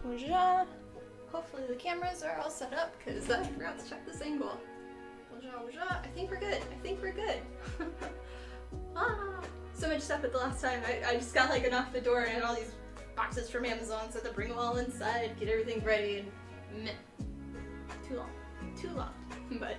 Bonjour. Hopefully the cameras are all set up because I forgot to check this angle. Bonjour, bonjour. I think we're good. I think we're good. So much stuff at the last time. I just got like off the door and all these boxes from Amazon, so I had to bring them all inside, get everything ready, and meh. Too long. But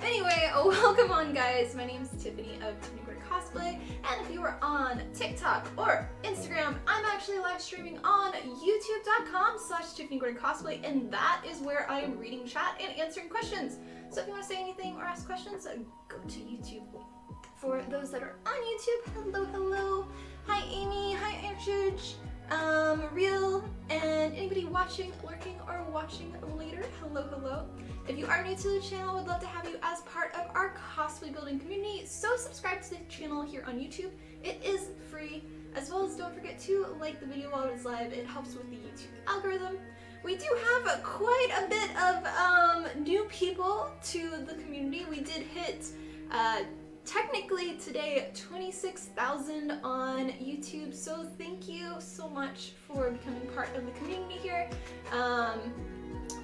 anyway, welcome on guys. My name is Tiffany of Tiffany Cosplay, and if you are on TikTok or Instagram, I'm actually live streaming on youtube.com/TiffanyCosplay, and that is where I am reading chat and answering questions. So if you want to say anything or ask questions, go to YouTube. For those that are on YouTube, hello. Hi Amy, hi Archage, Real, and anybody watching, lurking, or watching later, hello. If you are new to the channel, we'd love to have you as part of our cosplay building community, so subscribe to the channel here on YouTube. It is free, as well as don't forget to like the video while it is live. It helps with the YouTube algorithm. We do have quite a bit of new people to the community. We did hit, technically today, 26,000 on YouTube, so thank you so much for becoming part of the community here.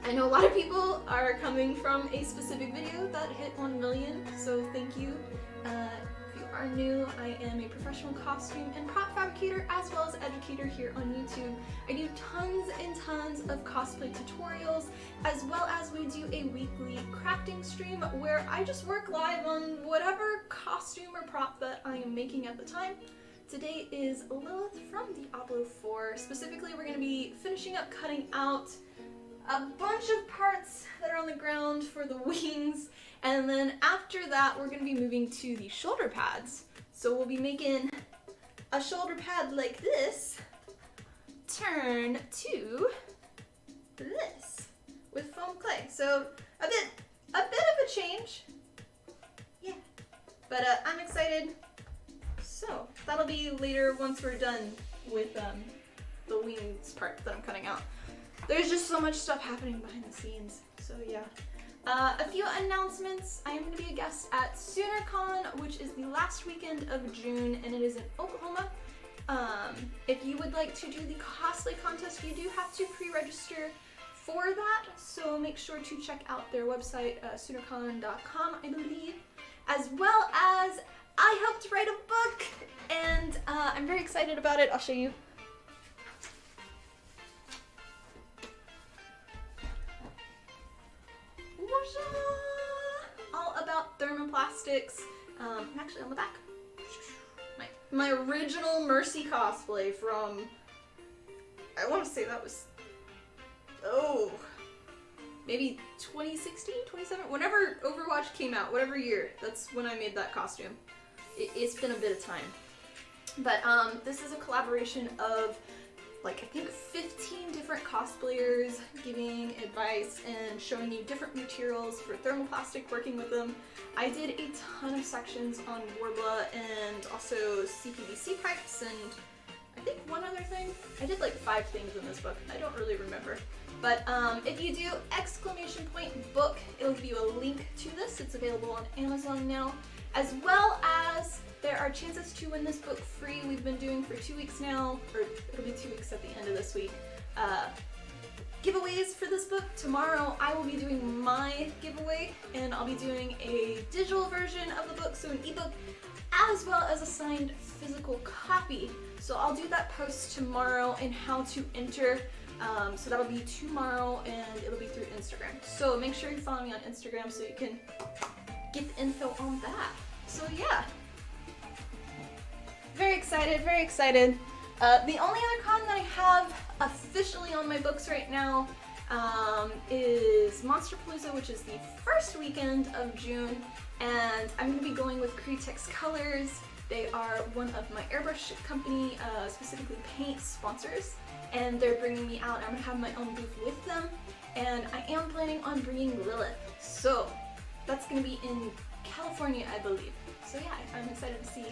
I know a lot of people are coming from a specific video that hit 1 million, so thank you. If you are new, I am a professional costume and prop fabricator as well as educator here on YouTube. I do tons and tons of cosplay tutorials, as well as we do a weekly crafting stream where I just work live on whatever costume or prop that I am making at the time. Today is Lilith from Diablo 4. Specifically, we're going to be finishing up cutting out a bunch of parts that are on the ground for the wings, and then after that we're going to be moving to the shoulder pads. So we'll be making a shoulder pad like this turn to this with foam clay. So a bit of a change, yeah, but I'm excited. So that'll be later once we're done with the wings part that I'm cutting out. There's just so much stuff happening behind the scenes, so yeah. A few announcements. I am going to be a guest at SoonerCon, which is the last weekend of June, and it is in Oklahoma. If you would like to do the cosplay contest, you do have to pre-register for that, so make sure to check out their website, SoonerCon.com, I believe. As well as, I helped write a book, and I'm very excited about it. I'll show you. All about thermoplastics. Actually on the back, my original Mercy cosplay from, I want to say that was, maybe 2016, 2017, whenever Overwatch came out, whatever year, that's when I made that costume. It's been a bit of time. But this is a collaboration of like I think 15 different cosplayers giving advice and showing you different materials for thermoplastic, working with them. I did a ton of sections on Warbla and also CPVC pipes and I think one other thing. I did like 5 things in this book. I don't really remember. But if you do !book, it'll give you a link to this. It's available on Amazon now. As well as there are chances to win this book free. We've been doing for 2 weeks now, or it'll be 2 weeks at the end of this week. Giveaways for this book. Tomorrow I will be doing my giveaway, and I'll be doing a digital version of the book, so an ebook, as well as a signed physical copy. So I'll do that post tomorrow and how to enter. So that'll be tomorrow, and it'll be through Instagram. So make sure you follow me on Instagram so you can get the info on that. So yeah. Very excited, very excited. The only other con that I have officially on my books right now is Monsterpalooza, which is the first weekend of June, and I'm going to be going with Cretex Colors. They are one of my airbrush company, specifically paint sponsors, and they're bringing me out. I'm going to have my own booth with them, and I am planning on bringing Lilith. So that's going to be in California, I believe. So yeah, I'm excited to see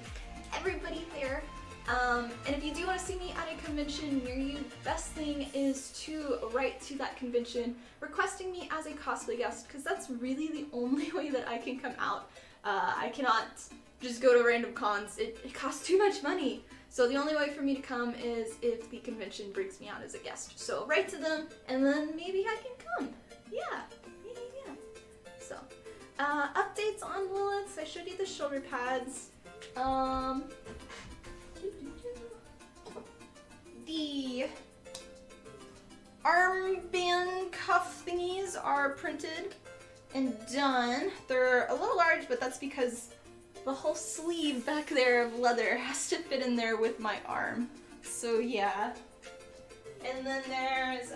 everybody there. And if you do want to see me at a convention near you, best thing is to write to that convention requesting me as a cosplay guest, because that's really the only way that I can come out. I cannot just go to random cons. It costs too much money. So the only way for me to come is if the convention brings me out as a guest. So write to them, and then maybe I can come. Yeah. So, updates on Lilith. I showed you the shoulder pads. The armband cuff thingies are printed and done. They're a little large, but that's because the whole sleeve back there of leather has to fit in there with my arm. So yeah. And then there's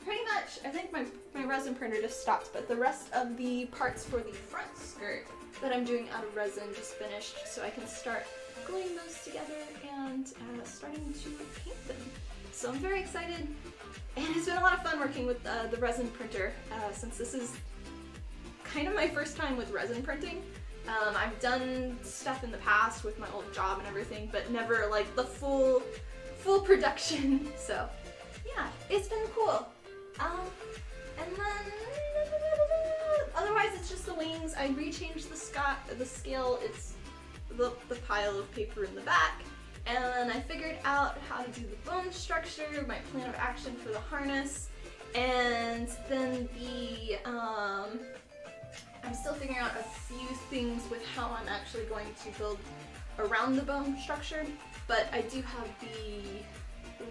pretty much, I think my resin printer just stopped, but the rest of the parts for the front skirt that I'm doing out of resin just finished, so I can start gluing those together and starting to paint them. So I'm very excited, and it's been a lot of fun working with the resin printer since this is kind of my first time with resin printing. I've done stuff in the past with my old job and everything, but never like the full production. So yeah, it's been cool. And then otherwise it's just the wings. I rechanged the scale. It's the pile of paper in the back, and then I figured out how to do the bone structure, my plan of action for the harness, and then the I'm still figuring out a few things with how I'm actually going to build around the bone structure, but I do have the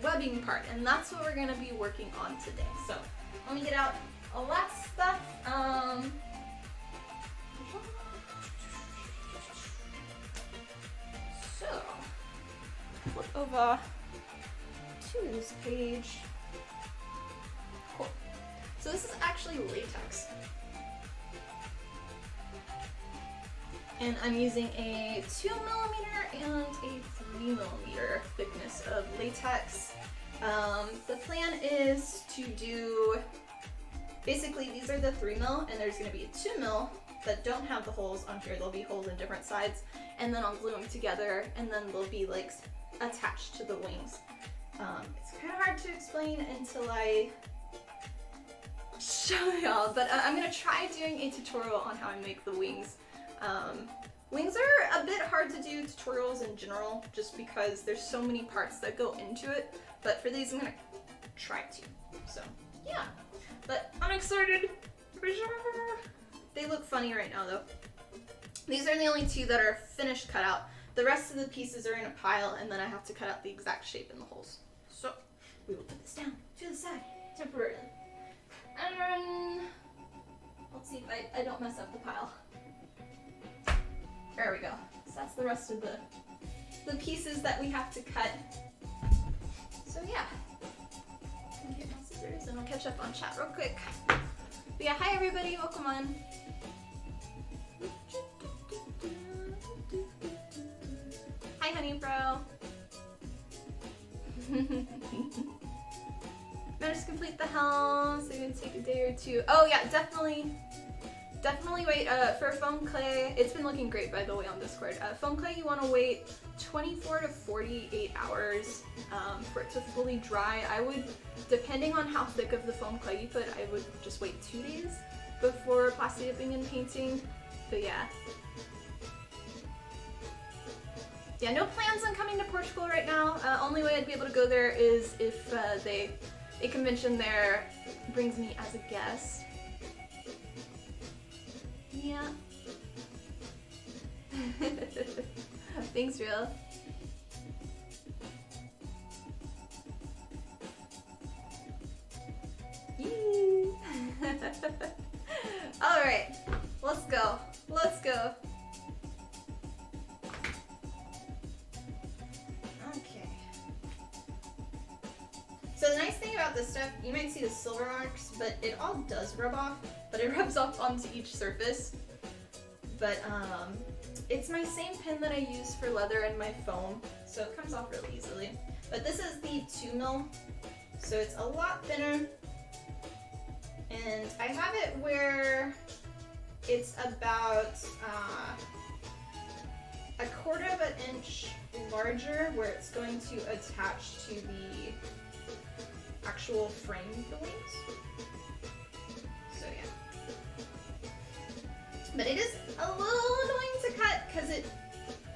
webbing part, and that's what we're going to be working on today. So let me get out all that stuff. So flip over to this page. Cool. So this is actually latex. And I'm using a 2mm and a 3mm thickness of latex. The plan is to do, basically these are the 3mm, and there's going to be a 2mm that don't have the holes on here. There'll be holes in different sides, and then I'll glue them together, and then they'll be like attached to the wings. It's kind of hard to explain until I show y'all, but I'm going to try doing a tutorial on how I make the wings. Wings are a bit hard to do tutorials in general, just because there's so many parts that go into it, but for these I'm gonna try to. So yeah, but I'm excited for sure. They look funny right now though. These are the only two that are finished cut out. The rest of the pieces are in a pile, and then I have to cut out the exact shape in the holes. So we will put this down to the side temporarily. And let's see if I don't mess up the pile. There we go. So that's the rest of the pieces that we have to cut. So yeah. Let me get my scissors and I'll catch up on chat real quick. But yeah, hi everybody, welcome on. Hi honey bro. Managed to complete the helm, so you're gonna take a day or two. Oh yeah, definitely wait for foam clay. It's been looking great by the way on Discord. Foam clay, you want to wait 24 to 48 hours for it to fully dry. I would, depending on how thick of the foam clay you put, I would just wait 2 days before plasti dipping and painting. But yeah. Yeah, no plans on coming to Portugal right now. Only way I'd be able to go there is if a convention there brings me as a guest. Yeah. Thanks, real. All right, let's go. Let's go. Okay. So the nice thing about this stuff, you might see the silver marks, but it all does rub off, but it rubs off onto each surface. But it's my same pin that I use for leather and my foam, so it comes off really easily. But this is the 2mm, so it's a lot thinner. And I have it where it's about 1/4 of an inch larger, where it's going to attach to the actual frame of the wings. So yeah. But it is a little annoying to cut because it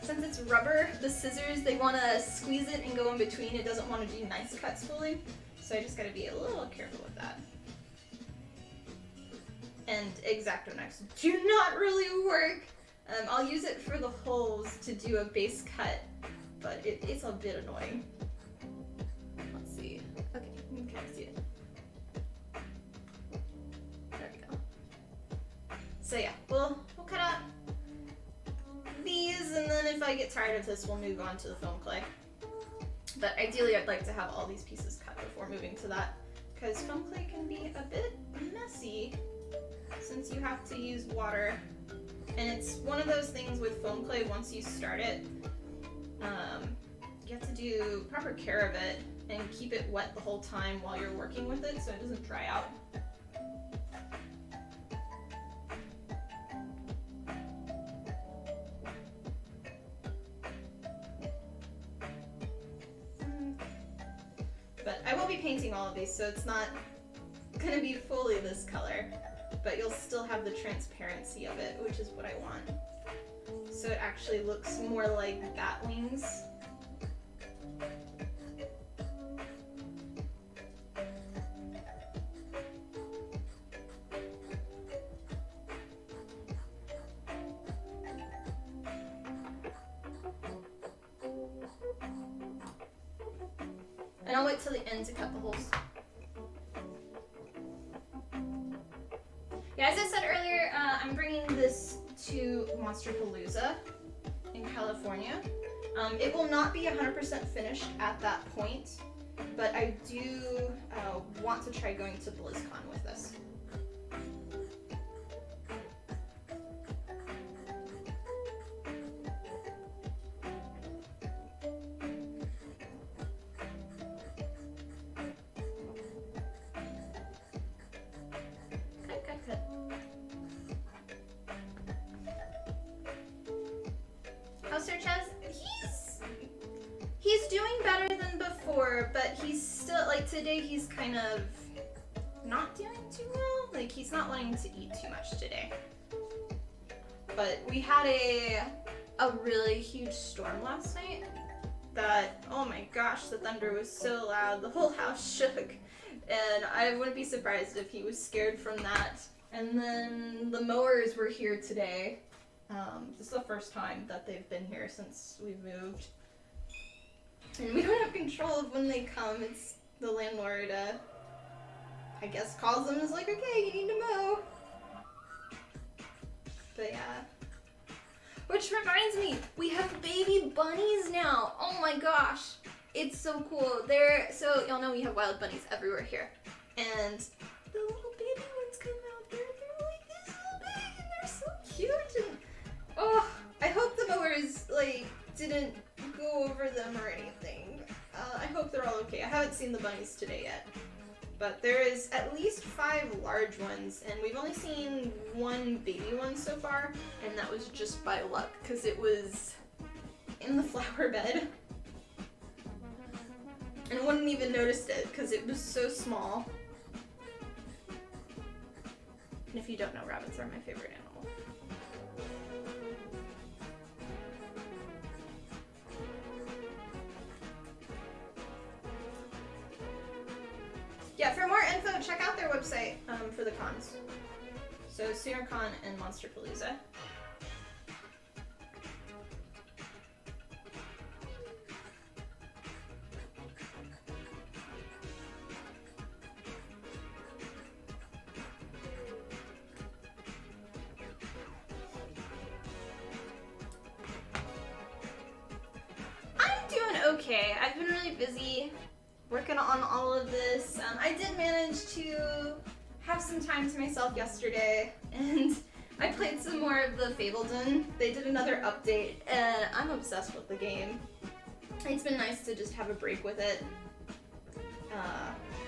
since it's rubber, the scissors, they want to squeeze it and go in between. It doesn't want to do nice cuts fully. So I just got to be a little careful with that. And X-Acto knives do not really work. I'll use it for the holes to do a base cut, but it's a bit annoying. Let's see. Okay, you can kind of see it. There we go. So yeah, we'll cut out these, and then if I get tired of this, we'll move on to the foam clay. But ideally, I'd like to have all these pieces cut before moving to that, because foam clay can be a bit messy since you have to use water. And it's one of those things with foam clay, once you start it, you have to do proper care of it and keep it wet the whole time while you're working with it so it doesn't dry out. But I will be painting all of these, so it's not gonna be fully this color, but you'll still have the transparency of it, which is what I want. So it actually looks more like bat wings. And I'll wait till the end to cut the holes. Yeah, as I said earlier, I'm bringing this to Monsterpalooza in California. It will not be 100% finished at that point, but I do want to try going to BlizzCon with this. He's doing better than before, but he's still, like, today he's kind of not doing too well. Like, he's not wanting to eat too much today. But we had a really huge storm last night that, oh my gosh, the thunder was so loud, the whole house shook. And I wouldn't be surprised if he was scared from that. And then the mowers were here today. This is the first time that they've been here since we moved. And we don't have control of when they come. It's the landlord, I guess, calls them and is like, okay, you need to mow. But yeah. Which reminds me, we have baby bunnies now. Oh my gosh. It's so cool. So y'all know we have wild bunnies everywhere here. And the little baby ones come out. They're like this little big and they're so cute. And oh, I hope the mowers, like, didn't go over them or anything. I hope they're all okay. I haven't seen the bunnies today yet. But there is at least 5 large ones, and we've only seen 1 baby one so far, and that was just by luck, because it was in the flower bed. And I wouldn't even noticed it, because it was so small. And if you don't know, rabbits are my favorite animal. Yeah, for more info, check out their website for the cons. So SoonerCon and Monsterpalooza. I'm doing okay. I've been really busy working on all of this. I did manage to have some time to myself yesterday, and I played some more of the Fabledon. They did another update, and I'm obsessed with the game. It's been nice to just have a break with it.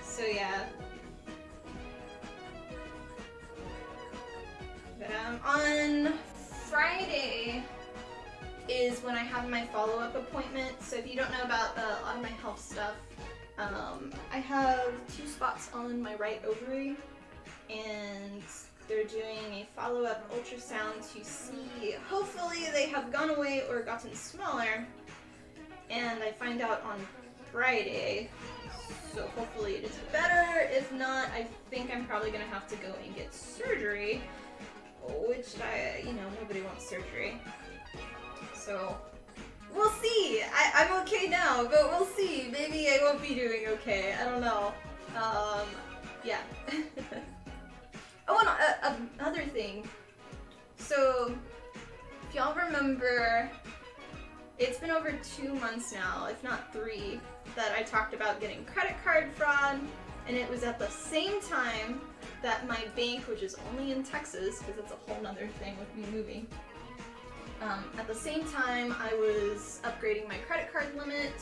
So yeah. But on Friday is when I have my follow-up appointment. So if you don't know about a lot of my health stuff, I have 2 spots on my right ovary, and they're doing a follow-up ultrasound to see, hopefully they have gone away or gotten smaller, and I find out on Friday, so hopefully it is better. If not, I think I'm probably gonna have to go and get surgery, which nobody wants surgery. So, we'll see. I'm okay now, but we'll see. Maybe I won't be doing okay. I don't know. Yeah. Oh, and another thing. So, if y'all remember, it's been over 2 months now, if not 3, that I talked about getting credit card fraud, and it was at the same time that my bank, which is only in Texas, because it's a whole nother thing with me moving, at the same time I was upgrading my credit card limit,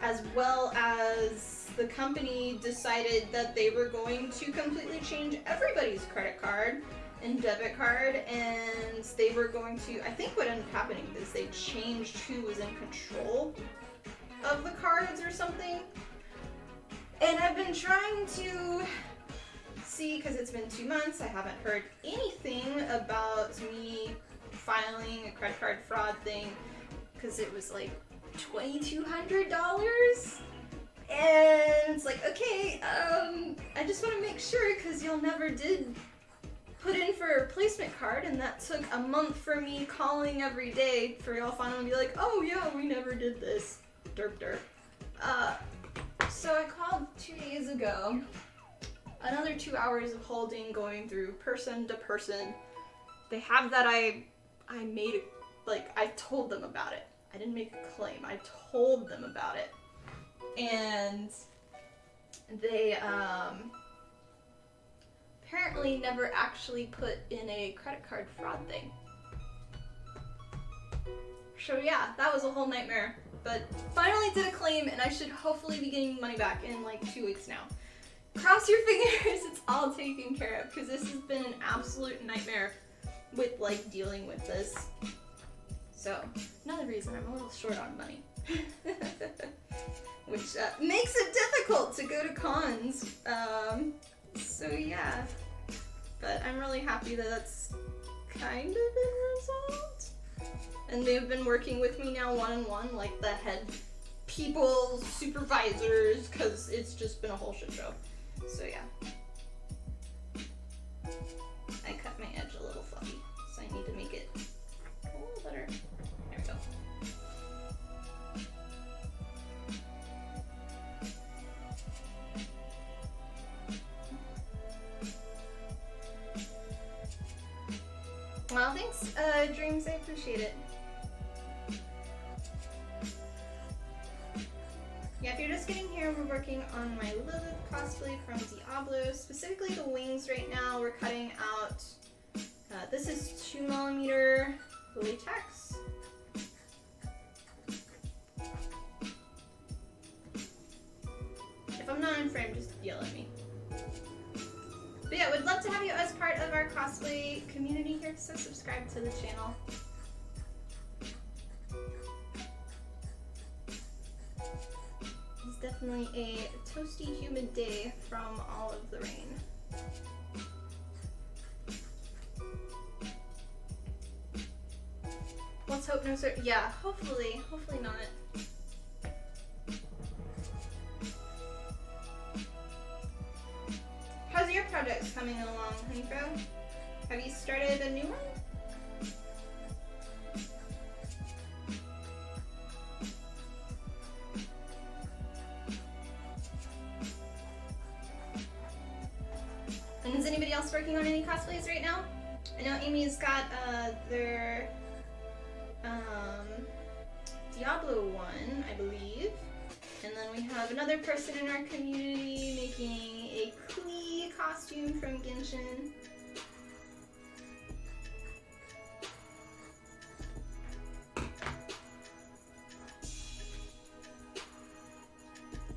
as well as the company decided that they were going to completely change everybody's credit card and debit card, and they were going to, I think what ended up happening is they changed who was in control of the cards or something. And I've been trying to see, because it's been 2 months, I haven't heard anything about me filing a credit card fraud thing, because it was like $2,200, and it's like, okay, I just want to make sure, because y'all never did put in for a replacement card, and that took a month for me calling every day for y'all finally to be like, oh yeah, we never did this. Derp derp. So I called 2 days ago. Another 2 hours of holding, going through person to person. They have that I made it, like, I told them about it. I didn't make a claim, I told them about it. And they, apparently never actually put in a credit card fraud thing. So yeah, that was a whole nightmare. But finally did a claim, and I should hopefully be getting money back in like 2 weeks now. Cross your fingers it's all taken care of, because this has been an absolute nightmare with like dealing with this. So, another reason I'm a little short on money. Which makes it difficult to go to cons. So yeah. But I'm really happy that that's kind of been resolved. And they've been working with me now one-on-one, like the head people, supervisors, because it's just been a whole shit show. So yeah. I cut my edge a little fluffy, so I need to make it a little better. There we go. Well, thanks, Dreams, I appreciate it. Yeah, if you're just getting here, we're working on my Lilith cosplay from Diablo, specifically the wings right now. We're cutting out, this is 2mm latex. If I'm not in frame, just yell at me. But yeah, we'd love to have you as part of our cosplay community here, so subscribe to the channel. It's definitely a toasty, humid day from all of the rain. Let's hope no sir. Yeah, hopefully not. How's your projects coming along, Honeycrow? Have you started a new one? And is anybody else working on any cosplays right now? I know Amy's got their Diablo one, I believe. And then we have another person in our community making a Klee costume from Genshin.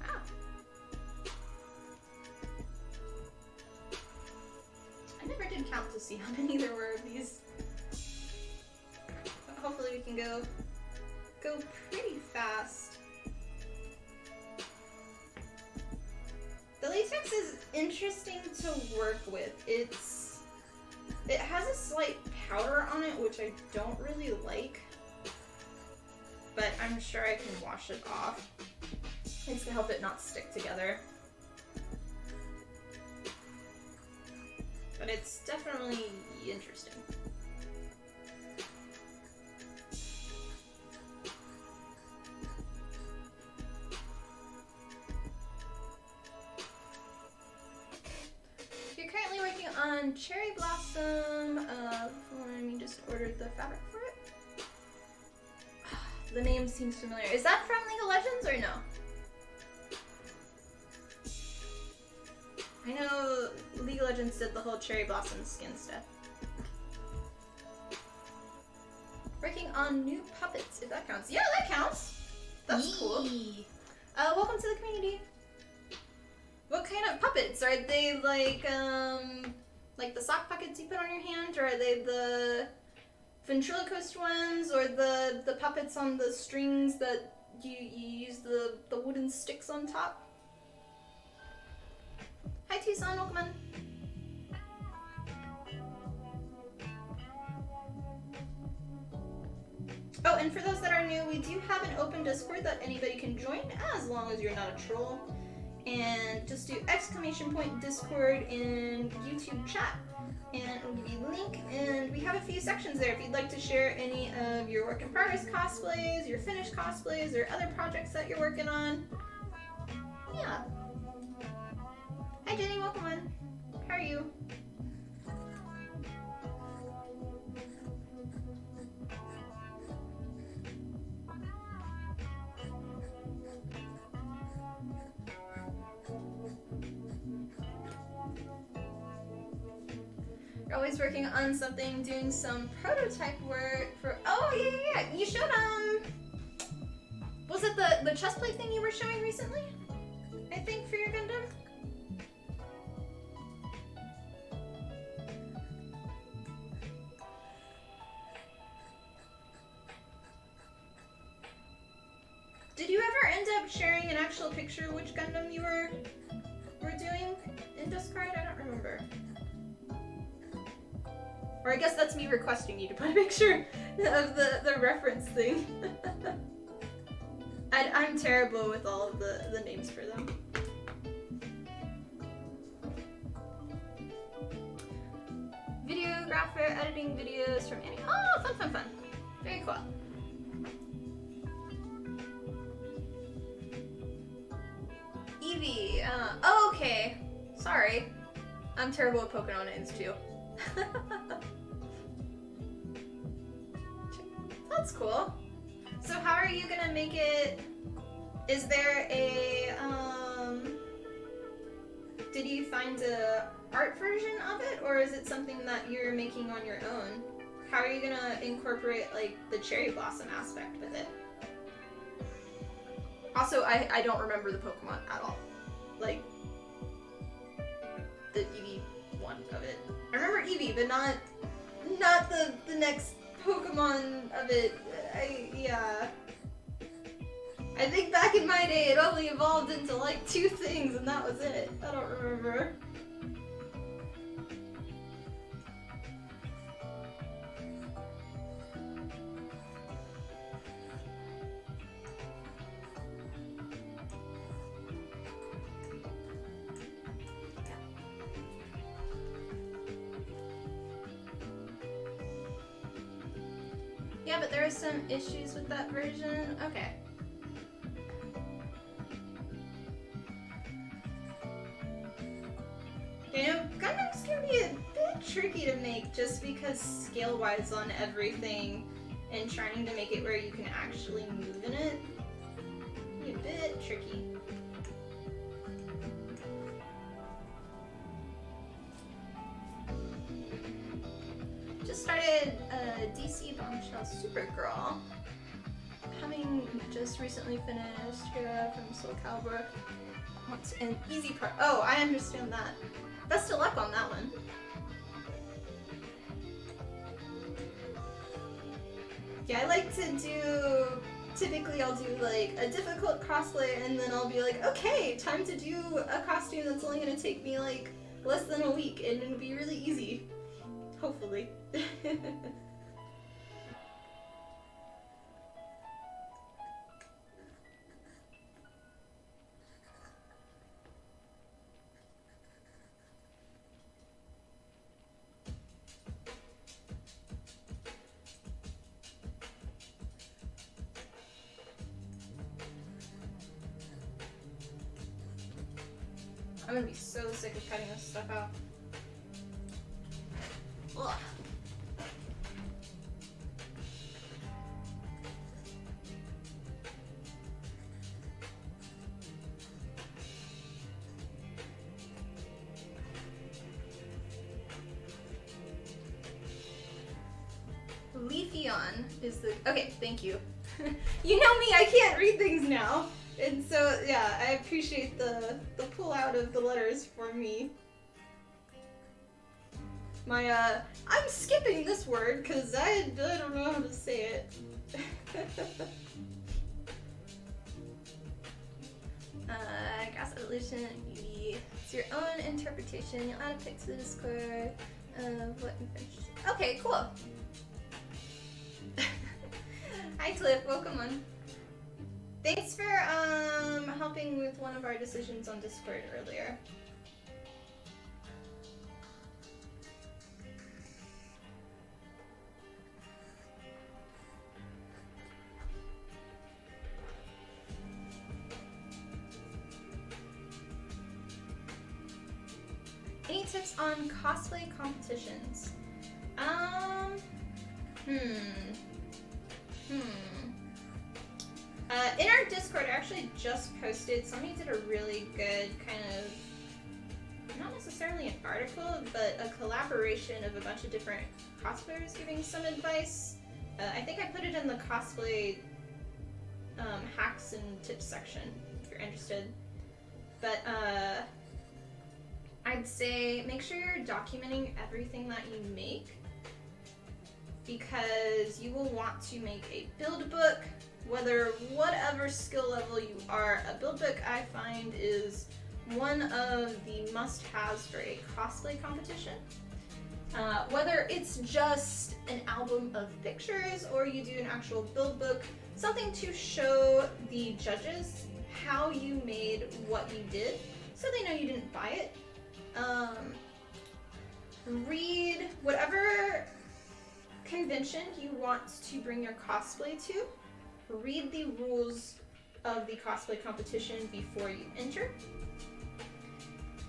Ah. I never did count to see how many there were of these. But hopefully we can go pretty fast. The latex is interesting to work with. It's It has a slight powder on it, which I don't really like, but I'm sure I can wash it off. It's to help it not stick together. But it's definitely interesting. You're currently working on Cherry Blossom. You just ordered the fabric for it. The name seems familiar. Is that from League of Legends or no? I know League of Legends did the whole Cherry Blossom skin stuff. Working on new puppets, if that counts. Yeah, that counts. That's cool. Welcome to the community. What kind of puppets? Are they like the sock puppets you put on your hand, or are they the ventriloquist ones, or the puppets on the strings that you use the wooden sticks on top? Hi Tucson, welcome in. Oh, and for those that are new, we do have an open Discord that anybody can join, as long as you're not a troll. And just do !Discord in YouTube chat, and it'll give you the link. And we have a few sections there if you'd like to share any of your work in progress cosplays, your finished cosplays, or other projects that you're working on. Yeah. Hi Jenny, welcome in. How are you? You're always working on something, doing some prototype work for. Oh yeah. You showed was it the chest plate thing you were showing recently? I think for your Gundam. Did you ever end up sharing an actual picture of which Gundam you were doing in Discord? I don't remember. Or I guess that's me requesting you to put a picture of the reference thing. I'm terrible with all of the names for them. Videographer editing videos from any. Oh, fun. Very cool. Eevee. Oh, okay. Sorry. I'm terrible at Pokemon names too. That's cool. So how are you gonna make it? Is there a did you find a art version of it, or is it something that you're making on your own? How are you gonna incorporate like the cherry blossom aspect with it? Also, I don't remember the Pokemon at all. Like the Eevee one of it. I remember Eevee, but not the next Pokemon of it. I think back in my day it only evolved into like 2 things and that was it. I don't remember. Yeah, but there are some issues with that version. Okay. You know, Gundams can be a bit tricky to make just because scale-wise on everything and trying to make it where you can actually move in it can be a bit tricky. Just started DC Bombshell Supergirl. Having just recently finished from Soul Calibur. What's an easy part? Oh, I understand that. Best of luck on that one. Yeah, I like to do, typically I'll do like a difficult cosplay and then I'll be like, okay, time to do a costume that's only going to take me like less than a week and it'll be really easy. Hopefully. totally. I'm gonna be so sick of cutting this stuff out. Ugh. Leafeon is the... Okay, thank you. You know me, I can't read things now. And so, yeah, I appreciate the pull out of the letters for me. My, I'm skipping this word because I don't know how to say it. Grass evolution and beauty. It's your own interpretation. You'll add a pic to the Discord of what you finished. Okay, cool. Hi Cliff, welcome on. Thanks for helping with one of our decisions on Discord earlier. Any tips on cosplay competitions? In our Discord, I actually just posted, somebody did a really good kind of, not necessarily an article, but a collaboration of a bunch of different cosplayers giving some advice. I think I put it in the cosplay hacks and tips section, if you're interested. But I'd say make sure you're documenting everything that you make, because you will want to make a build book, whatever skill level you are. A build book, I find, is one of the must-haves for a cosplay competition. Whether it's just an album of pictures or you do an actual build book, something to show the judges how you made what you did, so they know you didn't buy it. Read whatever convention you want to bring your cosplay to. Read the rules of the cosplay competition before you enter.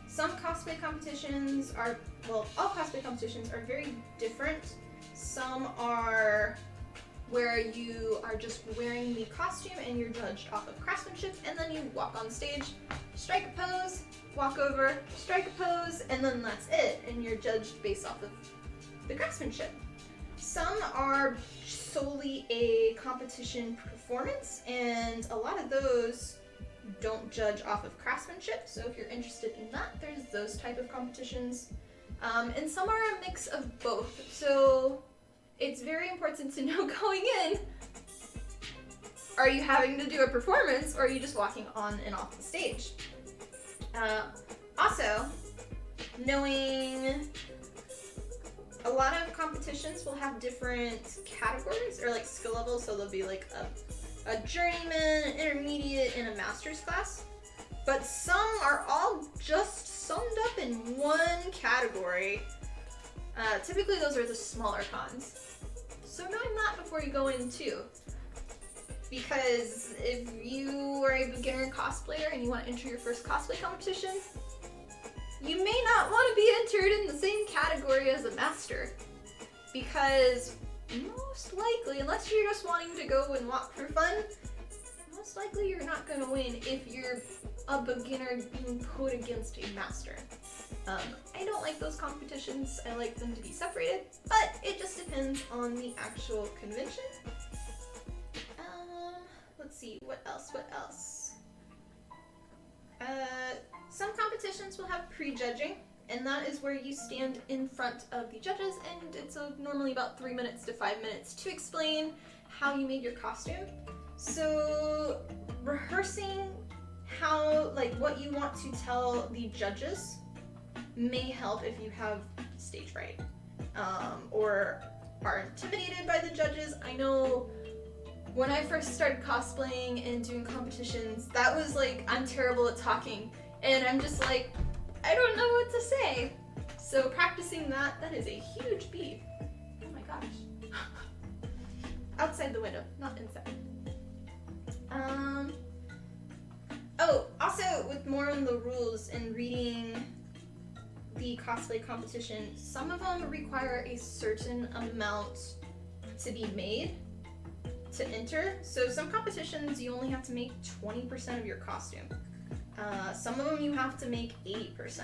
Some cosplay competitions are, well, all cosplay competitions are very different. Some are where you are just wearing the costume and you're judged off of craftsmanship, and then you walk on stage, strike a pose, walk over, strike a pose, and then that's it, and you're judged based off of the craftsmanship. Some are solely a competition performance, and a lot of those don't judge off of craftsmanship, so if you're interested in that, there's those type of competitions. And some are a mix of both, so it's very important to know going in, are you having to do a performance, or are you just walking on and off the stage? Also, knowing a lot of competitions will have different categories or like skill levels, so there'll be like a journeyman, intermediate, and a master's class. But some are all just summed up in one category. Typically those are the smaller cons. So knowing that before you go in too. Because if you are a beginner cosplayer and you want to enter your first cosplay competition, you may not want to be entered in the same category as a master. Because most likely, unless you're just wanting to go and walk for fun, most likely you're not going to win if you're a beginner being put against a master. I don't like those competitions. I like them to be separated, but it just depends on the actual convention. Let's see, what else? Some competitions will have pre-judging, and that is where you stand in front of the judges, and it's normally about 3 minutes to 5 minutes to explain how you made your costume. So rehearsing what you want to tell the judges may help if you have stage fright. or are intimidated by the judges. I know when I first started cosplaying and doing competitions, that was like, I'm terrible at talking, and I'm just like, I don't know what to say. So practicing that is a huge beat. Oh my gosh. Outside the window, not inside. Oh, also with more on the rules and reading the cosplay competition, some of them require a certain amount to be made to enter. So some competitions you only have to make 20% of your costume. Some of them you have to make 80%.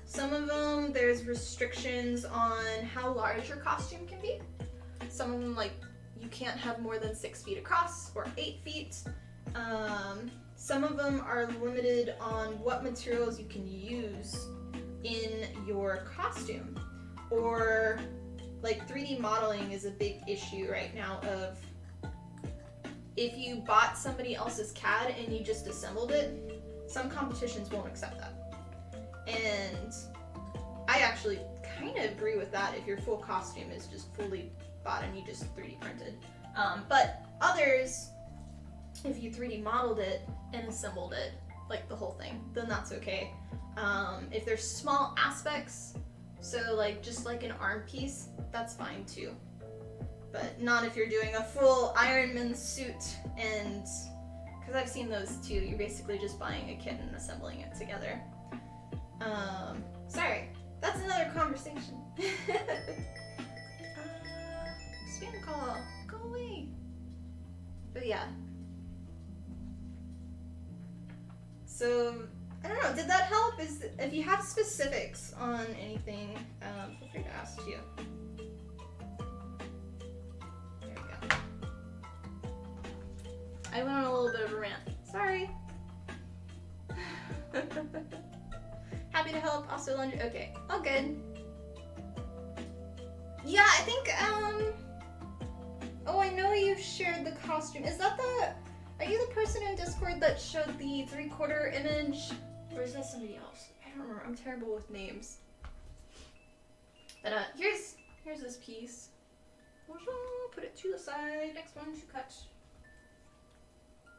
Some of them there's restrictions on how large your costume can be. Some of them, like, you can't have more than 6 feet across or 8 feet. Some of them are limited on what materials you can use in your costume. Or, like, 3D modeling is a big issue right now of if you bought somebody else's CAD and you just assembled it, some competitions won't accept that. And I actually kind of agree with that if your full costume is just fully bought and you just 3D printed. But others, if you 3D modeled it and assembled it, like the whole thing, then that's okay. If there's small aspects, so like just like an arm piece, that's fine too. But not if you're doing a full Iron Man suit, and because I've seen those too, you're basically just buying a kit and assembling it together. Sorry, that's another conversation. Spam call, go away. But yeah. So, I don't know, did that help? If you have specifics on anything, feel free to ask too. There we go. I went on a little bit of a rant. Sorry. Happy to help. Also laundry. Okay, all good. Yeah, I think, oh, I know you shared the costume. Is that are you the person in Discord that showed the 3/4 image? Or is that somebody else? I don't remember. I'm terrible with names. But, here's this piece. Put it to the side. Next one to cut.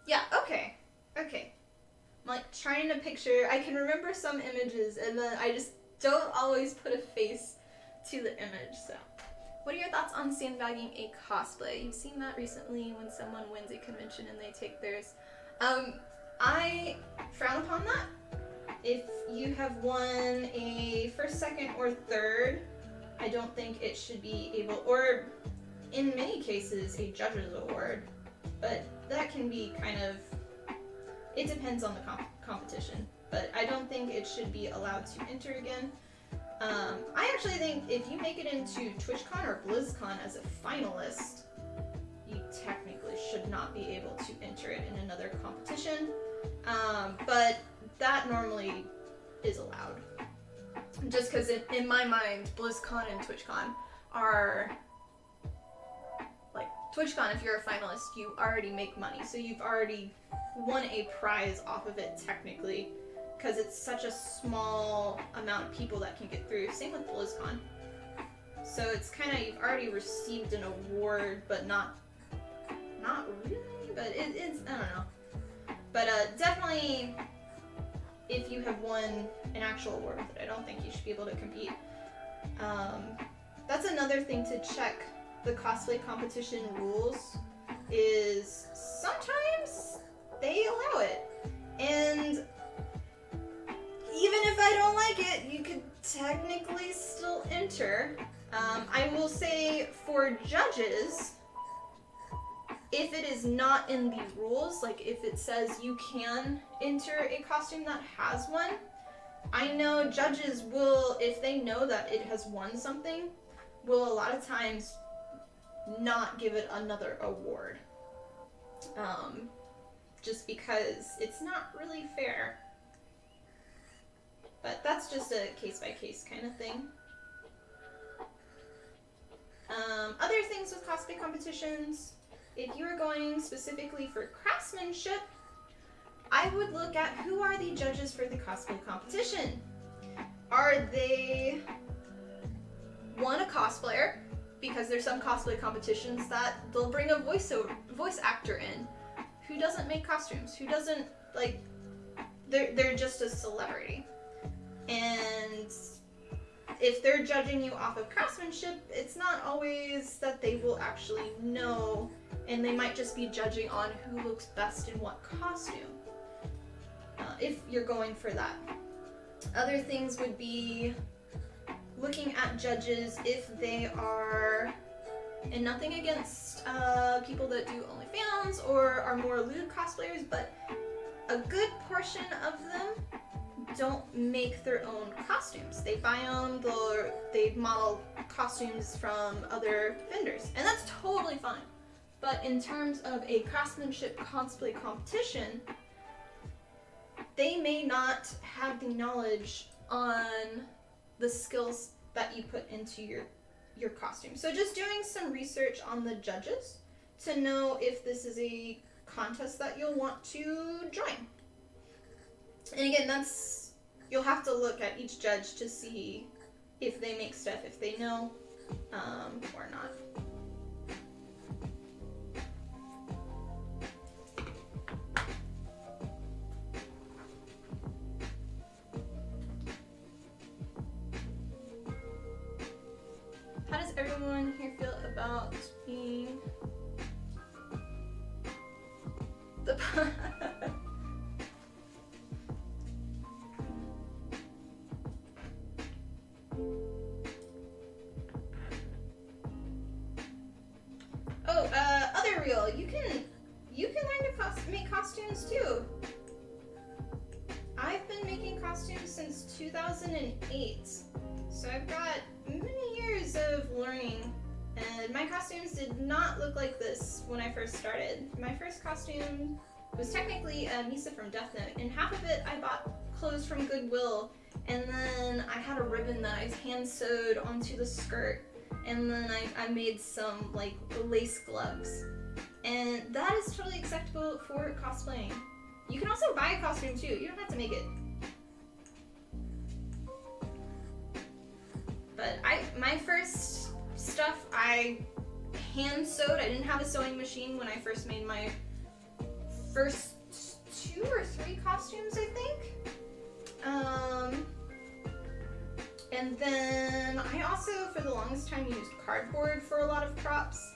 Yeah, okay. Okay. I'm like trying to picture, I can remember some images and then I just don't always put a face to the image, so. What are your thoughts on sandbagging a cosplay? You've seen that recently when someone wins a convention and they take theirs. I frown upon that. If you have won a first, second, or third, I don't think it should be able, or in many cases, a judge's award, but that can be kind of, it depends on the competition, but I don't think it should be allowed to enter again. I actually think if you make it into TwitchCon or BlizzCon as a finalist, you technically should not be able to enter it in another competition, but that normally is allowed. Just because in my mind, BlizzCon and TwitchCon are, like, TwitchCon, if you're a finalist, you already make money, so you've already won a prize off of it technically, because it's such a small amount of people that can get through. Same with BlizzCon. So it's kind of, you've already received an award, but not really, but it's, I don't know. But definitely, if you have won an actual award with it, I don't think you should be able to compete. That's another thing to check the cosplay competition rules, is sometimes they allow it. And even if I don't like it, you could technically still enter. I will say for judges, if it is not in the rules, like if it says you can enter a costume that has one, I know judges will, if they know that it has won something, will a lot of times not give it another award. Just because it's not really fair. But that's just a case-by-case kind of thing. Other things with cosplay competitions, if you are going specifically for craftsmanship, I would look at who are the judges for the cosplay competition. Are they a cosplayer, because there's some cosplay competitions that they'll bring a voice actor in who doesn't make costumes, who doesn't, like, they're just a celebrity. And if they're judging you off of craftsmanship, it's not always that they will actually know, and they might just be judging on who looks best in what costume, if you're going for that. Other things would be looking at judges if they are, and nothing against people that do OnlyFans or are more lewd cosplayers, but a good portion of them don't make their own costumes. They buy them, they model costumes from other vendors, and that's totally fine. But in terms of a craftsmanship cosplay competition, they may not have the knowledge on the skills that you put into your costume. So just doing some research on the judges to know if this is a contest that you'll want to join. And again, you'll have to look at each judge to see if they make stuff, if they know, or not. How does everyone here feel about being the other real, you can learn to make costumes too. I've been making costumes since 2008, so I've got many years of learning, and my costumes did not look like this when I first started. My first costume was technically Misa from Death Note, and half of it I bought clothes from Goodwill, and then I had a ribbon that I hand sewed onto the skirt, and then I made some like lace gloves, and that is totally acceptable for cosplaying. You can also buy a costume too, you don't have to make it. But my first stuff I hand sewed. I didn't have a sewing machine when I first made my first 2 or 3 costumes, I think. And then I also, for the longest time, used cardboard for a lot of props.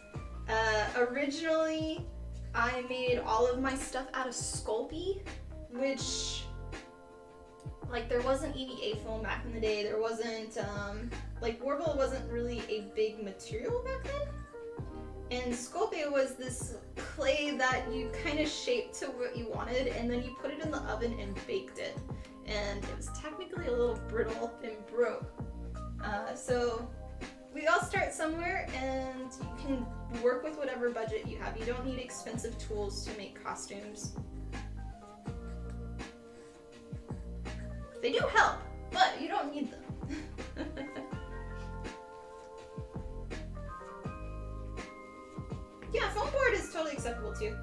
Originally, I made all of my stuff out of Sculpting, which, like, there wasn't EVA foam back in the day. There wasn't, like, Warble wasn't really a big material back then. And Sculpting was this clay that you kind of shaped to what you wanted, and then you put it in the oven and baked it. And it was technically a little brittle and broke. So we all start somewhere, and you can work with whatever budget you have. You don't need expensive tools to make costumes. They do help, but you don't need them. Yeah, foam board is totally acceptable too.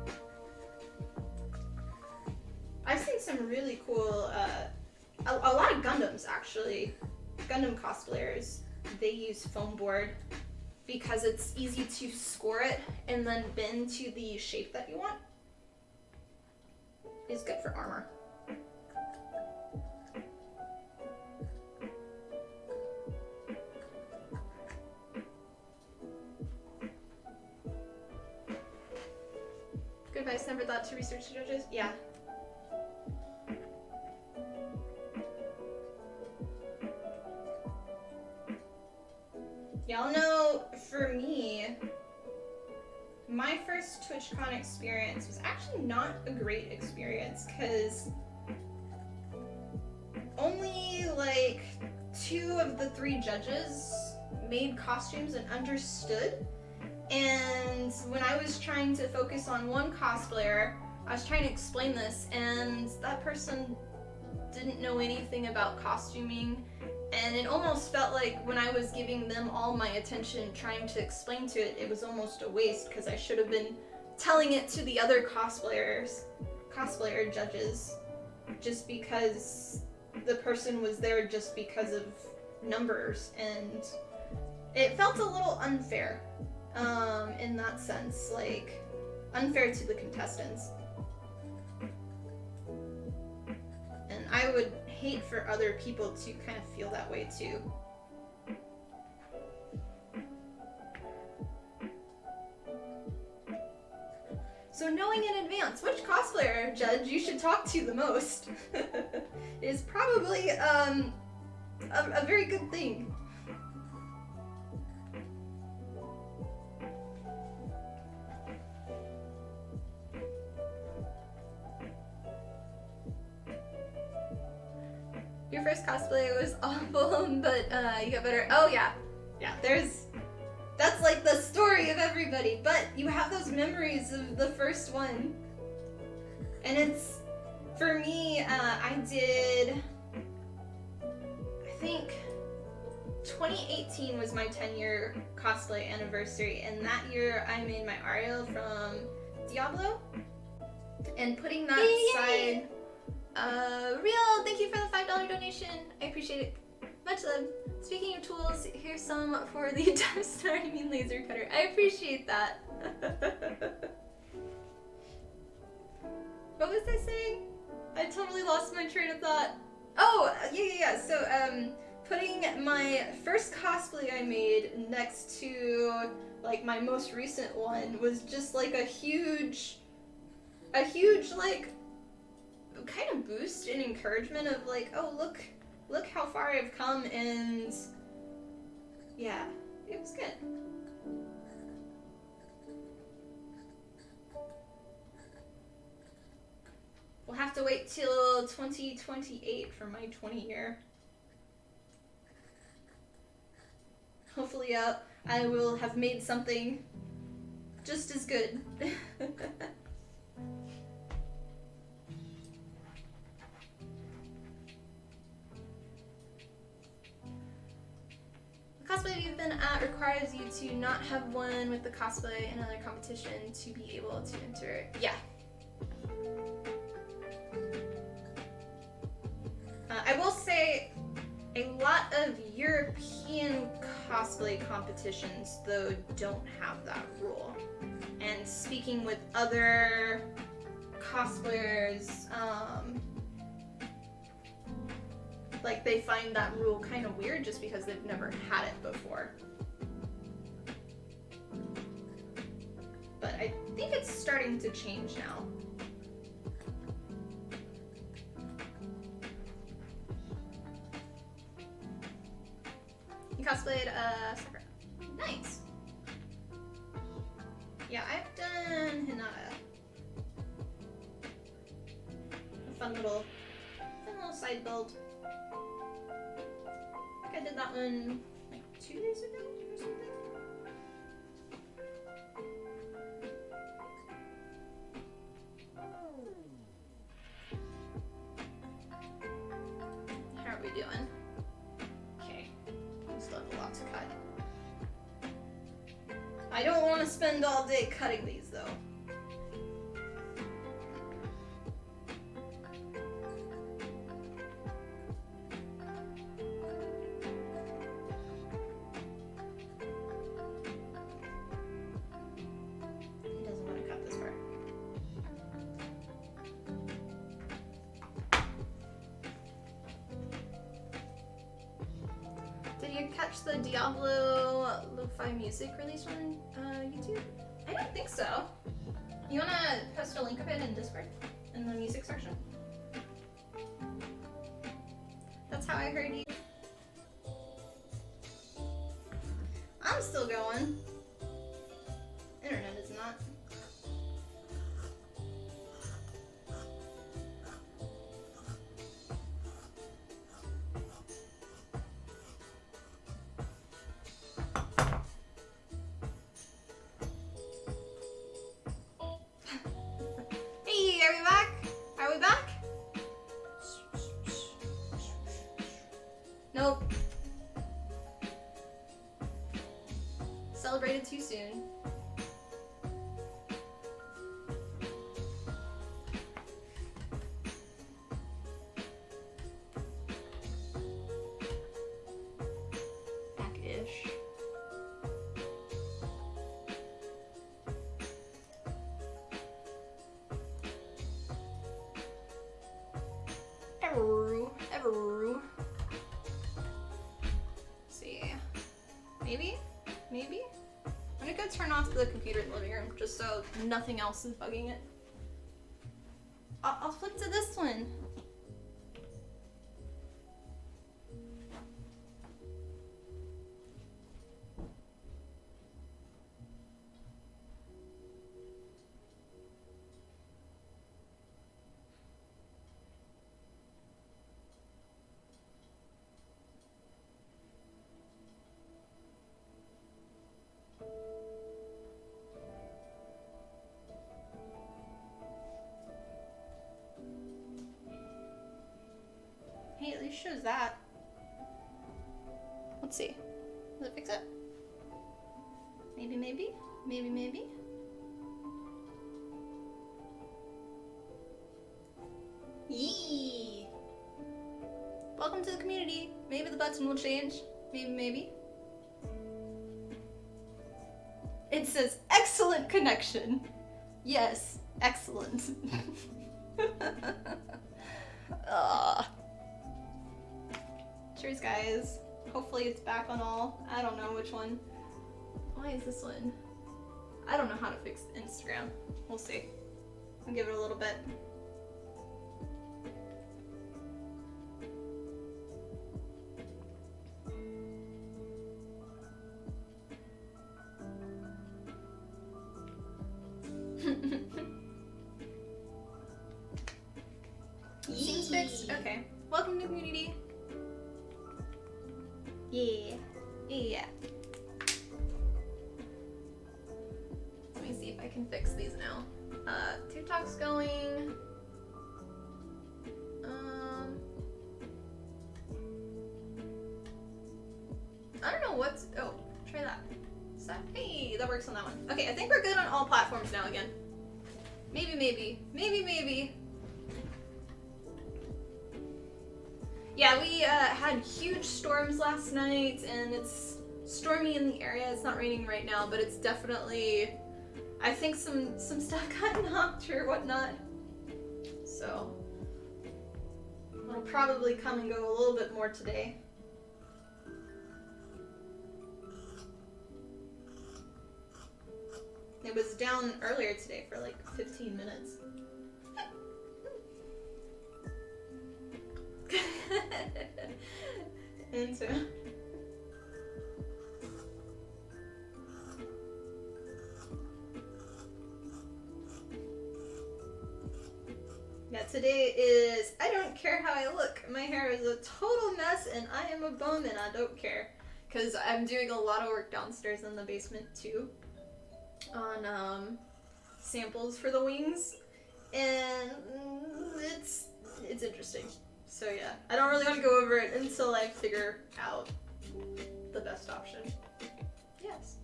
I've seen some really cool, a lot of Gundams actually. Gundam cosplayers, they use foam board because it's easy to score it and then bend to the shape that you want. It's good for armor. Good advice, never thought to research the judges? Yeah. Y'all know, for me, my first TwitchCon experience was actually not a great experience, because only like 2 of the 3 judges made costumes and understood. And when I was trying to focus on one cosplayer, I was trying to explain this, and that person didn't know anything about costuming, and it almost felt like when I was giving them all my attention trying to explain to it, it was almost a waste, because I should have been telling it to the other cosplayer judges, just because the person was there just because of numbers, and it felt a little unfair, in that sense, like, unfair to the contestants. And I would hate for other people to kind of feel that way too. So knowing in advance which cosplayer judge you should talk to the most is probably a very good thing. Your first cosplay was awful, but you got better. Oh yeah, yeah. That's like the story of everybody. But you have those memories of the first one, and it's for me. I did. I think 2018 was my 10-year cosplay anniversary, and that year I made my Ariel from Diablo, and putting that aside. Real, thank you for the $5 donation. I appreciate it. Much love. Speaking of tools, here's some for the dumpster, I mean laser cutter. I appreciate that. What was I saying? I totally lost my train of thought. Oh, yeah. So, putting my first cosplay I made next to, like, my most recent one was just, like, a huge, like, kind of boost and encouragement of like, oh look how far I've come, and yeah, it was good. We'll have to wait till 2028 for my 20-year. Hopefully I will have made something just as good. Cosplay you've been at requires you to not have won with the cosplay in another competition to be able to enter. Yeah. I will say a lot of European cosplay competitions, though, don't have that rule. And speaking with other cosplayers, like, they find that rule kind of weird just because they've never had it before. But I think it's starting to change now. You cosplayed Sakura. Nice. Yeah, I've done Hinata. A fun little side build. I did that one like 2 days ago or something. How are we doing? Okay, we still have a lot to cut. I don't want to spend all day cutting these though. The Diablo lo-fi music release on YouTube? I don't think so. You wanna post a link of it in Discord in the music section? That's how I heard you. I'm still going. Internet is not. Nope. Celebrated too soon. Back-ish. I'm gonna go turn off the computer in the living room just so nothing else is bugging it. I'll flip to this one. Hey, at least shows that. Let's see. Does it fix it? Maybe, maybe? Maybe, maybe? Yee! Welcome to the community. Maybe the button will change. Maybe, maybe. It says excellent connection. Yes, excellent. Cheers, guys. Hopefully it's back on all. I don't know which one. Why is this one? I don't know how to fix Instagram. We'll see. I'll give it a little bit. Seems fixed? Okay. Welcome to the community. Yeah. Yeah. Let me see if I can fix these now. TikTok's going. I don't know what's. Oh, try that. Hey, that works on that one. Okay, I think we're good on all platforms now again. Maybe, maybe. Maybe, maybe. Yeah, we had huge storms last night, and it's stormy in the area. It's not raining right now, but it's definitely, I think some stuff got knocked or whatnot. So it'll probably come and go a little bit more today. It was down earlier today for like 15 minutes. And so yeah, today is I don't care how I look. My hair is a total mess and I am a bum and I don't care. Because I'm doing a lot of work downstairs in the basement too. On samples for the wings. And it's interesting. So yeah, I don't really want to go over it until I figure out the best option. Yes.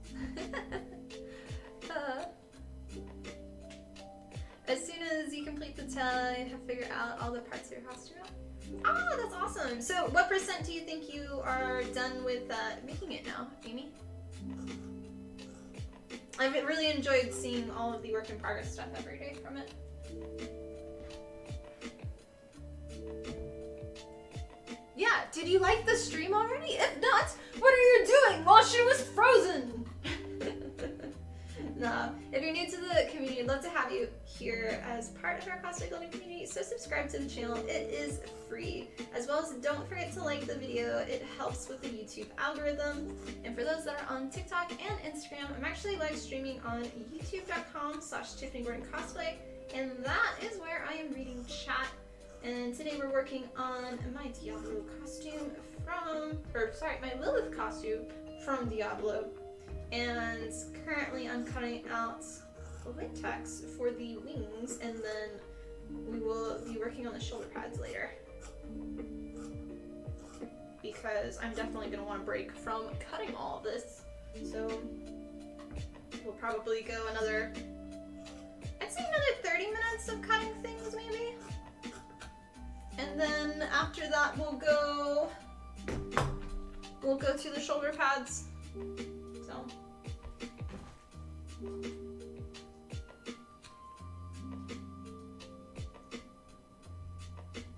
As soon as you complete the tail, you have to figure out all the parts of your costume. Oh, that's awesome. So what % do you think you are done with making it now, Amy? I've really enjoyed seeing all of the work in progress stuff every day from it. Yeah, did you like the stream already? If not, what are you doing while she was frozen? Nah, if you're new to the community, I'd love to have you here as part of our cosplay building community, so subscribe to the channel. It is free. As well as don't forget to like the video. It helps with the YouTube algorithm. And for those that are on TikTok and Instagram, I'm actually live streaming on youtube.com/TiffanyGordonCosplay, and that is where I am reading chat. And today we're working on my Diablo costume my Lilith costume from Diablo. And currently I'm cutting out the latex for the wings, and then we will be working on the shoulder pads later. Because I'm definitely going to want to break from cutting all of this. So we'll probably go another, I'd say another 30 minutes of cutting things maybe. And then after that we'll go to the shoulder pads. So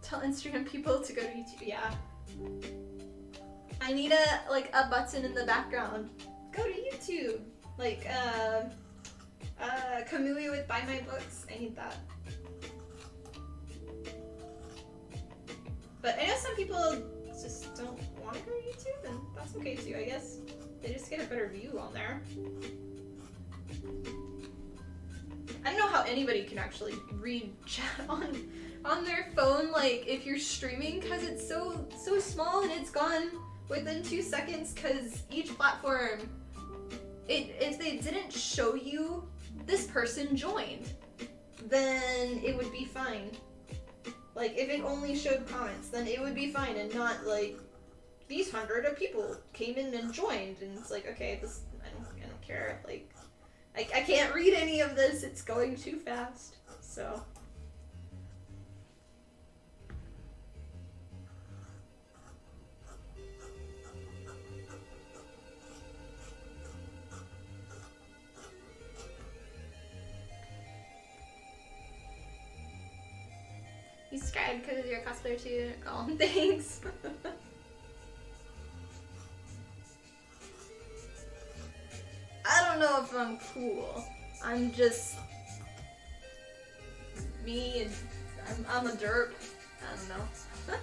tell Instagram people to go to YouTube. Yeah. I need a button in the background. Go to YouTube. Like, Kamui with Buy My Books. I need that. But I know some people just don't want to go to YouTube, and that's okay too, I guess. They just get a better view on there. I don't know how anybody can actually read chat on their phone, like if you're streaming, because it's so small and it's gone within 2 seconds. Because each platform, if they didn't show you this person joined, then it would be fine. Like if it only showed comments, then it would be fine, and not like these hundred of people came in and joined, and it's like, okay, this I don't care. Like I can't read any of this. It's going too fast. So. You subscribed because you're a cosplayer too. Oh, thanks. I don't know if I'm cool. I'm just me, and I'm a derp. I don't know.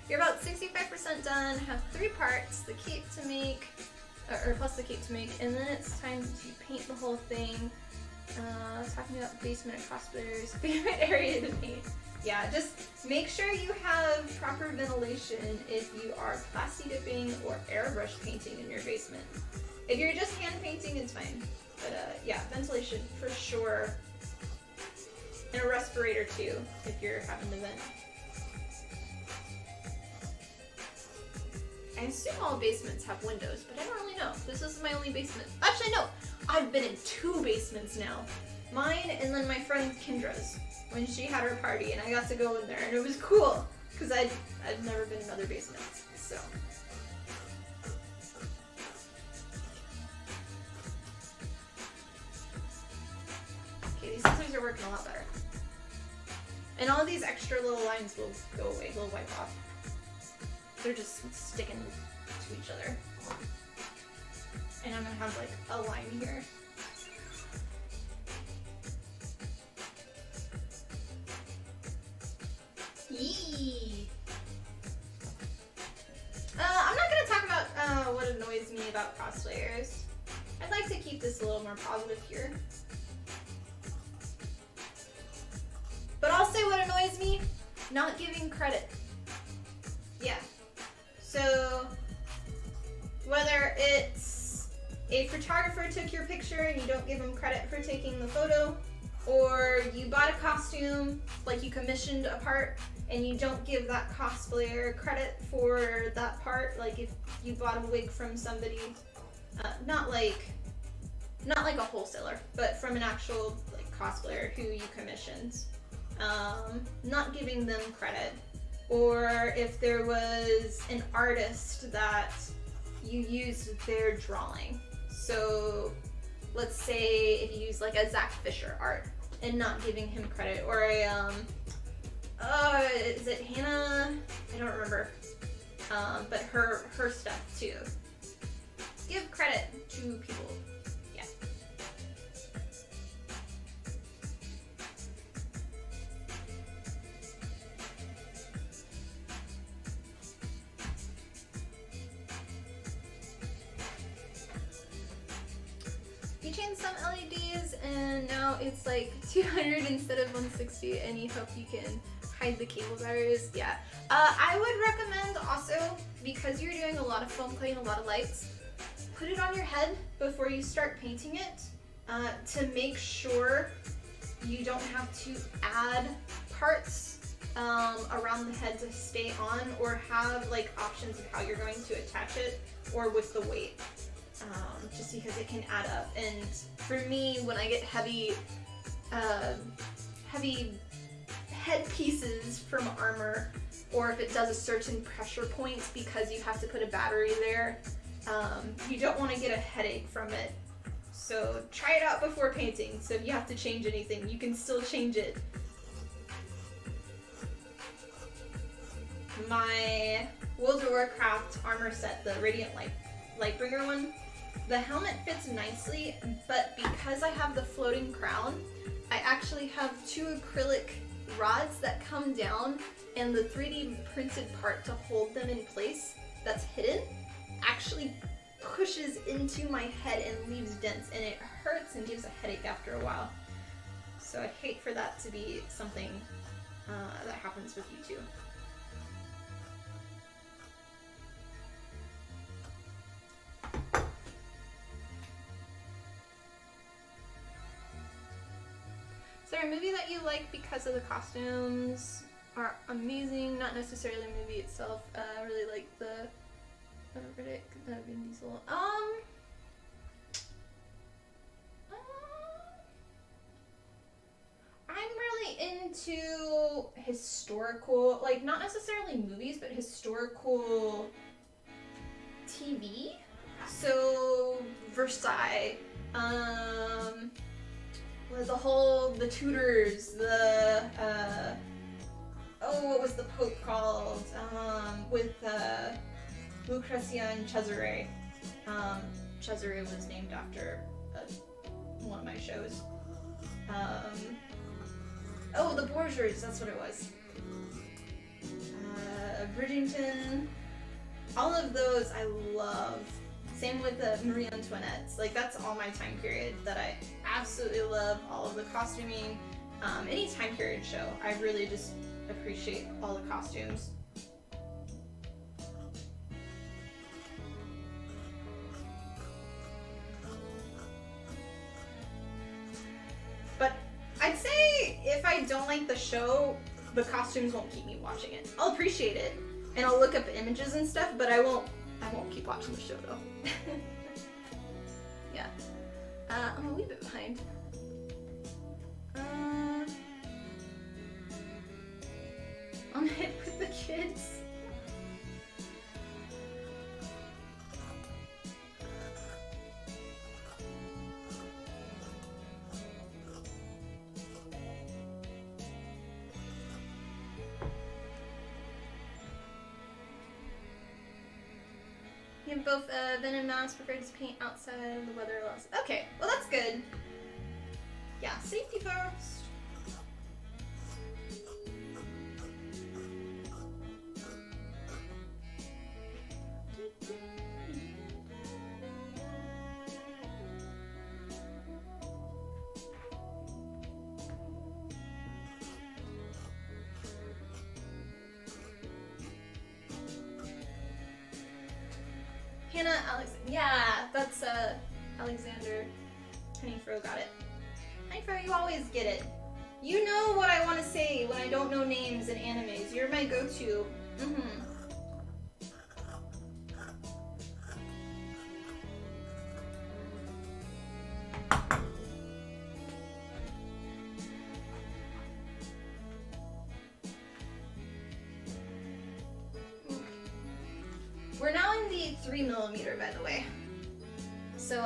You're about 65% done. Have 3 parts: the cape to make, or plus the cape to make, and then it's time to paint the whole thing. Talking about the basement of cosplayers' favorite area to paint. Yeah, just make sure you have proper ventilation if you are plasti dipping or airbrush painting in your basement. If you're just hand painting, it's fine. But yeah, ventilation for sure. And a respirator too, if you're having to vent. I assume all basements have windows, but I don't really know. This is my only basement. Actually, no. I've been in 2 basements now. Mine and then my friend Kendra's, when she had her party, and I got to go in there, and it was cool because I'd never been in other basements. So. Okay, these scissors are working a lot better. And all these extra little lines will go away. They'll wipe off. They're just sticking to each other. And I'm gonna have like a line here. Yee! I'm not gonna talk about what annoys me about cosplayers. I'd like to keep this a little more positive here. But I'll say what annoys me: not giving credit. Yeah. So, whether it's a photographer took your picture and you don't give them credit for taking the photo, or you bought a costume, like you commissioned a part, and you don't give that cosplayer credit for that part, like if you bought a wig from somebody, not like a wholesaler, but from an actual like cosplayer who you commissioned, not giving them credit. Or if there was an artist that you used their drawing. So let's say if you use like a Zach Fisher art and not giving him credit, or a is it Hannah? I don't remember. But her stuff too. Give credit to people. Yeah. You changed some LEDs and now it's like 200 instead of 160, and you hope you can hide the cable wires. Yeah. I would recommend also, because you're doing a lot of foam clay and a lot of lights, put it on your head before you start painting it, to make sure you don't have to add parts around the head to stay on, or have like options of how you're going to attach it, or with the weight. Just because it can add up. And for me, when I get heavy head pieces from armor, or if it does a certain pressure point because you have to put a battery there, you don't want to get a headache from it. So try it out before painting. So if you have to change anything, you can still change it. My World of Warcraft armor set, the Radiant Lightbringer one, The helmet fits nicely, but because I have the floating crown, I actually have 2 acrylic rods that come down, and the 3D printed part to hold them in place that's hidden actually pushes into my head and leaves dents, and it hurts and gives a headache after a while. So I'd hate for that to be something that happens with you too. Is there a movie that you like because of the costumes are amazing? Not necessarily the movie itself. I really like the Riddick, Vin Diesel. I'm really into historical, like not necessarily movies, but historical TV. So Versailles, the Tudors, what was the Pope called? With Lucrezia and Cesare. Cesare was named after one of my shows. The Borgias, that's what it was. Bridgerton. All of those I love. Same with the Marie Antoinette. Like, that's all my time period that I absolutely love. All of the costuming. Any time period show, I really just appreciate all the costumes. But I'd say if I don't like the show, the costumes won't keep me watching it. I'll appreciate it, and I'll look up images and stuff, but I won't keep watching the show though. Yeah. I'm a wee bit behind. On it with the kids. You have both Venom masks, prefer to paint outside of the weather laws. Okay, well that's good. Yeah, safety first. Hannah, yeah, that's Alexander. Honeyfro got it. Honeyfro, you always get it. You know what I want to say when I don't know names in animes. You're my go-to. We're now in the 3mm, by the way. So,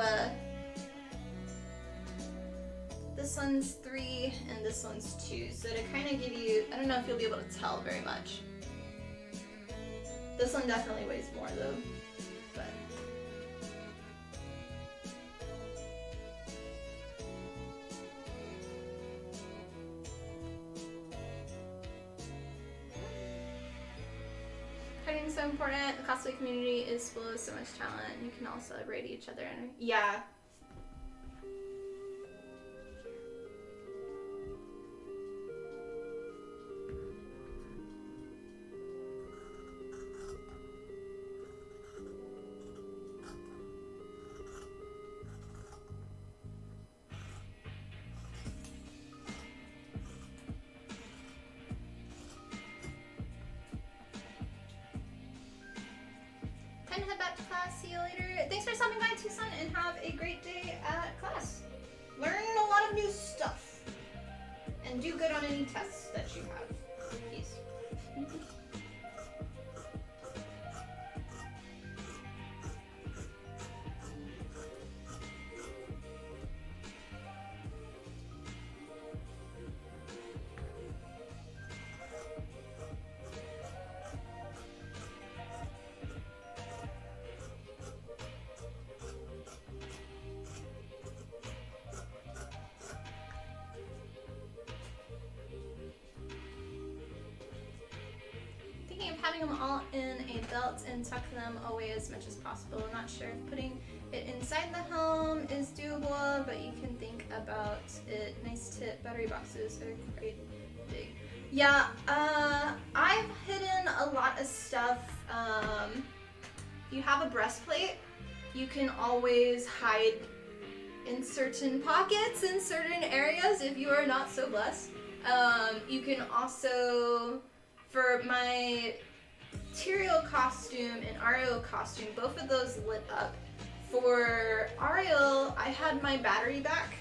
this one's 3 and this one's 2. So to kind of give you, I don't know if you'll be able to tell very much. This one definitely weighs more though, but. Cutting's so important. The cosplay community is full of so much talent. You can all celebrate each other. And yeah. Time to head back to class. See you later. Thanks for stopping by, Tucson, and have a great day at class. Learn a lot of new stuff. And do good on any tests that you have. Peace. having them all in a belt and tuck them away as much as possible. I'm not sure if putting it inside the helm is doable, but you can think about it. Nice tip, battery boxes are quite big. Yeah, I've hidden a lot of stuff. If you have a breastplate, you can always hide in certain pockets in certain areas if you are not so blessed. You can also, for my Tyrael costume and Ariel costume, both of those lit up. For Ariel, I had my battery back.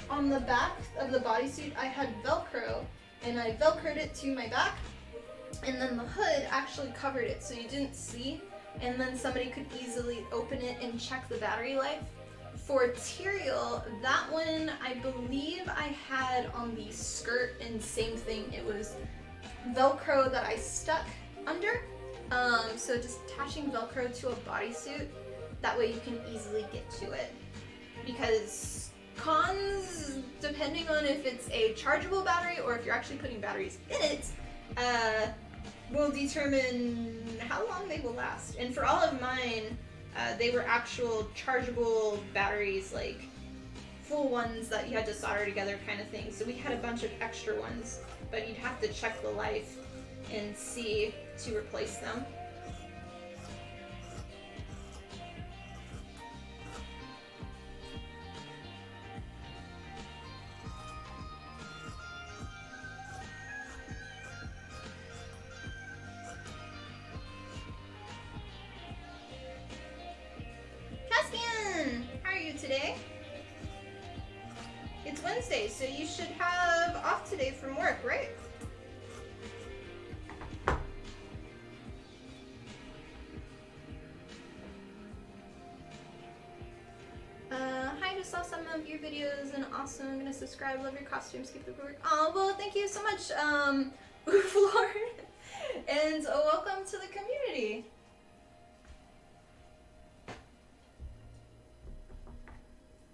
On the back of the bodysuit, I had Velcro, and I Velcroed it to my back, and then the hood actually covered it so you didn't see, and then somebody could easily open it and check the battery life. For Tyrael, that one I believe I had on the skirt, and same thing, it was Velcro that I stuck under. So just attaching Velcro to a bodysuit, that way you can easily get to it. Because cons, depending on if it's a chargeable battery or if you're actually putting batteries in it, will determine how long they will last. And for all of mine, they were actual chargeable batteries, like full ones that you had to solder together kind of thing. So we had a bunch of extra ones, but you'd have to check the life and see to replace them. Today. It's Wednesday, so you should have off today from work, right? Hi, just saw some of your videos and also I'm gonna subscribe. Love your costumes, keep the good work. Oh, well, thank you so much, Floor. And welcome to the community.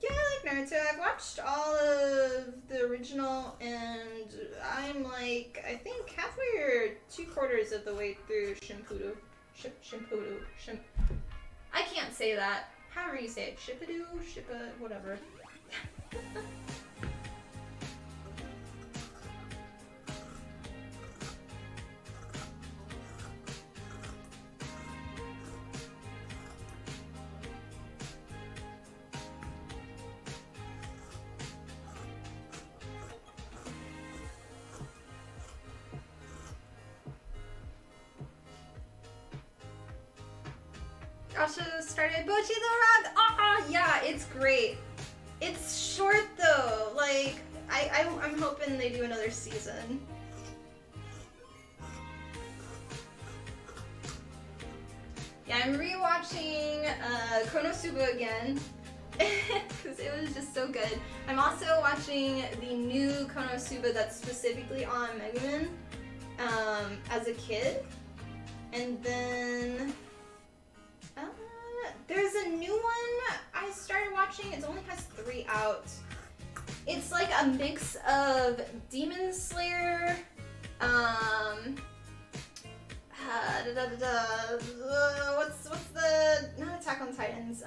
Yeah, I like Naruto. I've watched all of the original, and I'm like, I think halfway or 3/4 of the way through Shippuden. I can't say that. However you say it. Shippuden, whatever. Also started Bochi the Rock. Ah, yeah, it's great. It's short though. Like I'm hoping they do another season. Yeah, I'm rewatching Konosuba again because it was just so good. I'm also watching the new Konosuba that's specifically on Megumin as a kid, and then. There's a new one I started watching. It only has 3 out. It's like a mix of Demon Slayer, what's the, not Attack on Titans,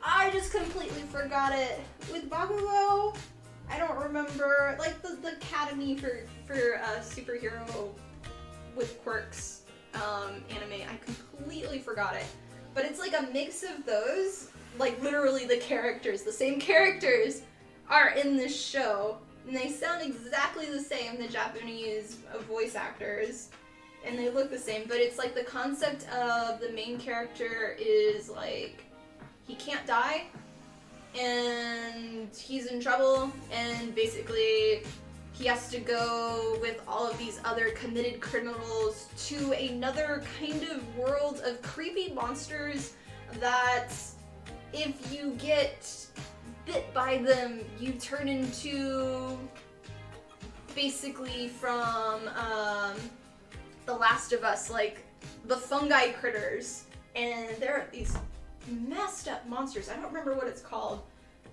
I just completely forgot it. With Bakugo, I don't remember, like the Academy for superhero with quirks. Anime. I completely forgot it. But it's like a mix of those, like literally the characters, the same characters are in this show, and they sound exactly the same, the Japanese voice actors, and they look the same, but it's like the concept of the main character is like, he can't die, and he's in trouble, and basically he has to go with all of these other committed criminals to another kind of world of creepy monsters that if you get bit by them, you turn into basically from The Last of Us, like the fungi critters. And there are these messed up monsters. I don't remember what it's called.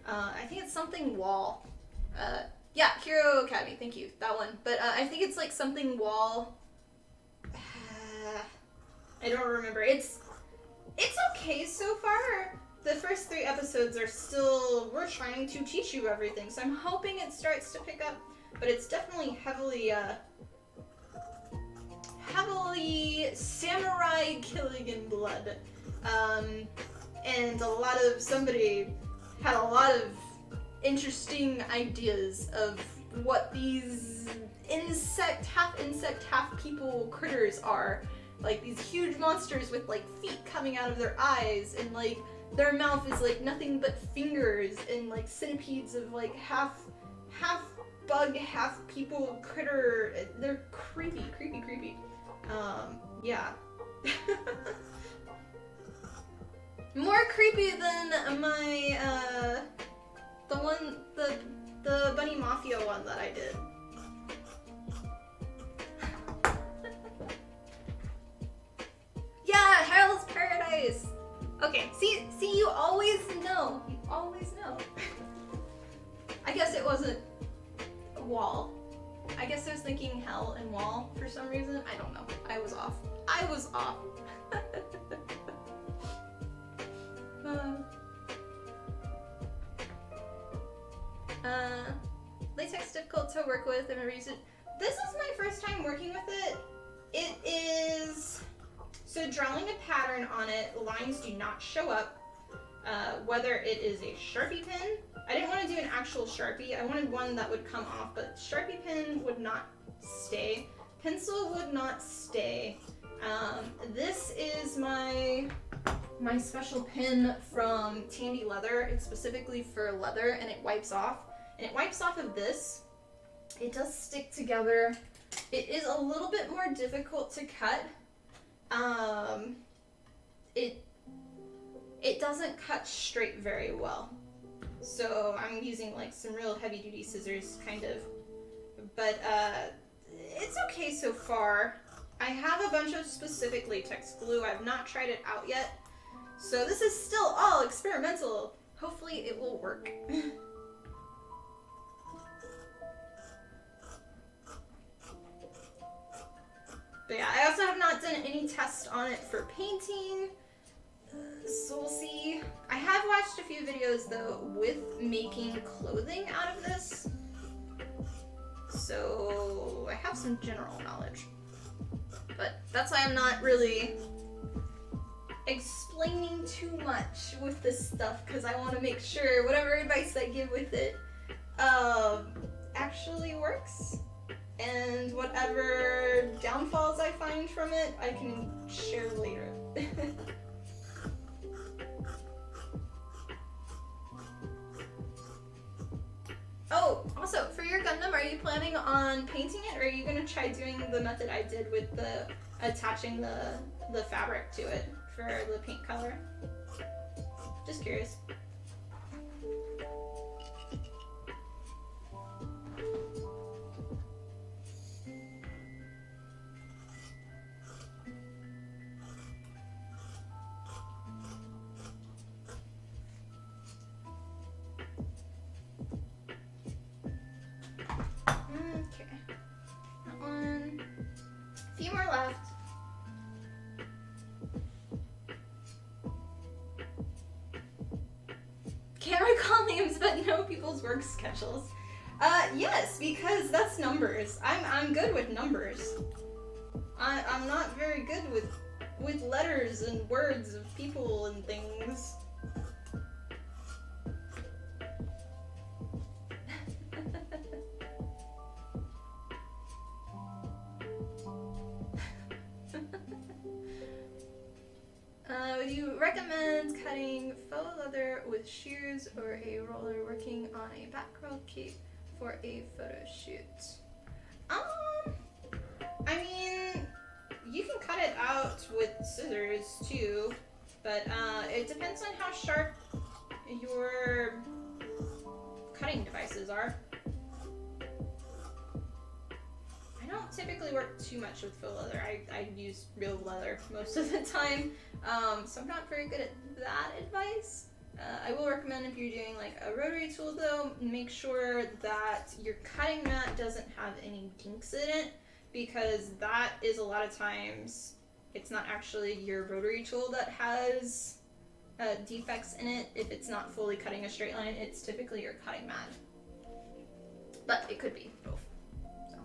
I think it's something wall. Yeah, Hero Academy, thank you, that one. But I think it's like something wall. I don't remember. It's okay so far. The first 3 episodes are still, we're trying to teach you everything, so I'm hoping it starts to pick up, but it's definitely heavily samurai killing in blood. And somebody had a lot of interesting ideas of what these half insect, half people critters are. Like these huge monsters with like feet coming out of their eyes, and like their mouth is like nothing but fingers, and like centipedes of like half bug, half people critter. They're creepy. Yeah. More creepy than my the Bunny Mafia one that I did. Yeah, Harold's Paradise. Okay, see, you always know. You always know. I guess it wasn't a wall. I guess I was thinking hell and wall for some reason. I don't know. I was off. Latex difficult to work with. I've never used it. This is my first time working with it. It is... So drawing a pattern on it, lines do not show up. Whether it is a Sharpie pen, I didn't want to do an actual Sharpie. I wanted one that would come off, but Sharpie pen would not stay. Pencil would not stay. This is my special pen from Tandy Leather. It's specifically for leather, and it wipes off. And it wipes off of this. It does stick together. It is a little bit more difficult to cut. It doesn't cut straight very well. So I'm using like some real heavy duty scissors kind of, but it's okay so far. I have a bunch of specific latex glue. I've not tried it out yet. So this is still all experimental. Hopefully it will work. But yeah, I also have not done any tests on it for painting, so we'll see. I have watched a few videos though with making clothing out of this, so I have some general knowledge. But that's why I'm not really explaining too much with this stuff, because I want to make sure whatever advice I give with it actually works. And whatever downfalls I find from it, I can share later. Oh, also, for your Gundam, are you planning on painting it, or are you going to try doing the method I did with the attaching the fabric to it for the paint color? Just curious. Work schedules. Yes, because that's numbers. I'm good with numbers. I'm not very good with letters and words of people and things. Would you recommend cutting faux leather with shears or a roller working on a backroll cape for a photo shoot? I mean, you can cut it out with scissors too, but it depends on how sharp your cutting devices are. I don't typically work too much with faux leather. I use real leather most of the time, so I'm not very good at that advice. I will recommend if you're doing like a rotary tool though, make sure that your cutting mat doesn't have any dinks in it, because that is a lot of times, it's not actually your rotary tool that has defects in it. If it's not fully cutting a straight line, it's typically your cutting mat. But it could be both. So.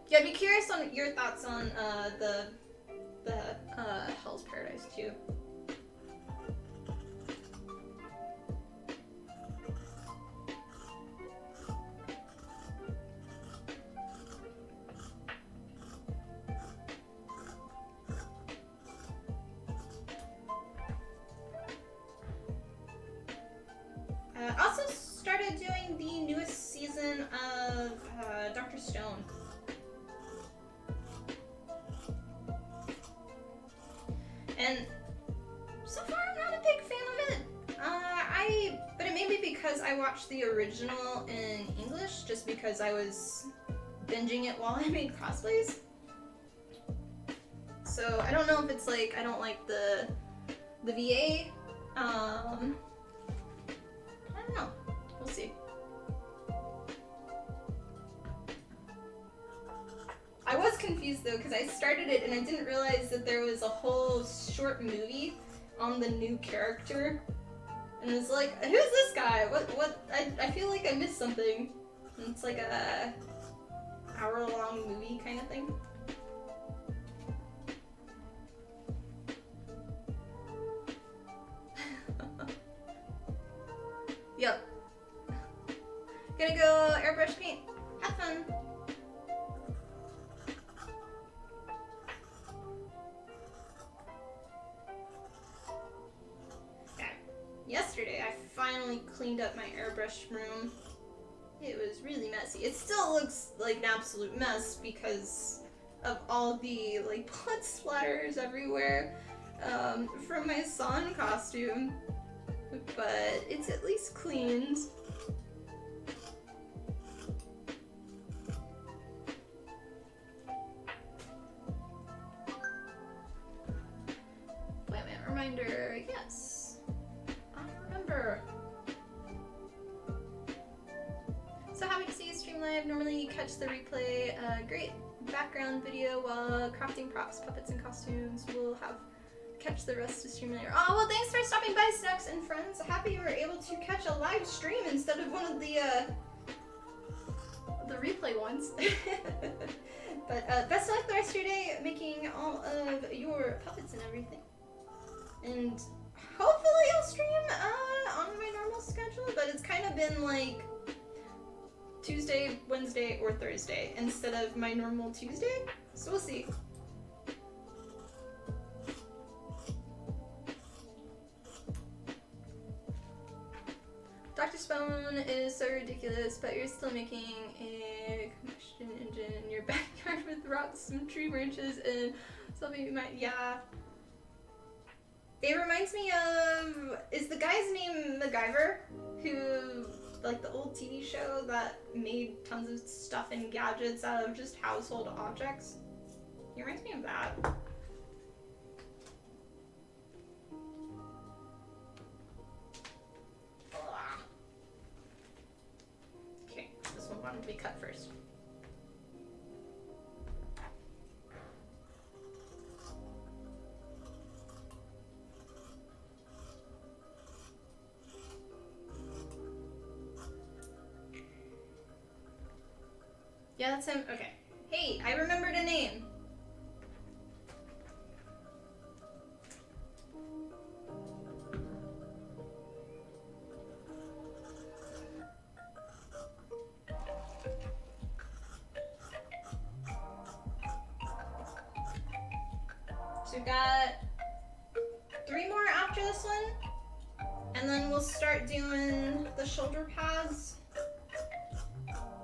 Yeah, I'd be curious on your thoughts on the Hell's Paradise too. Also started doing the newest season of Dr. Stone. And so far I'm not a big fan of it. But it may be because I watched the original in English, just because I was binging it while I made cosplays. So I don't know if it's like I don't like the VA. I don't know. We'll see. I was confused though, because I started it and I didn't realize that there was a whole short movie on the new character. And it's like, who's this guy? What? I feel like I missed something. And it's like a hour-long movie kind of thing. Yep. Gonna go airbrush paint. Have fun. Okay. Yesterday I finally cleaned up my airbrush room. It was really messy. It still looks like an absolute mess because of all the like blood splatters everywhere from my San costume. But it's at least cleaned. Appointment reminder, yes. I remember. So happy to see you stream live. Normally you catch the replay. Great background video while crafting props, puppets, and costumes. We'll catch the rest of stream later. Oh, well, thanks for stopping by, Snacks and Friends. Happy you were able to catch a live stream instead of one of the replay ones. But best of luck the rest of your day making all of your puppets and everything. And hopefully I'll stream on my normal schedule, but it's kind of been like Tuesday, Wednesday, or Thursday instead of my normal Tuesday. So we'll see. Dr. Spoon is so ridiculous, but you're still making a combustion engine in your backyard with rocks, some tree branches, and something you might, yeah. It reminds me of, is the guy's name MacGyver? Who, like the old TV show that made tons of stuff and gadgets out of just household objects? He reminds me of that. Wanted to be cut first. Yeah, that's him. Okay. Hey, I remembered a name. So we've got 3 more after this one, and then we'll start doing the shoulder pads.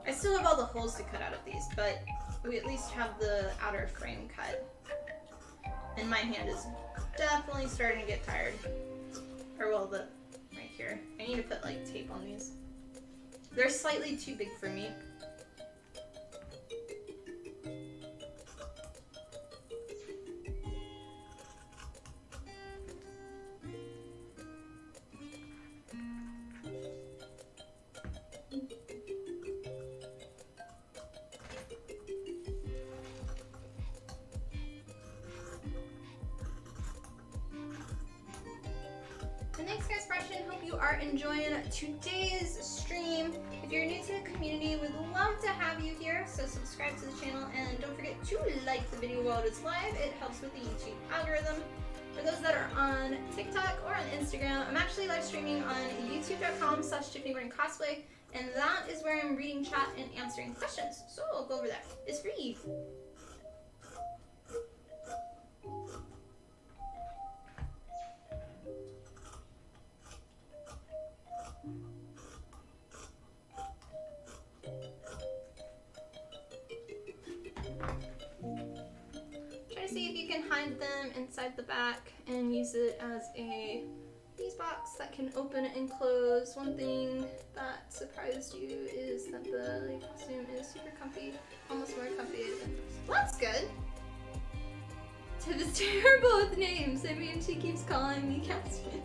I still have all the holes to cut out of these, but we at least have the outer frame cut. And my hand is definitely starting to get tired. Or well, right here. I need to put like tape on these. They're slightly too big for me. are enjoying today's stream. If you're new to the community, we'd love to have you here. So subscribe to the channel and don't forget to like the video while it's live. It helps with the YouTube algorithm. For those that are on TikTok or on Instagram, I'm actually live streaming on youtube.com/TiffanyCosplay, and that is where I'm reading chat and answering questions. So I'll go over there. It's free. Try to see if you can hide them inside the back and use it as a ease box that can open and close. One thing that surprised you is that the costume is super comfy, almost more comfy than. Well, that's good. Tiff is terrible with names. I mean, she keeps calling me Captain.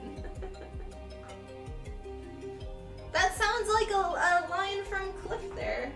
That sounds like a line from Cliff there.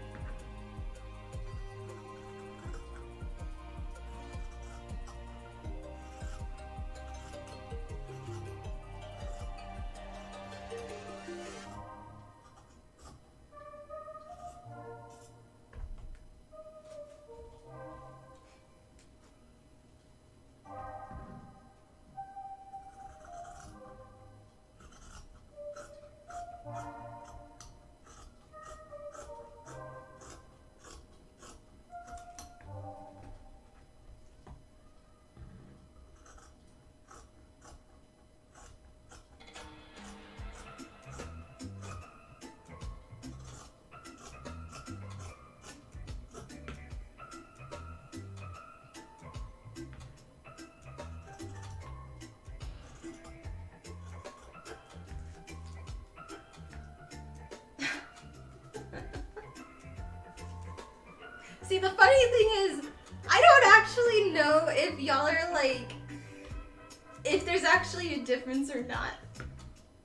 See, the funny thing is, I don't actually know if y'all are like, if there's actually a difference or not.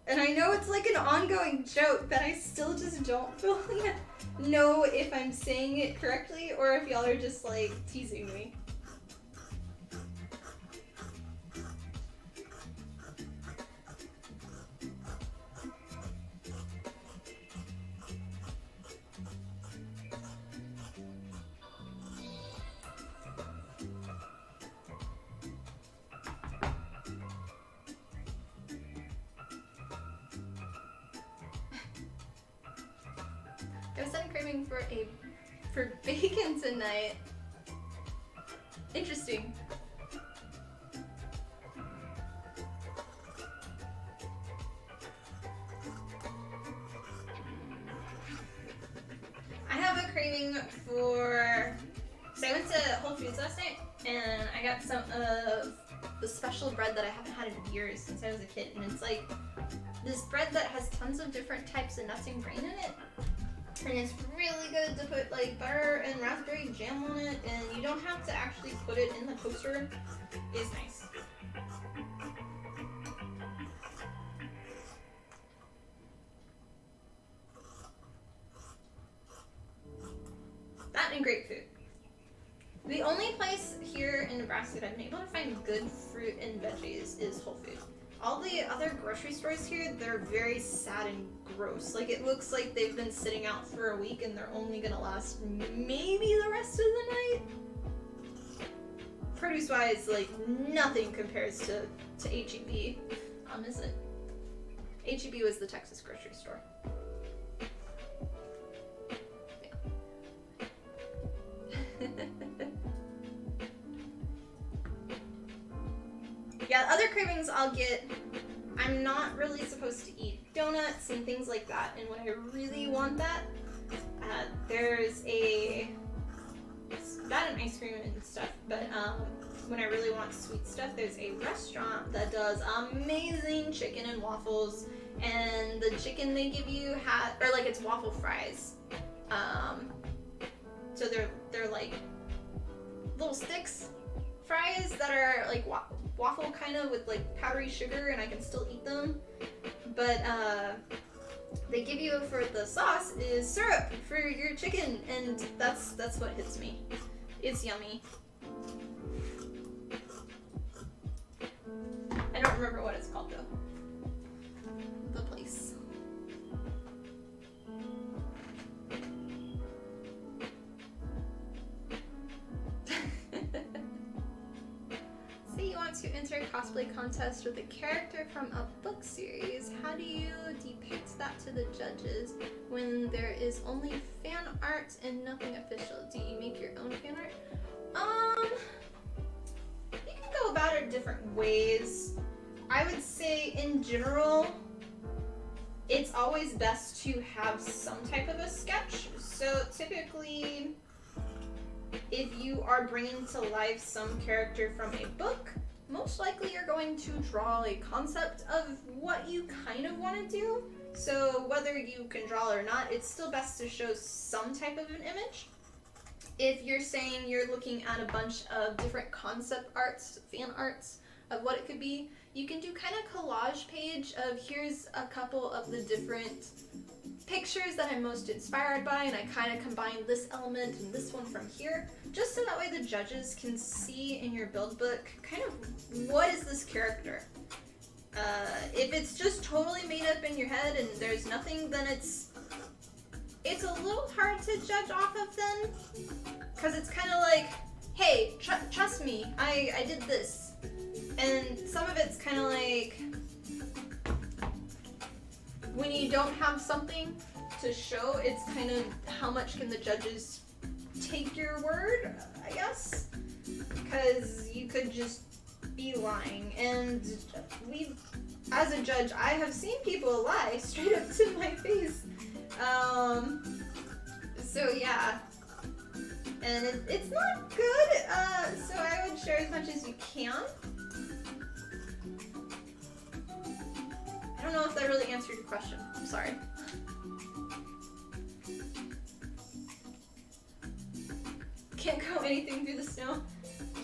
And I know it's like an ongoing joke, but I still just don't fully know if I'm saying it correctly or if y'all are just like teasing me. I was craving for bacon tonight. Interesting. I have a craving for. So I went to Whole Foods last night and I got some of the special bread that I haven't had in years since I was a kid, and it's like this bread that has tons of different types of nuts and grain in it. And it's really good to put like butter and raspberry jam on it, and you don't have to actually put it in the toaster. It's nice. That and grapefruit. The only place here in Nebraska that I've been able to find good fruit and veggies is Whole Foods. All the other grocery stores here, they're very sad and gross. Like, it looks like they've been sitting out for a week and they're only gonna last maybe the rest of the night. Produce-wise, like, nothing compares to H-E-B, is it? H-E-B was the Texas grocery store. Yeah, other cravings I'll get, I'm not really supposed to eat donuts and things like that, and when I really want that, there's not an ice cream and stuff, but when I really want sweet stuff, there's a restaurant that does amazing chicken and waffles, and the chicken they give you it's waffle fries. So they're like little sticks fries that are like waffle kind of with like powdery sugar, and I can still eat them. But they give you for the sauce is syrup for your chicken, and that's what hits me. It's yummy. I don't remember what it's called though. The place. enter a cosplay contest with a character from a book series. How do you depict that to the judges when there is only fan art and nothing official? Do you make your own fan art? You can go about it different ways. I would say in general, it's always best to have some type of a sketch. So typically, if you are bringing to life some character from a book, most likely you're going to draw a concept of what you kind of want to do. So whether you can draw or not, it's still best to show some type of an image. If you're saying you're looking at a bunch of different concept arts, fan arts of what it could be, you can do kind of collage page of here's a couple of the different pictures that I'm most inspired by, and I kind of combine this element and this one from here, just so that way the judges can see in your build book kind of what is this character. If it's just totally made up in your head and there's nothing, then it's a little hard to judge off of then, because it's kind of like, hey, trust me, I did this. And some of it's kind of like, when you don't have something to show, it's kind of how much can the judges take your word, I guess? Because you could just be lying. And as a judge, I have seen people lie straight up to my face. So yeah. And it's not good, so I would share as much as you can. I don't know if that really answered your question. I'm sorry. Can't grow anything through the snow.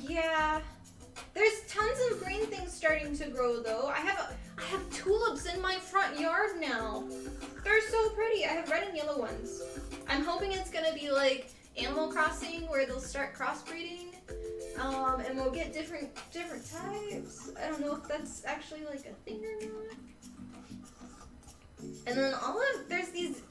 Yeah. There's tons of green things starting to grow though. I have tulips in my front yard now. They're so pretty. I have red and yellow ones. I'm hoping it's gonna be like Animal Crossing where they'll start crossbreeding. And we'll get different types. I don't know if that's actually like a thing or not. And then there's these,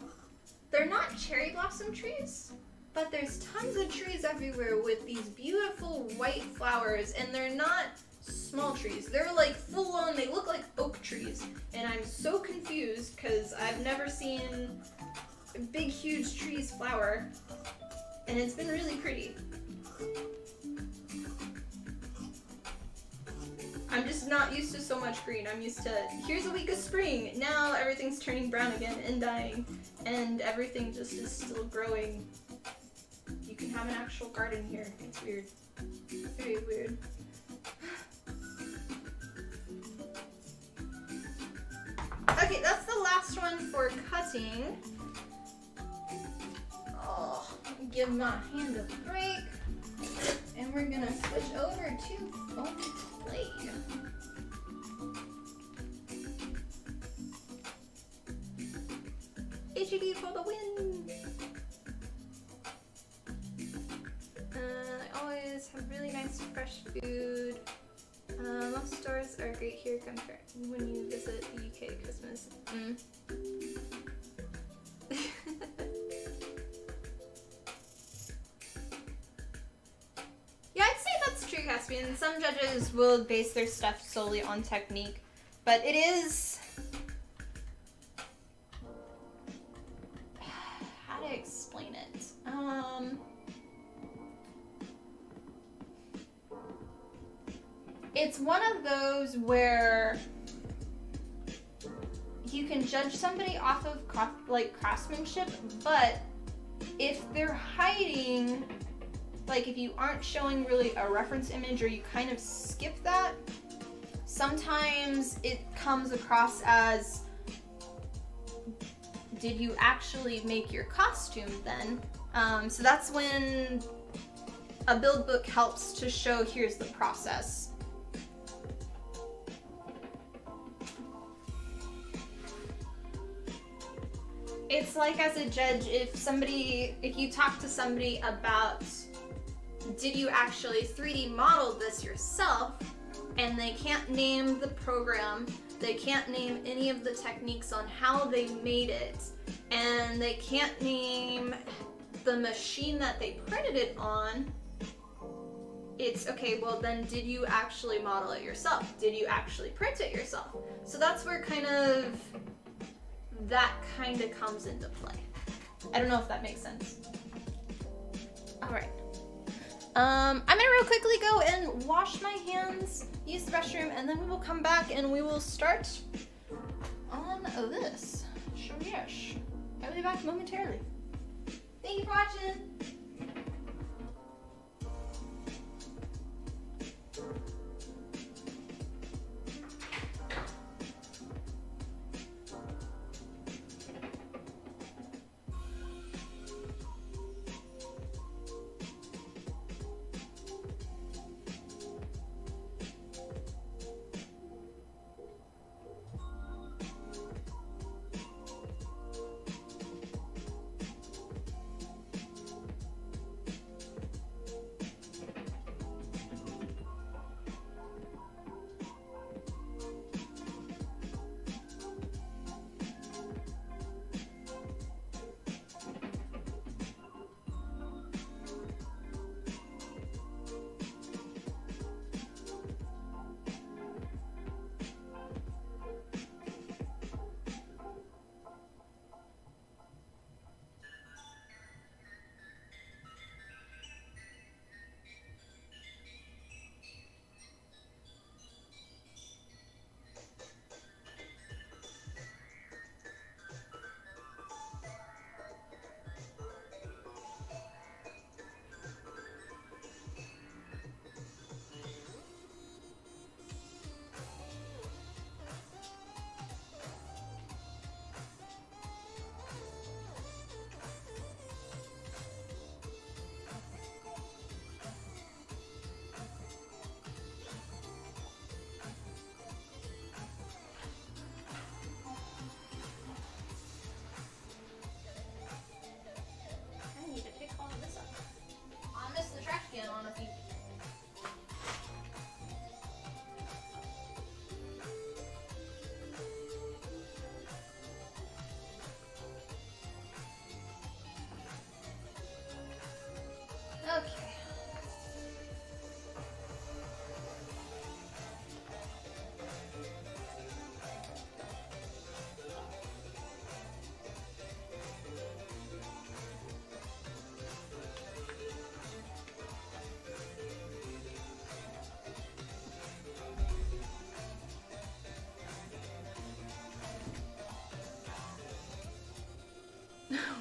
they're not cherry blossom trees, but there's tons of trees everywhere with these beautiful white flowers, and they're not small trees. They're like full on, they look like oak trees. And I'm so confused because I've never seen big, huge trees flower, and it's been really pretty. I'm just not used to so much green. I'm used to, here's a week of spring. Now everything's turning brown again and dying, and everything just is still growing. You can have an actual garden here. It's weird. Very weird. Okay, that's the last one for cutting. Oh, give my hand a break. And we're gonna switch over to foam play. HED for the win! I always have really nice fresh food. Most stores are great here compared when you visit the UK at Christmas. Yeah, I'd say that's true, Caspian. Some judges will base their stuff solely on technique, but it is... how to explain it? It's one of those where you can judge somebody off of craftsmanship, but if they're hiding, like if you aren't showing really a reference image or you kind of skip that, sometimes it comes across as, did you actually make your costume then? So that's when a build book helps to show here's the process. It's like as a judge, if you talk to somebody about, did you actually 3D model this yourself, and they can't name the program, they can't name any of the techniques on how they made it, and they can't name the machine that they printed it on, it's okay, well then did you actually model it yourself? Did you actually print it yourself? So that's where that kind of comes into play. I don't know if that makes sense. All right. I'm gonna real quickly go and wash my hands, use the restroom, and then we will come back and we will start on this. So yes, I'll be back momentarily. Thank you for watching.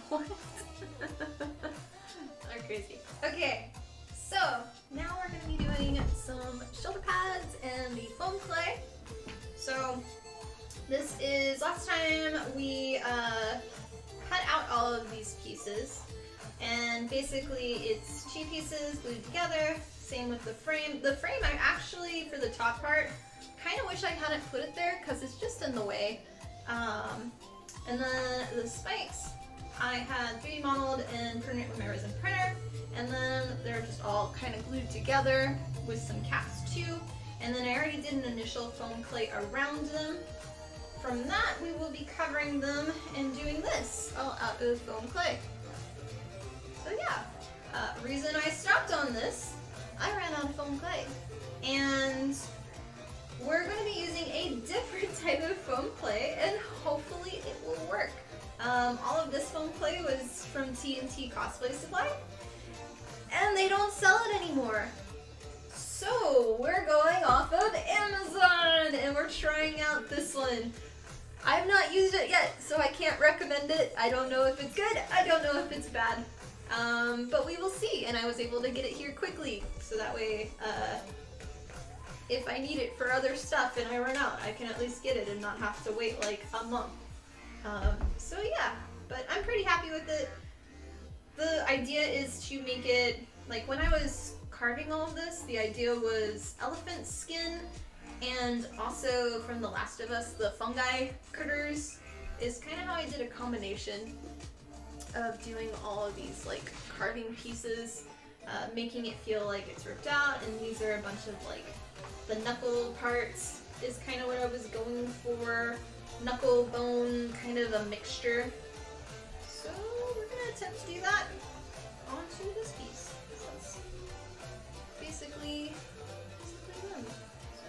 What? I'm crazy. Okay, so now we're going to be doing some shoulder pads and the foam clay. So this is, last time we cut out all of these pieces, and basically it's 2 pieces glued together, same with the frame. The frame I actually, for the top part, kind of wish I hadn't put it there because it's just in the way. And then the spikes I had 3D modeled and printed with my resin printer, and then they're just all kind of glued together with some caps too. And then I already did an initial foam clay around them. From that, we will be covering them and doing this all out of foam clay. So yeah, reason I stopped on this, I ran out of foam clay. And we're going to be using a different type of foam clay, and hopefully it will work. All of this foam clay was from TNT Cosplay Supply, and they don't sell it anymore. So we're going off of Amazon, and we're trying out this one. I have not used it yet, so I can't recommend it. I don't know if it's good, I don't know if it's bad. But we will see, and I was able to get it here quickly, so that way, if I need it for other stuff and I run out, I can at least get it and not have to wait like a month. So yeah, but I'm pretty happy with it. The idea is to make it, like when I was carving all of this, the idea was elephant skin, and also from The Last of Us, the fungi critters is kind of how I did a combination of doing all of these like carving pieces, making it feel like it's ripped out, and these are a bunch of like the knuckle parts is kind of what I was going for. Knuckle bone, kind of a mixture. So we're gonna attempt to do that onto this piece. So that's basically simply them. So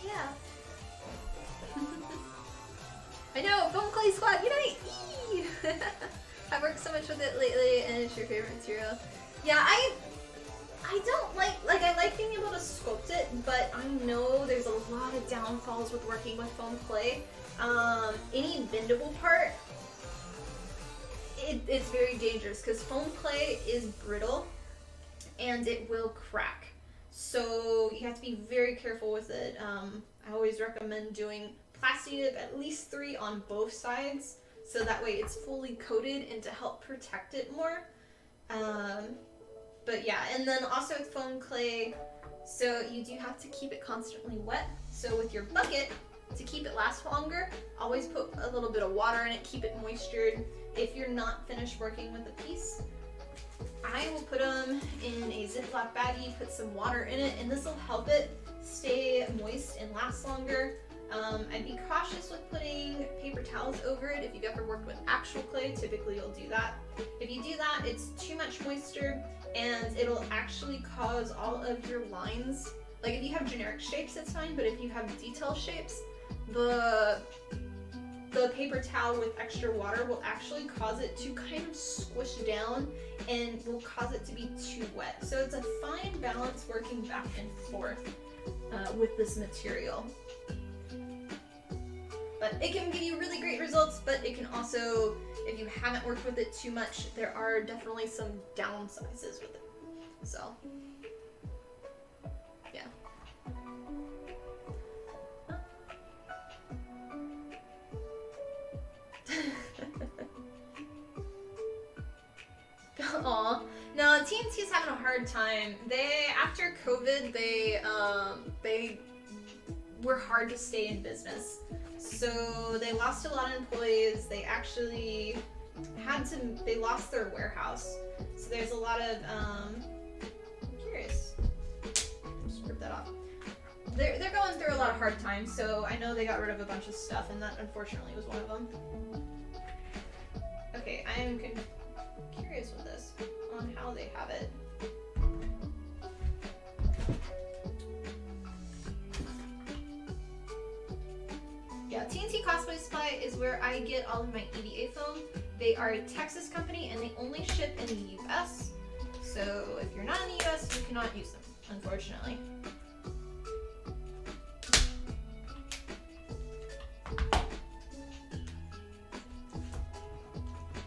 yeah. I know, Foam Clay Squad, unite! Eee! I've worked so much with it lately, and it's your favorite material. Yeah, I don't like I like being able to sculpt it, but I know there's a lot of downfalls with working with foam clay. Any bendable part, it's very dangerous because foam clay is brittle and it will crack. So you have to be very careful with it. I always recommend doing plasti dip at least 3 on both sides, so that way it's fully coated and to help protect it more. But yeah, and then also with foam clay, so you do have to keep it constantly wet. So with your bucket, to keep it last longer, always put a little bit of water in it, keep it moistured. If you're not finished working with a piece, I will put them in a Ziploc baggie, put some water in it, and this will help it stay moist and last longer. I'd be cautious with putting paper towels over it. If you've ever worked with actual clay, typically you'll do that. If you do that, it's too much moisture and it'll actually cause all of your lines. Like if you have generic shapes, it's fine, but if you have detail shapes, the paper towel with extra water will actually cause it to kind of squish down and will cause it to be too wet. So it's a fine balance working back and forth with this material. But it can give you really great results, but it can also, if you haven't worked with it too much, there are definitely some downsizes with it. So, yeah. Aw. No, TNT's having a hard time. After COVID, they were hard to stay in business. So they lost a lot of employees. They actually they lost their warehouse. So there's a lot of, I'm curious. Just rip that off. They're going through a lot of hard times, so I know they got rid of a bunch of stuff, and that unfortunately was one of them. Okay, I am curious with this, on how they have it. Yeah, TNT Cosplay Supply is where I get all of my EVA foam. They are a Texas company and they only ship in the US. So if you're not in the US, you cannot use them, unfortunately.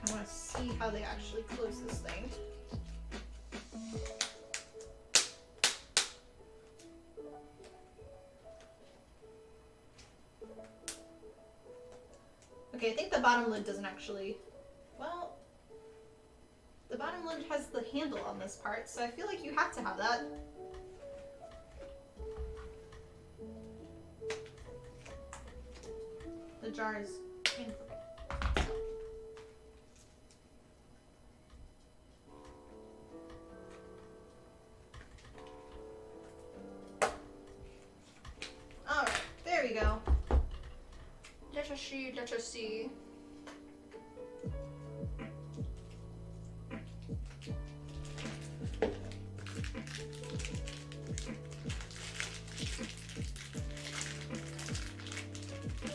I want to see how they actually close this thing. Okay, I think the bottom lid doesn't actually, well, the bottom lid has the handle on this part, so I feel like you have to have that. The jar is kind of perfect. Alright, there we go. Let us see.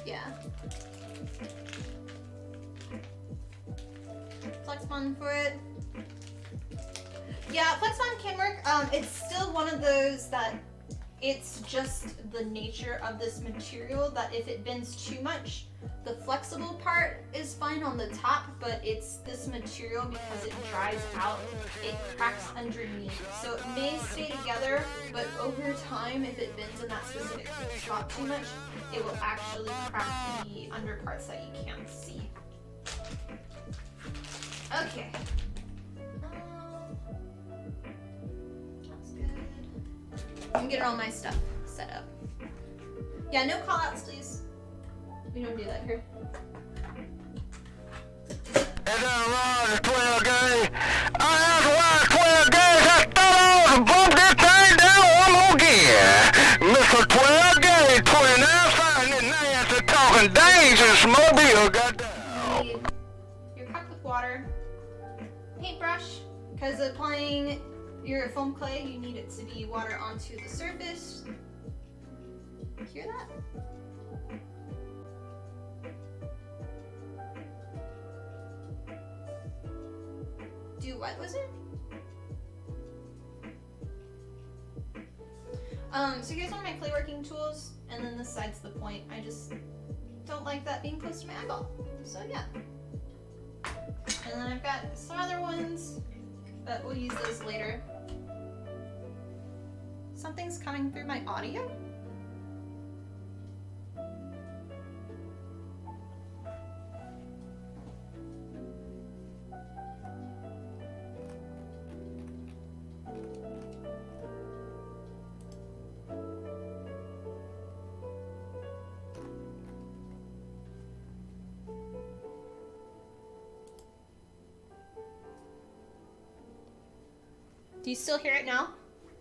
Yeah. Flex bond for it. Yeah, flex bond can work. It's still one of those that it's just the nature of this material that if it bends too much, the flexible part is fine on the top, but it's this material, because it dries out, it cracks underneath. So it may stay together, but over time, if it bends in that specific spot too much, it will actually crack the under parts that you can't see. Okay. That's good. I'm getting all my stuff set up. Yeah, no call outs, please. We don't do that here. It's a 12 gauge. I have to wire 12 gauge. I thought I was bump this thing down one more again. Mr. 12 gauge, 29 fine and nasty talking dangerous mobile, goddamn. Your cup with water, paintbrush, because applying Your foam clay, you need it to be water onto the surface. Hear that? Do what, wizard? So here's one of my clay working tools, and then this side's the point. I just don't like that being close to my eyeball. So yeah. And then I've got some other ones, but we'll use those later. Something's coming through my audio? Do you still hear it now?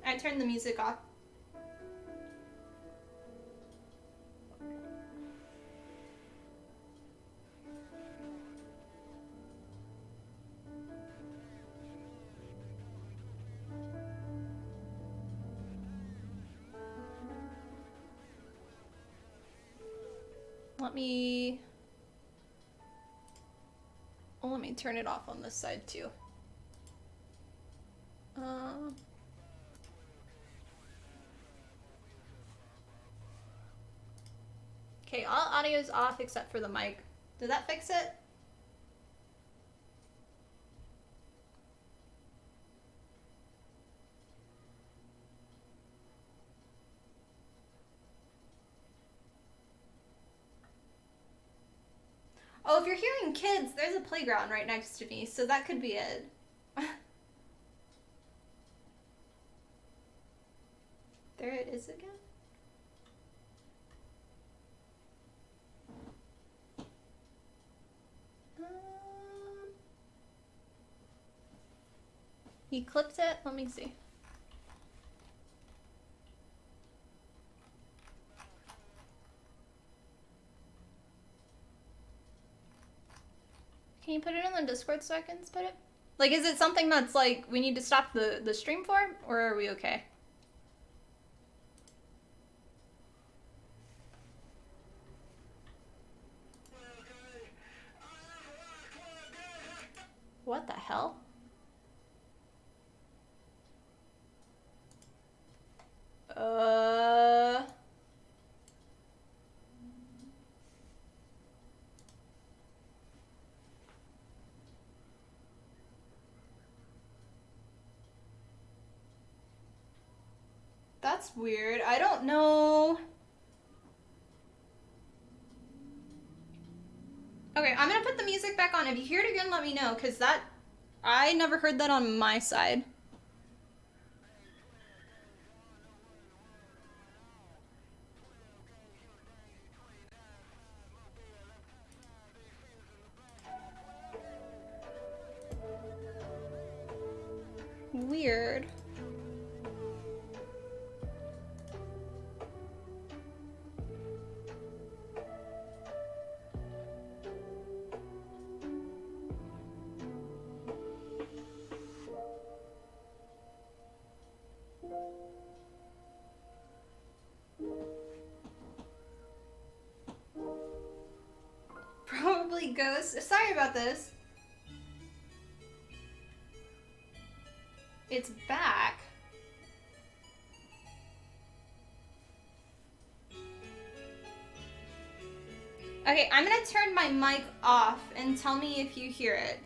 I turned the music off. Let me turn it off on this side too. Okay, all audio's off except for the mic. Did that fix it? Oh, if you're hearing kids, there's a playground right next to me, so that could be it. There it is again. He clipped it? Let me see. Can you put it in the Discord so I can put it? Like, is it something that's like, we need to stop the stream for? Or are we okay? What the hell? That's weird. I don't know. Okay, I'm gonna put the music back on. If you hear it again, let me know, because that... I never heard that on my side. Weird. Probably ghost. Sorry about this. It's back. Okay, I'm gonna turn my mic off and tell me if you hear it.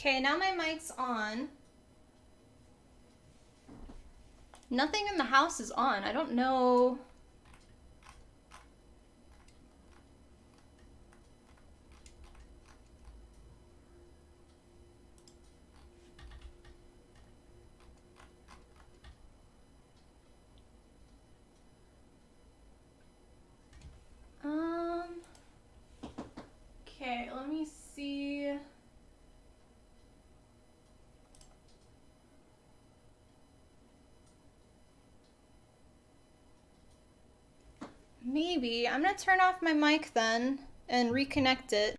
Okay, now my mic's on. Nothing in the house is on. I don't know. Okay, let me see. Maybe. I'm gonna turn off my mic then and reconnect it.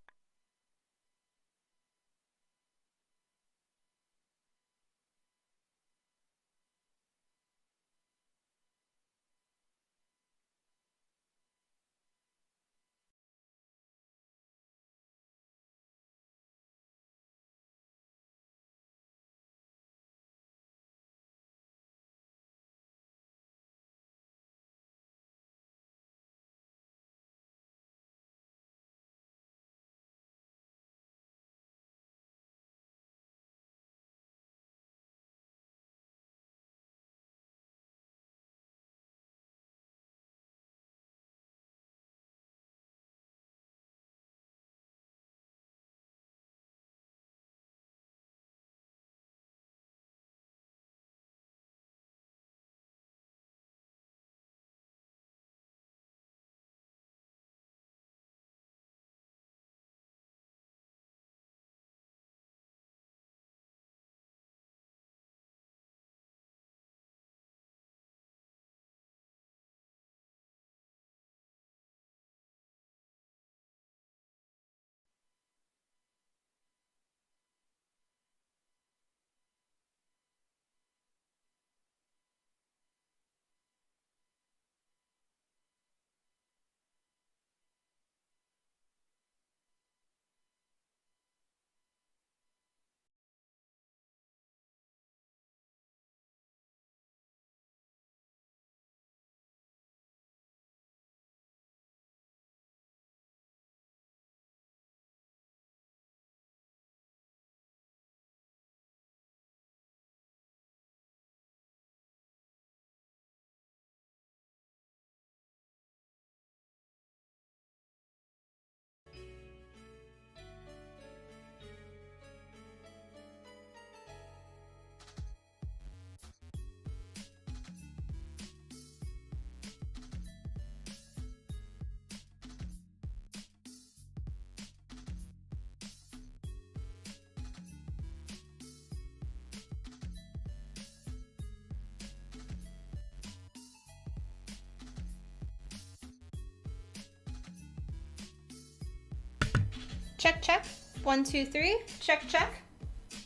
Check, check. 1, 2, 3. Check, check.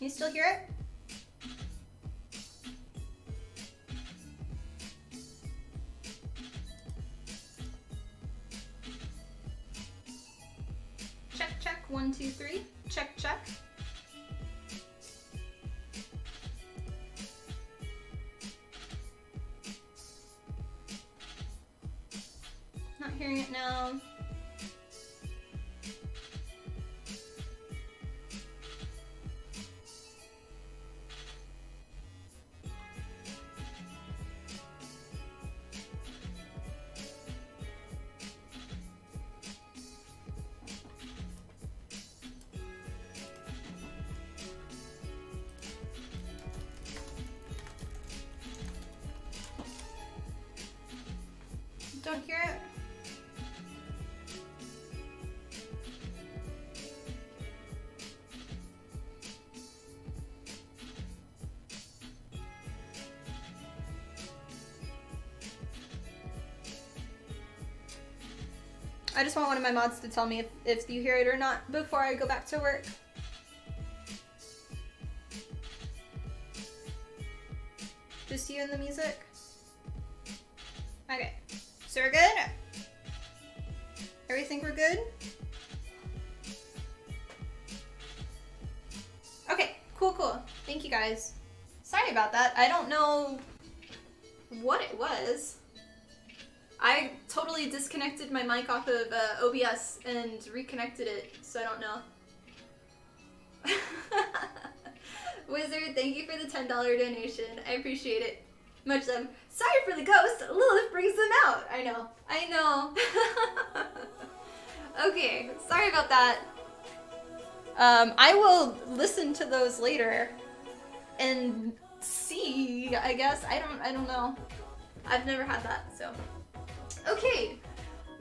You still hear it? Check, check. 1, 2, 3. Check, check. Not hearing it now. Don't hear it? I just want one of my mods to tell me if you hear it or not before I go back to work. Just you and the music? Okay. So we're good? Everything we're good? Okay, cool, cool. Thank you guys. Sorry about that. I don't know what it was. I totally disconnected my mic off of OBS and reconnected it, so I don't know. Wizard, thank you for the $10 donation. I appreciate it. Much love. Sorry for the ghost. Lilith brings them out. I know. I know. Okay, sorry about that. I will listen to those later and see, I guess. I don't know. I've never had that, so. Okay,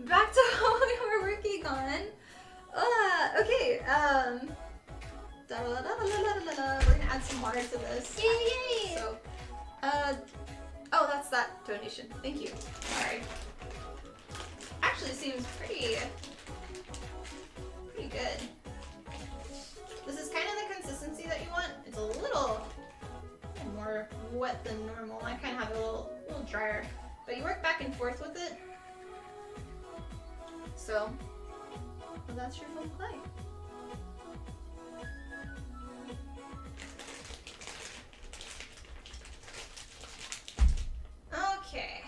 back to what we were working on. Okay, we're gonna add some water to this. Yay! So, oh, that's that donation. Thank you. Sorry. Actually seems pretty good. This is kind of the consistency that you want. It's a little more wet than normal. I kind of have it a little drier, but you work back and forth with it. So, well, that's your foam clay. Okay,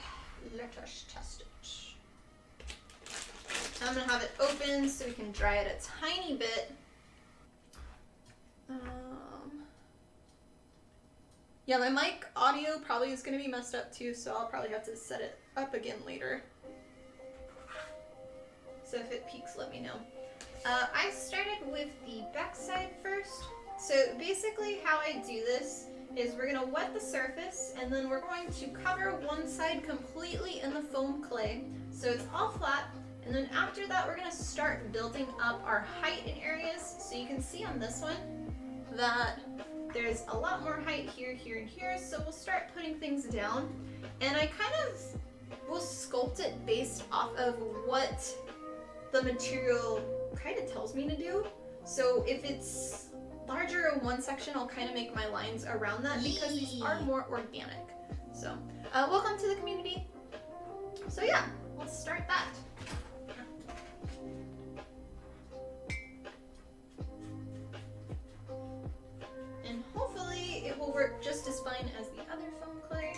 let us test it. I'm gonna have it open so we can dry it a tiny bit. Yeah, my mic audio probably is gonna be messed up too, so I'll probably have to set it up again later. So if it peaks, let me know. I started with the back side first. So basically how I do this is we're gonna wet the surface and then we're going to cover one side completely in the foam clay so it's all flat, and then after that we're gonna start building up our height in areas. So you can see on this one that there's a lot more height here, here, and here, so we'll start putting things down, and I kind of will sculpt it based off of what the material kind of tells me to do. So if it's larger in one section, I'll kind of make my lines around that because these are more organic. So welcome to the community. So yeah, let's start that. And hopefully it will work just as fine as the other foam clay.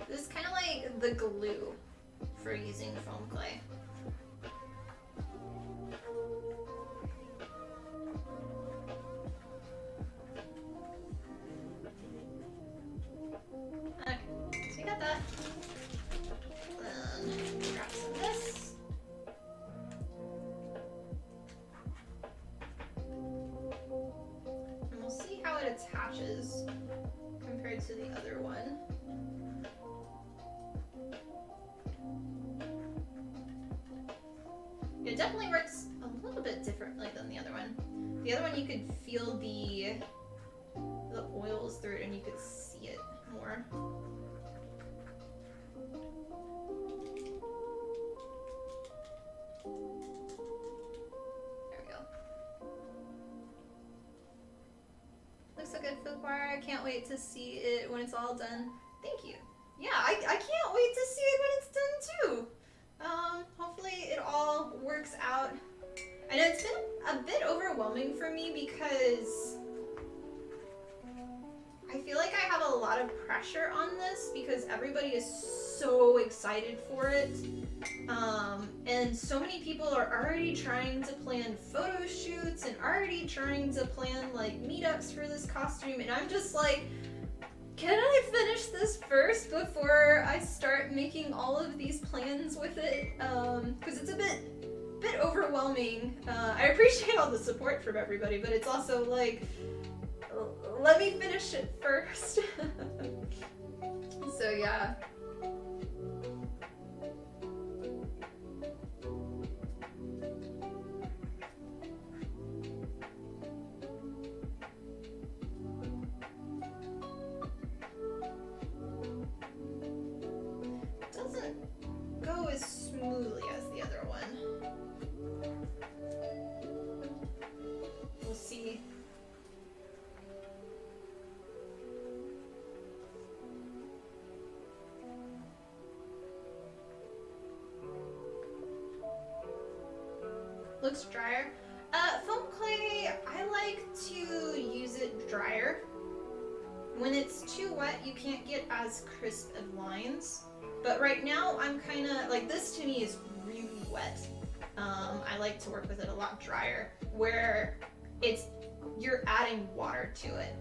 This is kind of like the glue for using foam clay. Okay, so we got that. Then grab some of this. And we'll see how it attaches compared to the other one. It definitely works a little bit differently than the other one. The other one you could feel the oils through it and you could see it more. There we go. Looks so good, Philipar. I can't wait to see it when it's all done. Thank you. Yeah, I can't wait to see it when it's done too. Hopefully it all works out. I know it's been a bit overwhelming for me because I feel like I have a lot of pressure on this because everybody is so excited for it. And so many people are already trying to plan photo shoots and already trying to plan like meetups for this costume, and I'm just like, can I finish this first before I start making all of these plans with it? Because it's a bit overwhelming. I appreciate all the support from everybody, but it's also like, let me finish it first. So yeah. Doesn't go as smoothly as the other one. We'll see. looks drier. Foam clay, I like to use it drier. When it's too wet, you can't get as crisp of lines. But right now, I'm kind of, like, this to me is really wet. I like to work with it a lot drier, where you're adding water to it.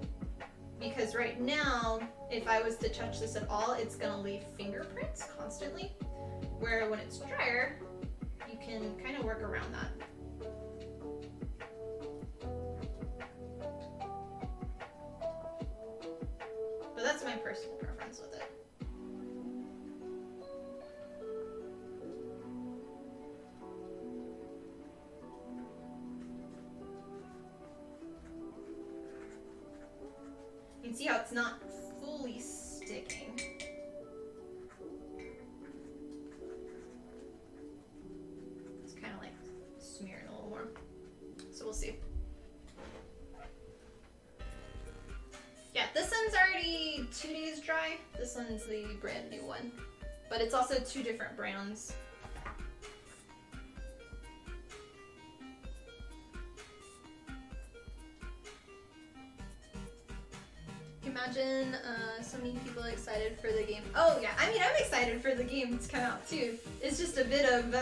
Because right now, if I was to touch this at all, it's gonna leave fingerprints constantly. Where when it's drier, you can kind of work around that. But that's my personal preference with it. You can see how it's not fully sticking. It's kind of like smearing a little more. So we'll see. Yeah, this one's already 2 days dry. This one's the brand new one. But it's also 2 different brands. Imagine so many people excited for the game. Oh yeah, I mean, I'm excited for the game to come out too. It's just a bit of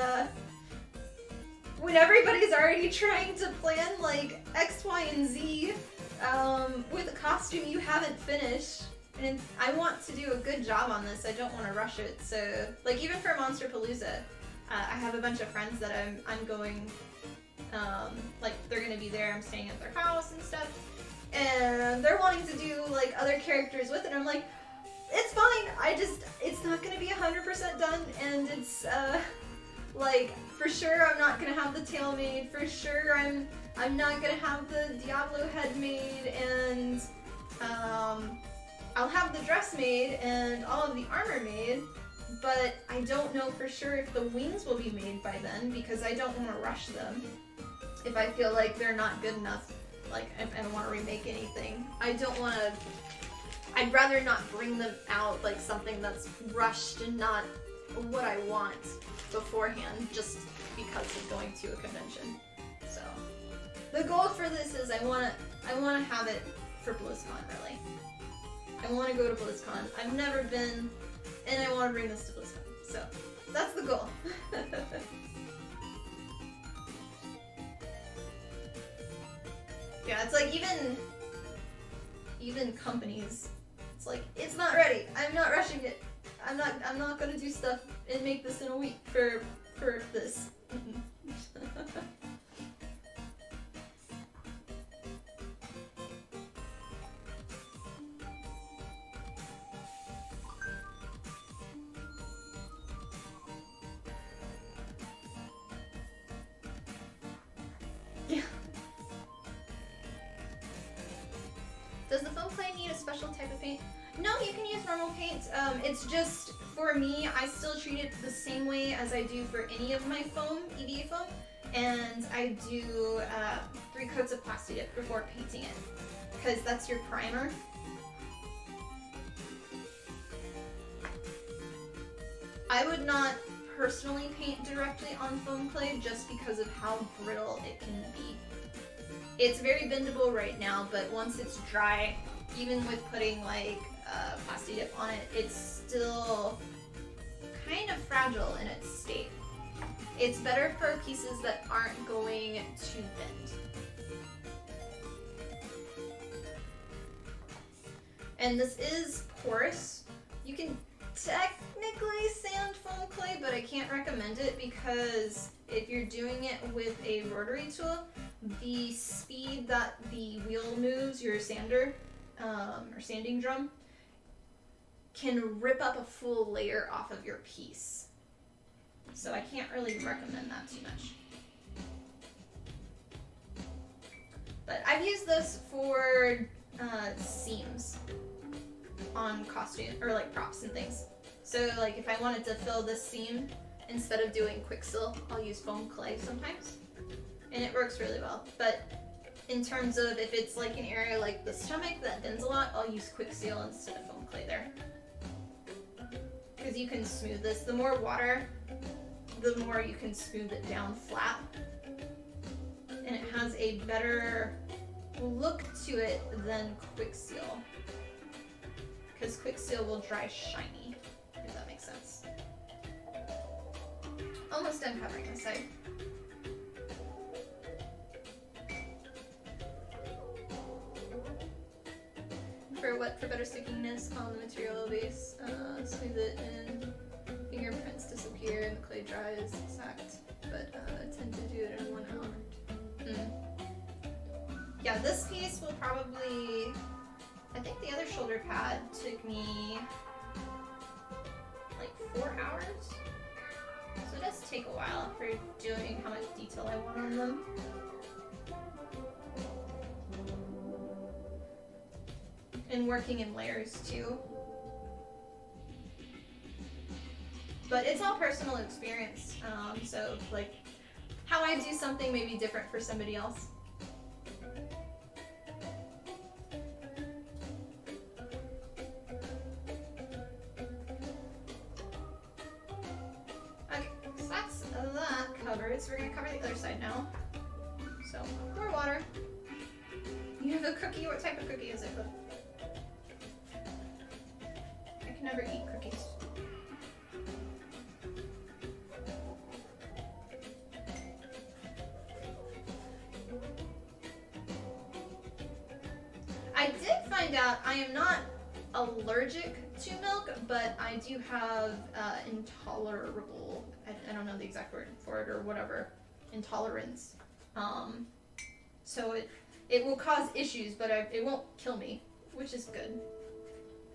when everybody's already trying to plan like X, Y, and Z with a costume you haven't finished. And I want to do a good job on this. I don't want to rush it. So like even for Monster Palooza, I have a bunch of friends that I'm going, like they're gonna be there. I'm staying at their house and stuff. And they're wanting to do like other characters with it. I'm like, it's fine. It's not gonna be 100% done, and it's like for sure I'm not gonna have the tail made. For sure I'm not gonna have the Diablo head made, and I'll have the dress made and all of the armor made. But I don't know for sure if the wings will be made by then because I don't want to rush them. If I feel like they're not good enough. Like, if I don't want to remake anything. I don't want to... I'd rather not bring them out like something that's rushed and not what I want beforehand just because of going to a convention. So, the goal for this is I want to have it for BlizzCon, really. I want to go to BlizzCon. I've never been, and I want to bring this to BlizzCon. So, that's the goal. Yeah, it's like even companies, it's like, it's not ready. I'm not rushing it. I'm not gonna do stuff and make this in a week for this. Yeah. Does the foam clay need a special type of paint? No, you can use normal paint. It's just, for me, I still treat it the same way as I do for any of my foam, EVA foam. And I do 3 coats of plastic dip before painting it, because that's your primer. I would not personally paint directly on foam clay just because of how brittle it can be. It's very bendable right now, but once it's dry, even with putting like plastic dip on it, it's still kind of fragile in its state. It's better for pieces that aren't going to bend. And this is porous. You can technically sand foam clay, but I can't recommend it because if you're doing it with a rotary tool, the speed that the wheel moves, your sander or sanding drum, can rip up a full layer off of your piece. So I can't really recommend that too much. But I've used this for seams on costume or like props and things. So like if I wanted to fill this seam, instead of doing quicksil, I'll use foam clay sometimes. And it works really well. But in terms of if it's like an area like the stomach that bends a lot, I'll use quicksil instead of foam clay there. Because you can smooth this. The more water, the more you can smooth it down flat. and it has a better look to it than quick seal. Because quick seal will dry shiny, if that makes sense. Almost done covering this side. For better stickiness on the material base, smooth it and fingerprints disappear and the clay dries exact, but tend to do it in 1 hour. Yeah, this piece will probably, I think the other shoulder pad took me like 4 hours. So it does take a while for doing how much detail I want on them. And working in layers too. But it's all personal experience. So like how I do something may be different for somebody else. Okay, so that's that covered. So we're gonna cover the other side now. So more water. You have a cookie. What type of cookie is it? I can never eat cookies. I did find out I am not allergic to milk, but I do have intolerable, I don't know the exact word for it or whatever, intolerance. So it will cause issues, but it won't kill me, which is good.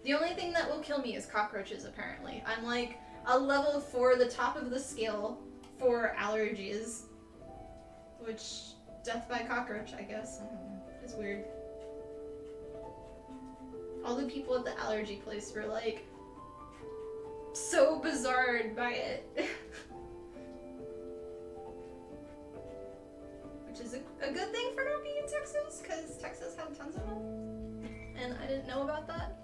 The only thing that will kill me is cockroaches, apparently. I'm like a level 4, the top of the scale for allergies. Which, death by cockroach, I guess. It's weird. All the people at the allergy place were like, so bizarred by it. Which is a good thing for not being in Texas, because Texas had tons of them. And I didn't know about that.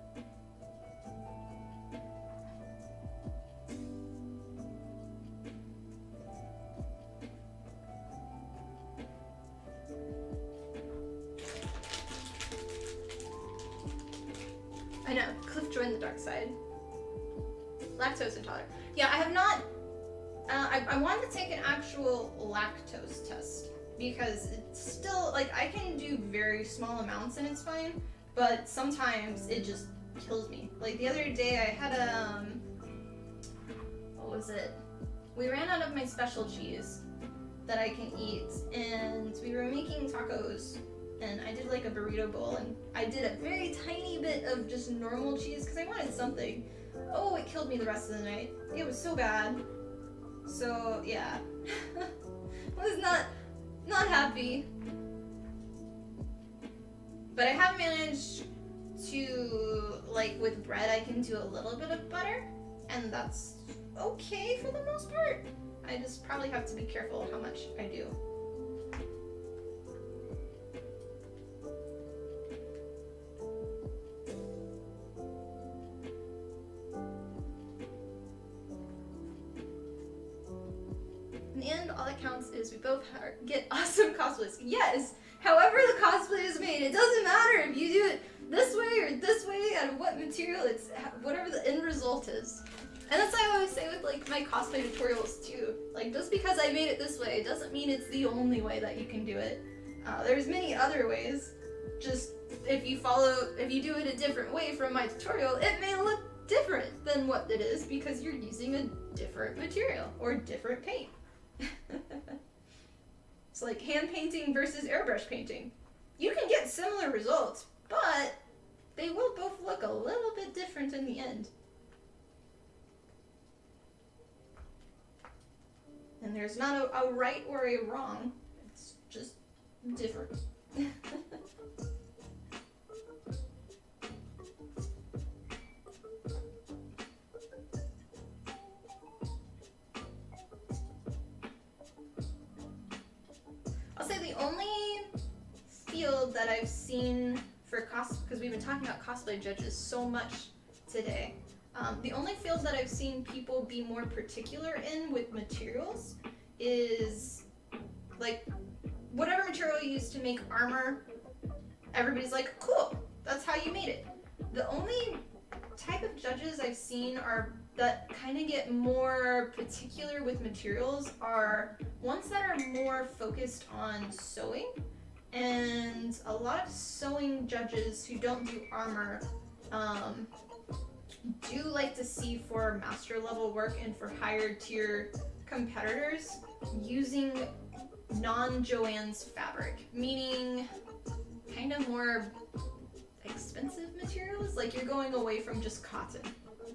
I know, Cliff joined the dark side. Lactose intolerant. Yeah, I have not, I wanted to take an actual lactose test because it's still, like, I can do very small amounts and it's fine, but sometimes it just kills me. Like the other day I had what was it? We ran out of my special cheese that I can eat and we were making tacos. And I did like a burrito bowl and I did a very tiny bit of just normal cheese because I wanted something. Oh, it killed me the rest of the night. It was so bad. So yeah, was not happy. But I have managed to, like with bread, I can do a little bit of butter and that's okay for the most part. I just probably have to be careful how much I do. In the end, all that counts is we both get awesome cosplays. Yes! However the cosplay is made, it doesn't matter if you do it this way or this way, out of what material, it's whatever the end result is. And that's what I always say with like my cosplay tutorials too. Like just because I made it this way, it doesn't mean it's the only way that you can do it. There's many other ways. Just if you do it a different way from my tutorial, it may look different than what it is because you're using a different material or different paint. It's like hand painting versus airbrush painting. You can get similar results, but they will both look a little bit different in the end. And there's not a right or a wrong, it's just different. I'll say the only field that I've seen for because we've been talking about cosplay judges so much today. The only field that I've seen people be more particular in with materials is like whatever material you use to make armor, everybody's like, cool, that's how you made it. The only type of judges I've seen are that kind of get more particular with materials are ones that are more focused on sewing, and a lot of sewing judges who don't do armor do like to see for master level work and for higher tier competitors using non-Joann's fabric, meaning kind of more expensive materials. Like you're going away from just cotton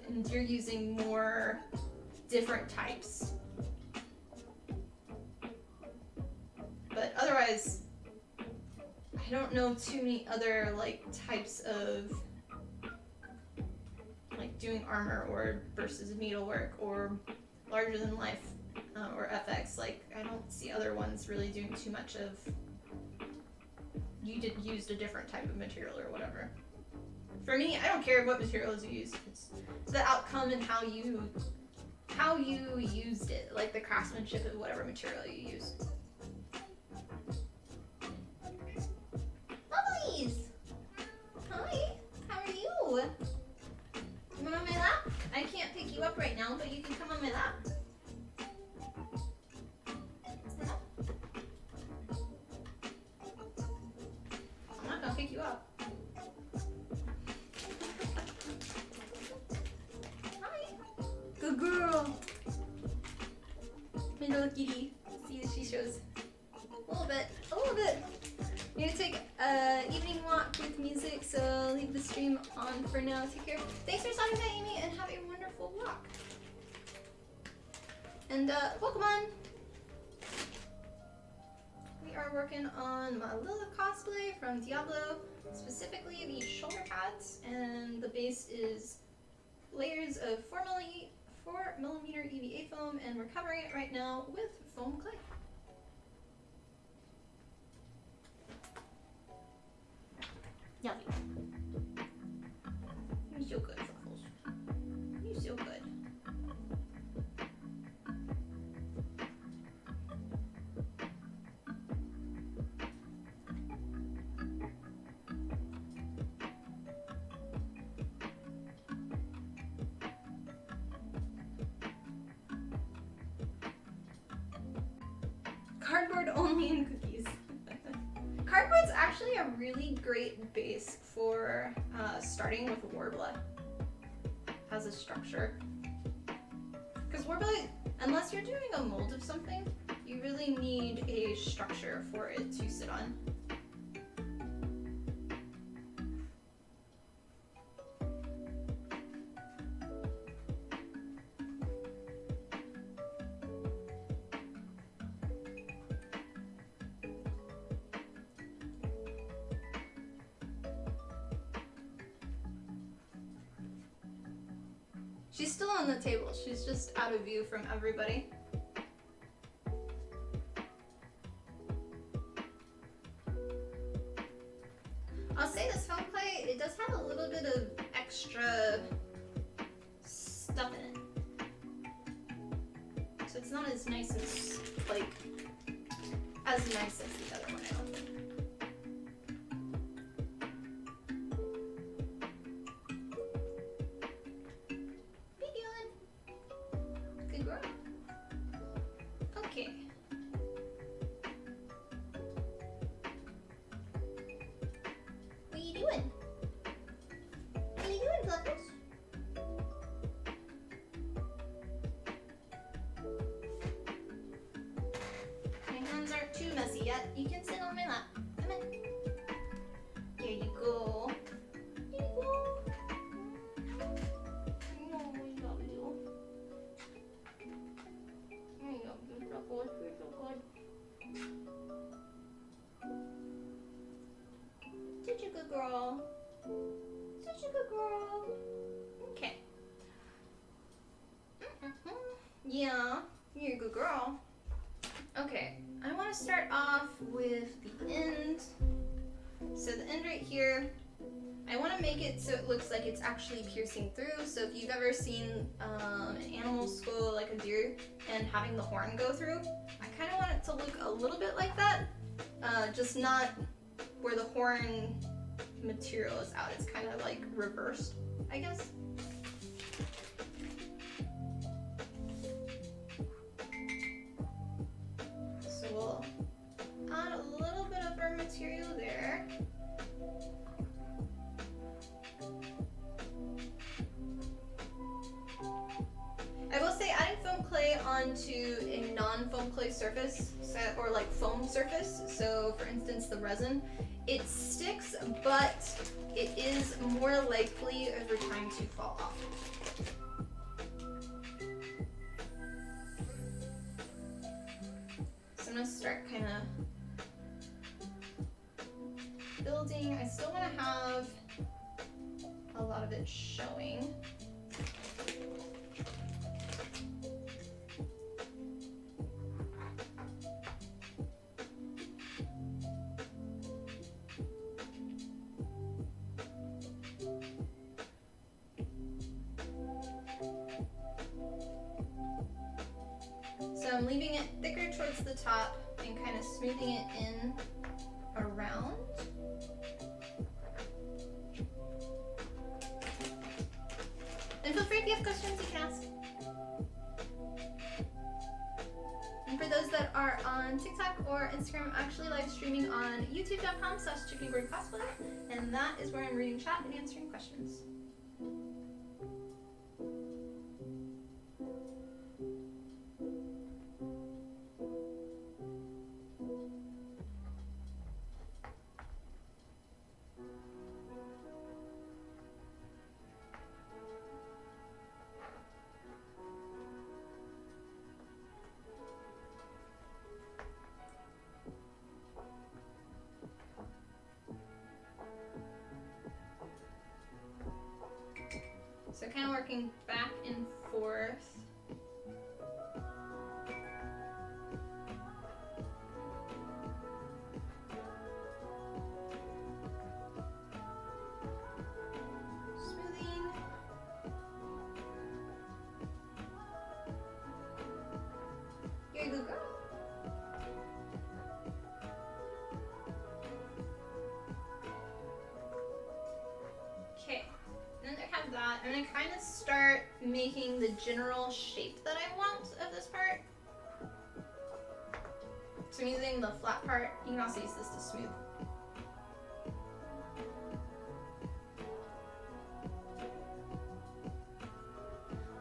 and you're using more different types. But otherwise, I don't know too many other like types of like doing armor or versus needlework or larger than life or FX. Like I don't see other ones really doing too much of you used a different type of material or whatever. For me, I don't care what materials you use. It's the outcome and how you used it, like the craftsmanship of whatever material you use. Lovelies! Hi, how are you? Come on my lap? I can't pick you up right now, but you can come on my lap. I'm not gonna pick you up. Hi. Good girl. My little kitty. See if she shows a little bit. I'm gonna take an evening walk with music, so I'll leave the stream on for now. Take care. Thanks for stopping by, Amy, and have a wonderful walk. And Pokemon. We are working on my Lilith cosplay from Diablo, specifically the shoulder pads, and the base is layers of 4mm EVA foam, and we're covering it right now with foam clay. Yummy. You're so good, Truffles. You're so good. Cardboard only and cookies. Cardboard's actually a really great base for starting with Warbler as a structure. Because Warbler, unless you're doing a mold of something, you really need a structure for it to sit on. She's still on the table, she's just out of view from everybody. I'll say this foam clay, it does have a little bit of extra stuff in it. So it's not as nice as, like, as nice as the other one, I don't think. Okay. What are you doing? What are you doing, Fluffers? My hands aren't too messy yet. You can sit on my lap. Come on. There you go. There you go. Oh, I love you. There you go. You're so good. You're so good. Such a good girl. Such a good girl. Okay. Yeah, you're a good girl. Okay, I want to start off with the end. So the end right here, I want to make it so it looks like it's actually piercing through. So if you've ever seen an animal skull like a deer and having the horn go through, I kind of want it to look a little bit like that. just not where the horn material is out. It's kind of like reversed, I guess. So we'll add a little bit of our material there. I will say adding foam clay onto a non-foam clay surface, or like foam surface, so for instance the resin, it sticks, but it is more likely over time to fall off. So I'm gonna start kind of building. I still want to have a lot of it showing. So I'm leaving it thicker towards the top and kind of smoothing it in around. And feel free if you have questions, you can ask. And for those that are on TikTok or Instagram, I'm actually live streaming on youtube.com/chickengordcosplay, and that is where I'm reading chat and answering questions. So kind of working back and forth. Smoothing. Here you go, girl. Okay. Then I have that. I'm gonna kind of start making the general shape that I want of this part. So I'm using the flat part. You can also use this to smooth.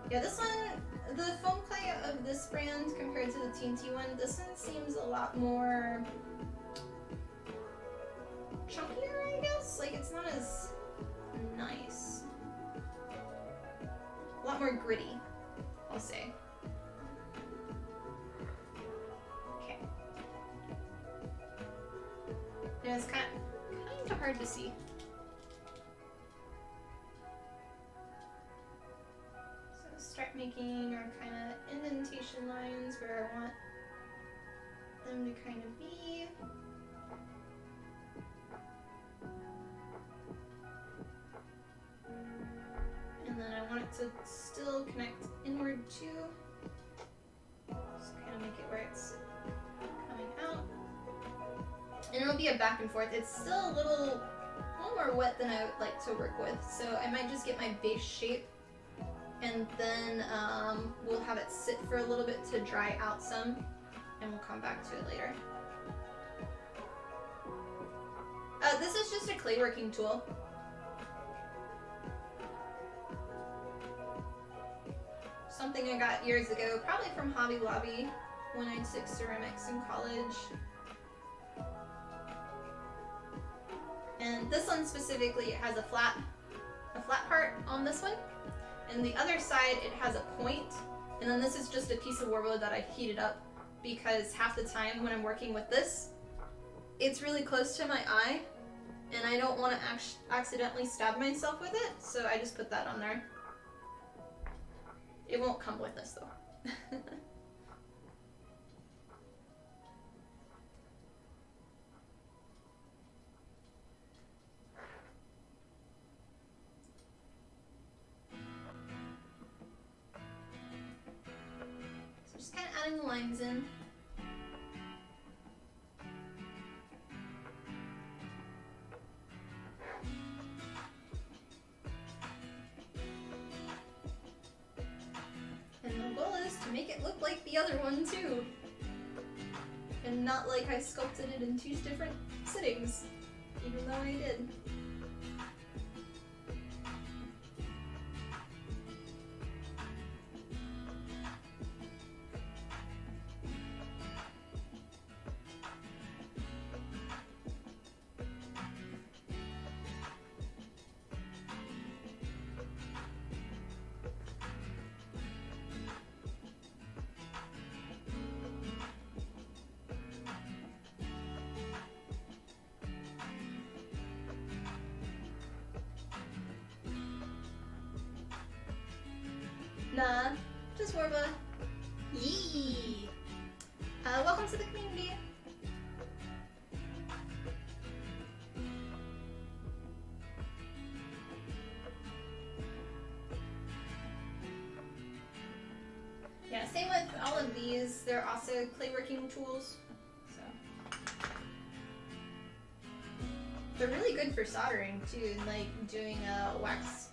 Yeah, this one, the foam clay of this brand compared to the TNT one, this one seems a lot more chunkier, I guess. Like, it's not as nice. A lot more gritty, I'll say. Okay. And it's kind of hard to see. So start making our kind of indentation lines where I want them to kind of be. And then I want it to still connect inward too. Just kind of make it where it's coming out. And it'll be a back and forth. It's still a little more wet than I would like to work with. So I might just get my base shape and then we'll have it sit for a little bit to dry out some and we'll come back to it later. This is just a clay working tool. Something I got years ago, probably from Hobby Lobby when I took ceramics in college. And this one specifically, it has a flat part on this one, and the other side it has a point. And then this is just a piece of warwood that I heated up because half the time when I'm working with this, it's really close to my eye, and I don't want to accidentally stab myself with it, so I just put that on there. It won't come with this though. So just kind of adding the lines in. to make it look like the other one too. And not like I sculpted it in 2 different sittings, even though I did. Nah, just more of a yee. Welcome to the community. Yeah, same with all of these. They're also clay working tools. So they're really good for soldering too, and like doing wax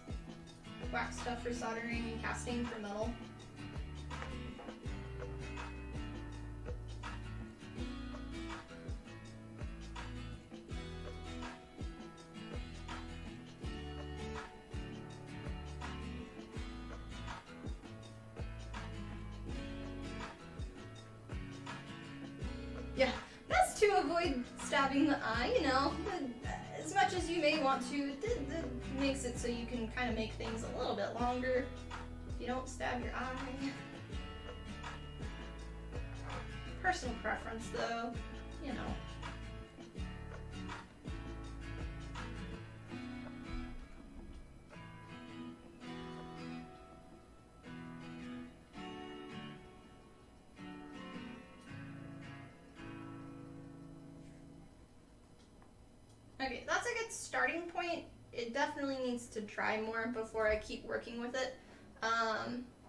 stuff for soldering and casting for metal. Yeah, that's to avoid stabbing the eye, you know. As much as you may want to, it makes it so you can kind of make things a little bit longer if you don't stab your eye. Personal preference though, you know. Okay, that's a good starting point. It definitely needs to dry more before I keep working with it.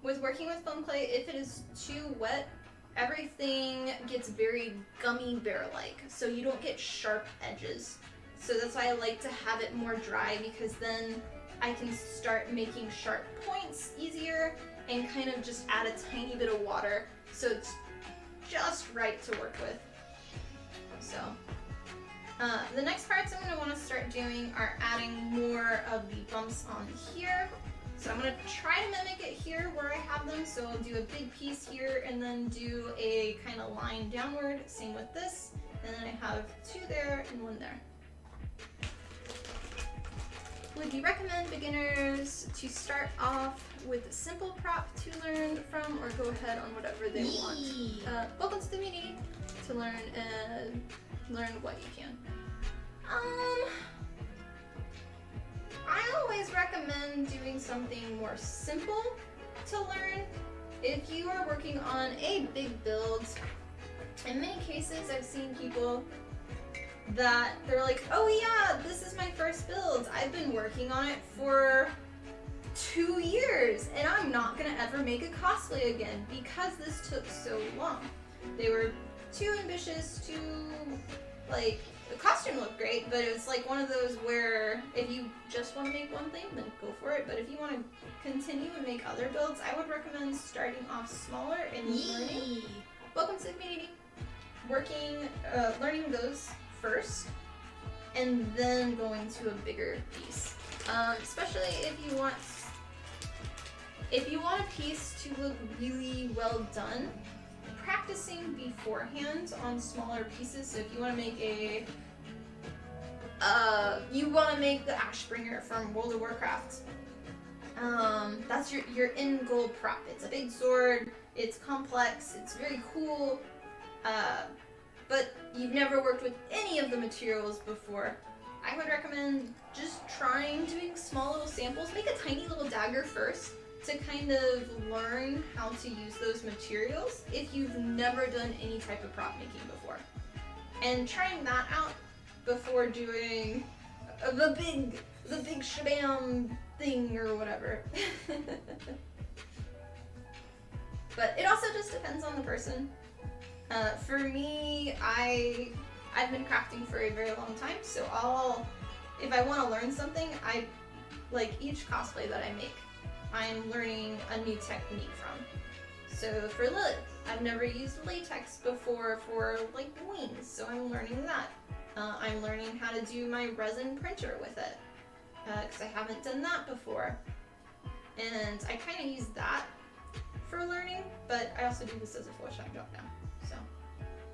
With working with foam clay, if it is too wet, everything gets very gummy bear-like, so you don't get sharp edges. So that's why I like to have it more dry, because then I can start making sharp points easier and kind of just add a tiny bit of water so it's just right to work with. So the next parts I'm going to want to start doing are adding more of the bumps on here. So I'm going to try to mimic it here where I have them. So I'll do a big piece here and then do a kind of line downward. Same with this. And then I have 2 there and 1 there. Would you recommend beginners to start off with a simple prop to learn from, or go ahead on whatever they want? Welcome to the community to learn what you can. I always recommend doing something more simple to learn. If you are working on a big build, in many cases I've seen people that they're like, oh yeah, this is my first build. I've been working on it for 2 years and I'm not gonna ever make a cosplay again because this took so long. They were too ambitious, too, like, the costume looked great, but it was like one of those where if you just want to make one thing, then go for it. But if you want to continue and make other builds, I would recommend starting off smaller and learning. Welcome to the community. Learning those first, and then going to a bigger piece. Especially if you want a piece to look really well done, practicing beforehand on smaller pieces. So if you want to make the Ashbringer from World of Warcraft, that's your end goal prop. It's a big sword, it's complex, it's very cool, but you've never worked with any of the materials before. I would recommend just trying doing small little samples. Make a tiny little dagger first to kind of learn how to use those materials if you've never done any type of prop making before. And trying that out before doing the big shabam thing or whatever. But it also just depends on the person. For me, I've been crafting for a very long time, so if I want to learn something, like each cosplay that I make, I'm learning a new technique from. So for Lilith, I've never used latex before for like wings, so I'm learning that. I'm learning how to do my resin printer with it, because I haven't done that before. And I kind of use that for learning, but I also do this as a full-time job now, so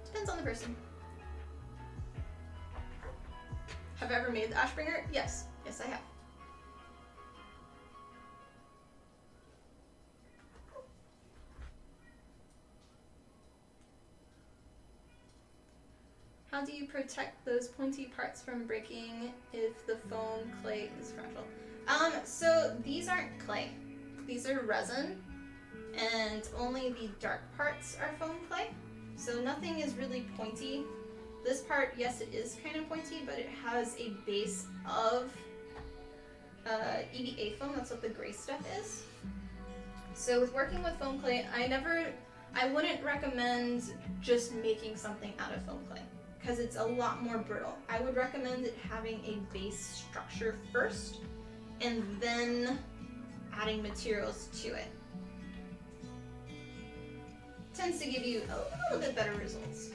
depends on the person. Have I ever made the Ashbringer? Yes. Yes, I have. How do you protect those pointy parts from breaking if the foam clay is fragile? So these aren't clay. These are resin, and only the dark parts are foam clay. So nothing is really pointy. This part, yes, it is kind of pointy, but it has a base of EVA foam. That's what the gray stuff is. So with working with foam clay, I wouldn't recommend just making something out of foam clay, because it's a lot more brittle. I would recommend it having a base structure first, and then adding materials to it. Tends to give you a little bit better results.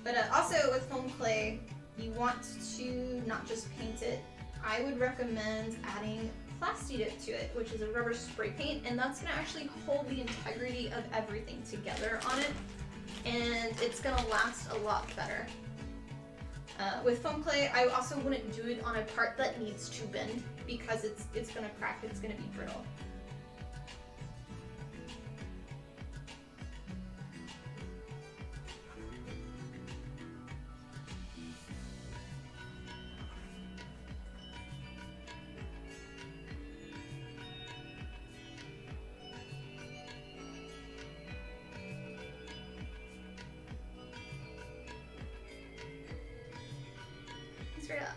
But also with foam clay, you want to not just paint it. I would recommend adding Plasti Dip to it, which is a rubber spray paint, and that's going to actually hold the integrity of everything together on it, and it's going to last a lot better. With foam clay, I also wouldn't do it on a part that needs to bend, because it's going to crack, it's going to be brittle.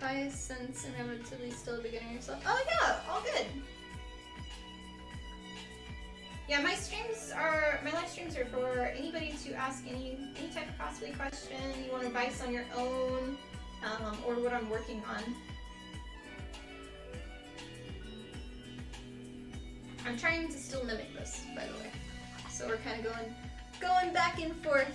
Advice since I'm relatively still a beginner yourself. Oh yeah, all good. Yeah, my live streams are for anybody to ask any type of cosplay question. You want advice on your own, or what I'm working on. I'm trying to still mimic this, by the way. So we're kind of going back and forth.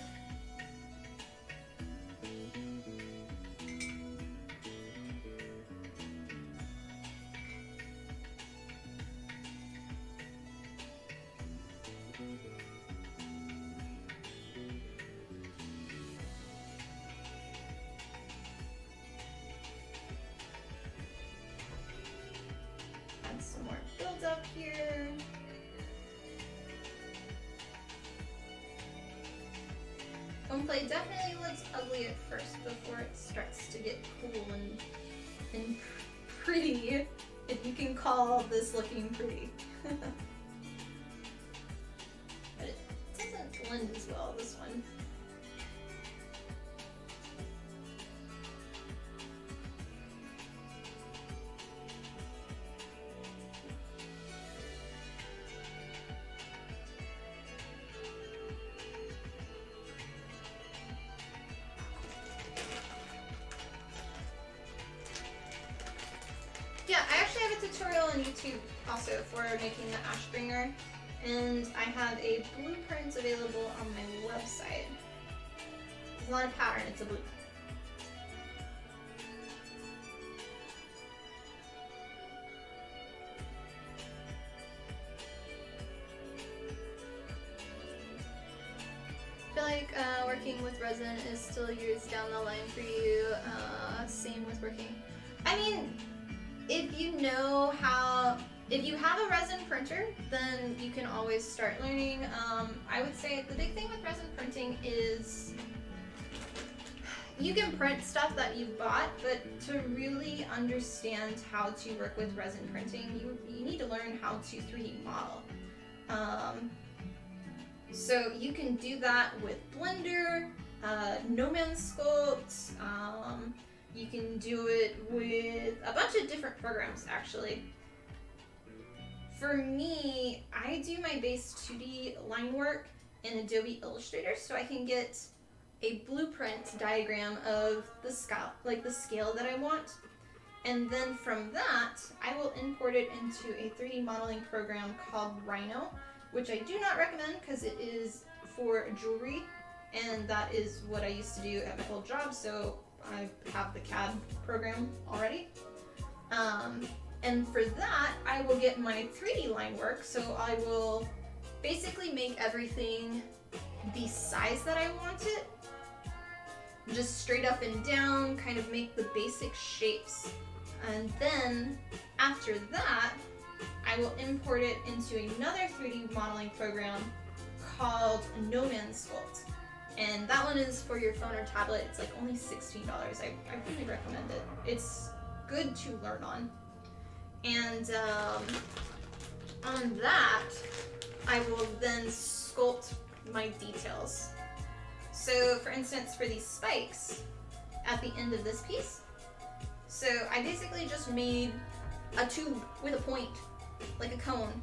Foamplay definitely looks ugly at first before it starts to get cool and pretty, if you can call this looking pretty. But it doesn't blend as well, this one. Yeah, I actually have a tutorial on YouTube also for making the Ashbringer, and I have a blueprint available on my website. It's not a pattern, it's a blueprint. I feel like working with resin is still years down the line for you. Same with working. I mean, if you have a resin printer, then you can always start learning. I would say the big thing with resin printing is you can print stuff that you've bought, but to really understand how to work with resin printing, you need to learn how to 3D model. So you can do that with Blender, No Man's Sculpt. You can do it with a bunch of different programs, actually. For me, I do my base 2D line work in Adobe Illustrator, so I can get a blueprint diagram of the scale that I want. And then from that, I will import it into a 3D modeling program called Rhino, which I do not recommend because it is for jewelry, and that is what I used to do at my old job, so I have the CAD program already. And for that, I will get my 3D line work, so I will basically make everything the size that I want it, just straight up and down, kind of make the basic shapes. And then after that, I will import it into another 3D modeling program called No Man's Sculpt. And that one is for your phone or tablet. It's like only $16. I really recommend it. It's good to learn on. And on that, I will then sculpt my details. So for instance, for these spikes at the end of this piece, so I basically just made a tube with a point, like a cone.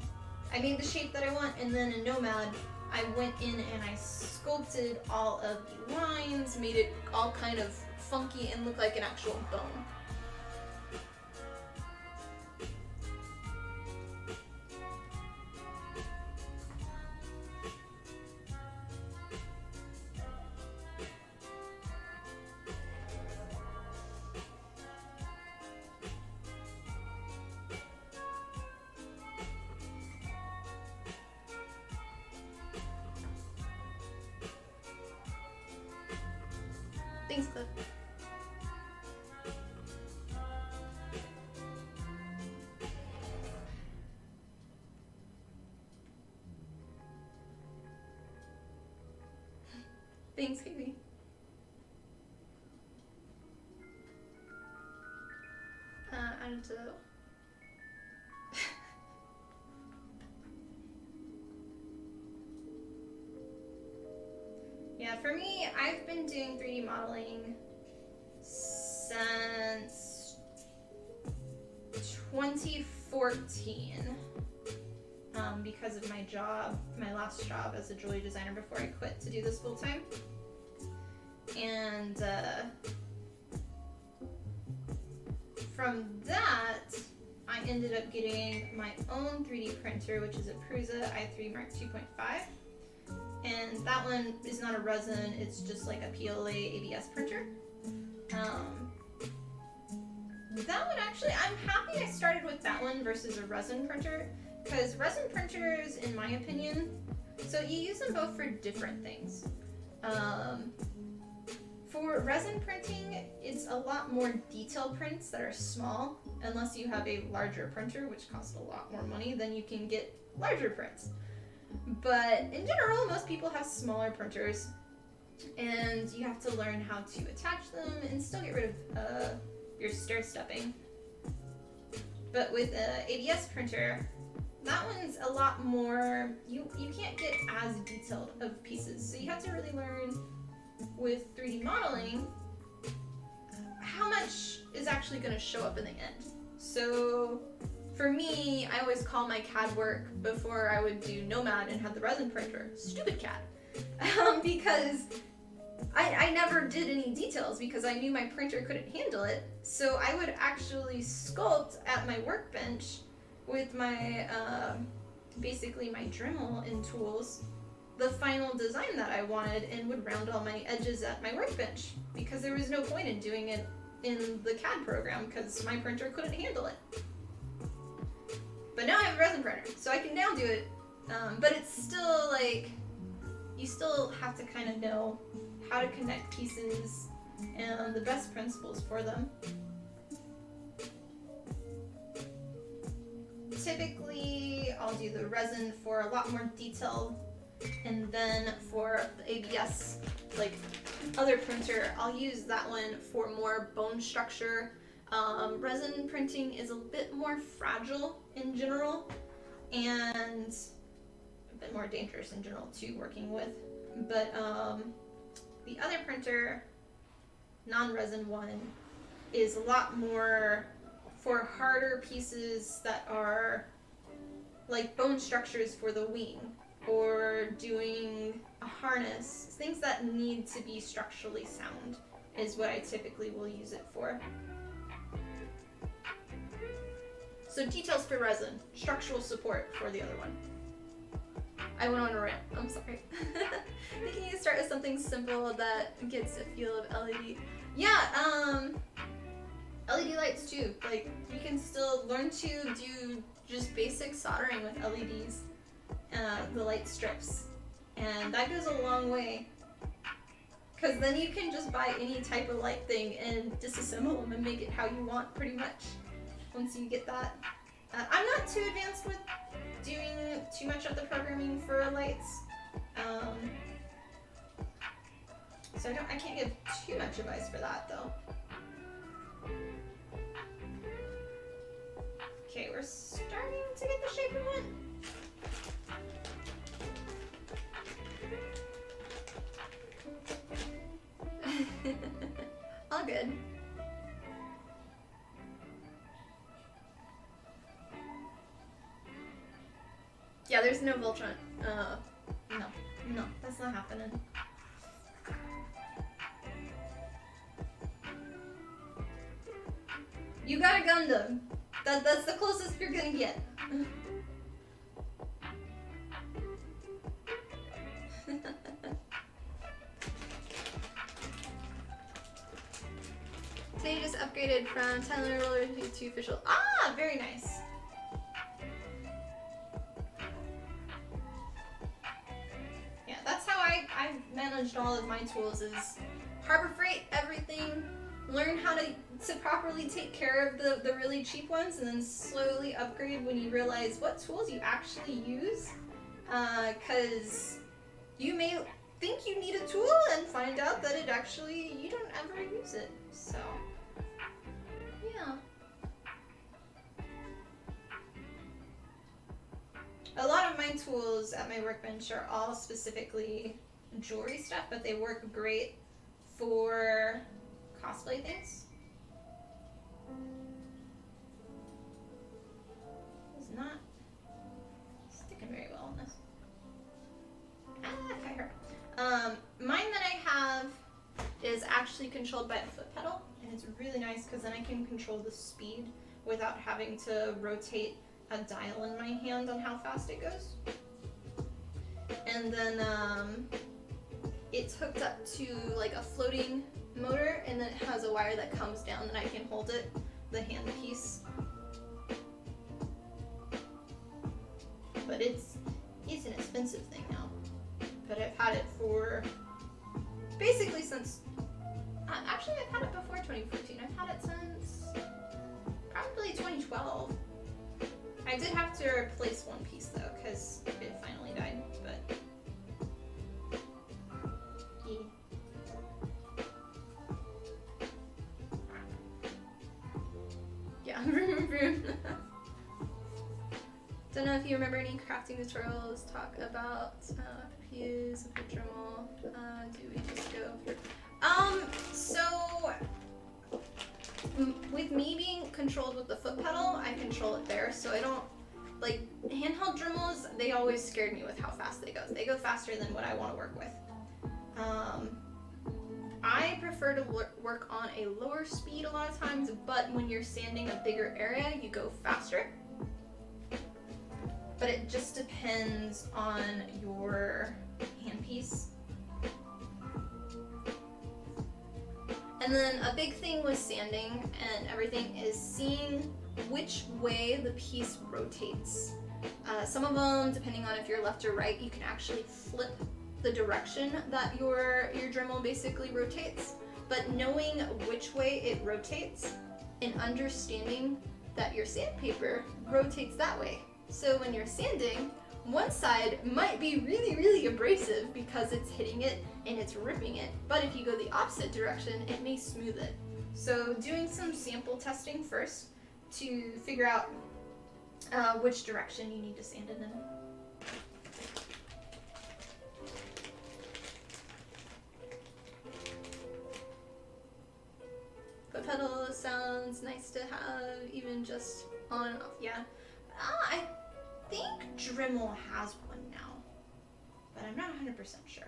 I made the shape that I want, and then in Nomad, I went in and I sculpted all of the lines, made it all kind of funky and look like an actual bone. Thanks, Cliff. Thanks, Katie. Add it to Yeah, for me, I've been doing 3D modeling since 2014 because of my job, my last job as a jewelry designer before I quit to do this full time. And from that, I ended up getting my own 3D printer, which is a Prusa i3 Mark 2.5. And that one is not a resin, it's just like a PLA ABS printer. That one actually, I'm happy I started with that one versus a resin printer, because resin printers, in my opinion, so you use them both for different things. For resin printing, it's a lot more detailed prints that are small, unless you have a larger printer, which costs a lot more money, then you can get larger prints. But in general, most people have smaller printers, and you have to learn how to attach them and still get rid of your stair-stepping. But with an ABS printer, that one's a lot more, you can't get as detailed of pieces, so you have to really learn with 3D modeling how much is actually going to show up in the end. So for me, I always call my CAD work before I would do Nomad and have the resin printer stupid CAD, because I never did any details because I knew my printer couldn't handle it. So I would actually sculpt at my workbench with my basically my Dremel and tools the final design that I wanted, and would round all my edges at my workbench because there was no point in doing it in the CAD program because my printer couldn't handle it. But now I have a resin printer, so I can now do it, but it's still like, you still have to kind of know how to connect pieces and the best principles for them. Typically, I'll do the resin for a lot more detail, and then for the ABS, like other printer, I'll use that one for more bone structure. Resin printing is a bit more fragile in general, and a bit more dangerous in general too, working with. But the other printer, non-resin one, is a lot more for harder pieces that are like bone structures for the wing, or doing a harness. Things that need to be structurally sound is what I typically will use it for. So details for resin, structural support for the other one. I went on a rant, I'm sorry. Thinking you start with something simple that gets a feel of LED. Yeah, LED lights too. Like, you can still learn to do just basic soldering with LEDs, the light strips. And that goes a long way. Because then you can just buy any type of light thing and disassemble them and make it how you want, pretty much. Once you get that. I'm not too advanced with doing too much of the programming for lights. So I can't give too much advice for that though. Okay, we're starting to get the shape we want. All good. Yeah, there's no Voltron. No, that's not happening. You got a Gundam. That's the closest you're gonna get. Today you just upgraded from Tyler Roller to official. Ah, very nice. Yeah, that's how I managed all of my tools, is Harbor Freight everything, learn how to properly take care of the really cheap ones, and then slowly upgrade when you realize what tools you actually use. Because you may think you need a tool and find out that it actually, you don't ever use it. So, yeah. A lot of my tools at my workbench are all specifically jewelry stuff, but they work great for cosplay things. It's not sticking very well on this. Okay, mine that I have is actually controlled by a foot pedal, and it's really nice because then I can control the speed without having to rotate a dial in my hand on how fast it goes. And then it's hooked up to like a floating motor, and then it has a wire that comes down and I can hold it, the hand piece. But it's an expensive thing now. But I've had it for basically since, actually I've had it before 2014. I've had it since probably 2012. I did have to replace one piece though, because it finally died, but yeah. Don't know if you remember any crafting tutorials talk about use of the Dremel. Do we just go through? So with me being controlled with the foot pedal, I control it there, so I don't, like, handheld Dremels, they always scared me with how fast they go. They go faster than what I want to work with. I prefer to work on a lower speed a lot of times, but when you're sanding a bigger area, you go faster. But it just depends on your handpiece. And then a big thing with sanding and everything is seeing which way the piece rotates. Some of them, depending on if you're left or right, you can actually flip the direction that your Dremel basically rotates. But knowing which way it rotates and understanding that your sandpaper rotates that way. So when you're sanding, one side might be really, really abrasive because it's hitting it and it's ripping it. But if you go the opposite direction, it may smooth it. So doing some sample testing first to figure out which direction you need to sand it in. Foot pedal sounds nice to have, even just on and off. Yeah. I think Dremel has one now, but I'm not 100% sure.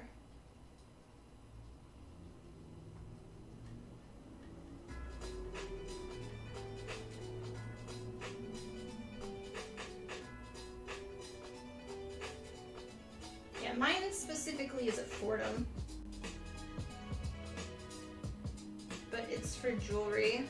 technically is a Fordham, but it's for jewelry.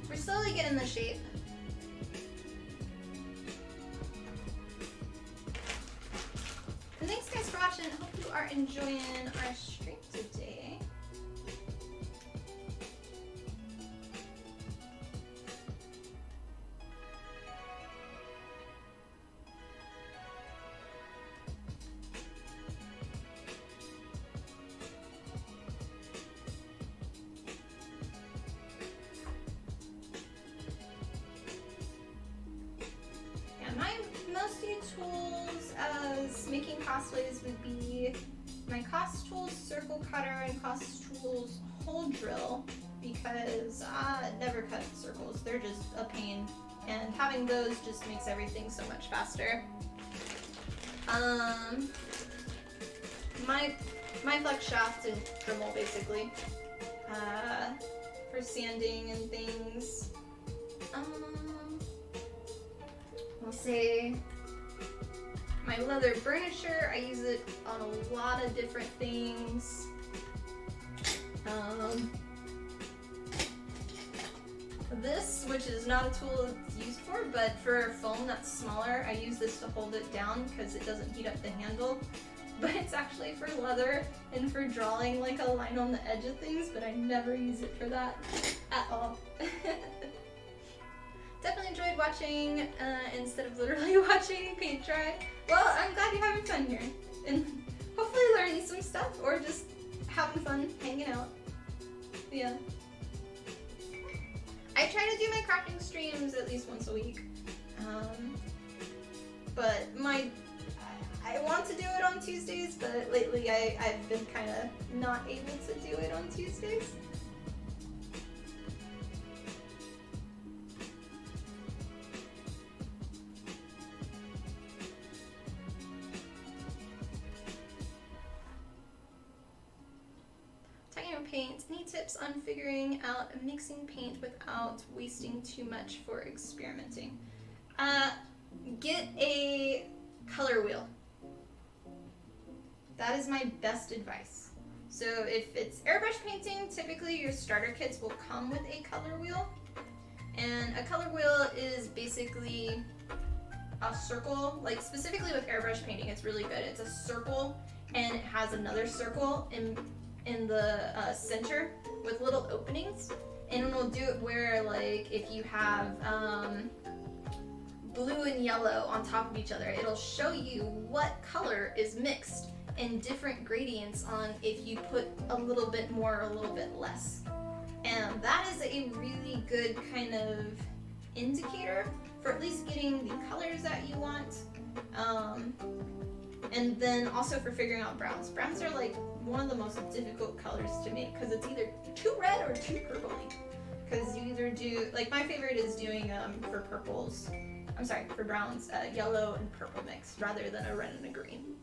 We're slowly getting the shape. And thanks guys for watching. Hope you are enjoying our stream today. Making cosplays would be my Cos Tools circle cutter and Cos Tools hole drill, because I never cut circles. They're just a pain, and having those just makes everything so much faster. My flex shaft and Dremel basically for sanding and things. We'll say my leather burnisher, I use it on a lot of different things. This, which is not a tool it's used for, but for foam that's smaller, I use this to hold it down because it doesn't heat up the handle. But it's actually for leather and for drawing like a line on the edge of things, but I never use it for that at all. Definitely enjoyed watching instead of literally watching paint dry. Well, I'm glad you're having fun here, and hopefully learning some stuff or just having fun hanging out. Yeah. I try to do my crafting streams at least once a week, but I want to do it on Tuesdays, but lately I've been kind of not able to do it on Tuesdays. Paint. Any tips on figuring out mixing paint without wasting too much for experimenting? Get a color wheel. That is my best advice. So if it's airbrush painting, typically your starter kits will come with a color wheel. And a color wheel is basically a circle, like specifically with airbrush painting, it's really good. It's a circle and it has another circle in the center with little openings, and it'll do it where, like, if you have blue and yellow on top of each other, it'll show you what color is mixed in different gradients on if you put a little bit more or a little bit less. And that is a really good kind of indicator for at least getting the colors that you want. And then also for figuring out browns. Browns are like one of the most difficult colors to make because it's either too red or too purpley. Because you either do, like my favorite is doing for purples, I'm sorry, for browns, yellow and purple mix rather than a red and a green.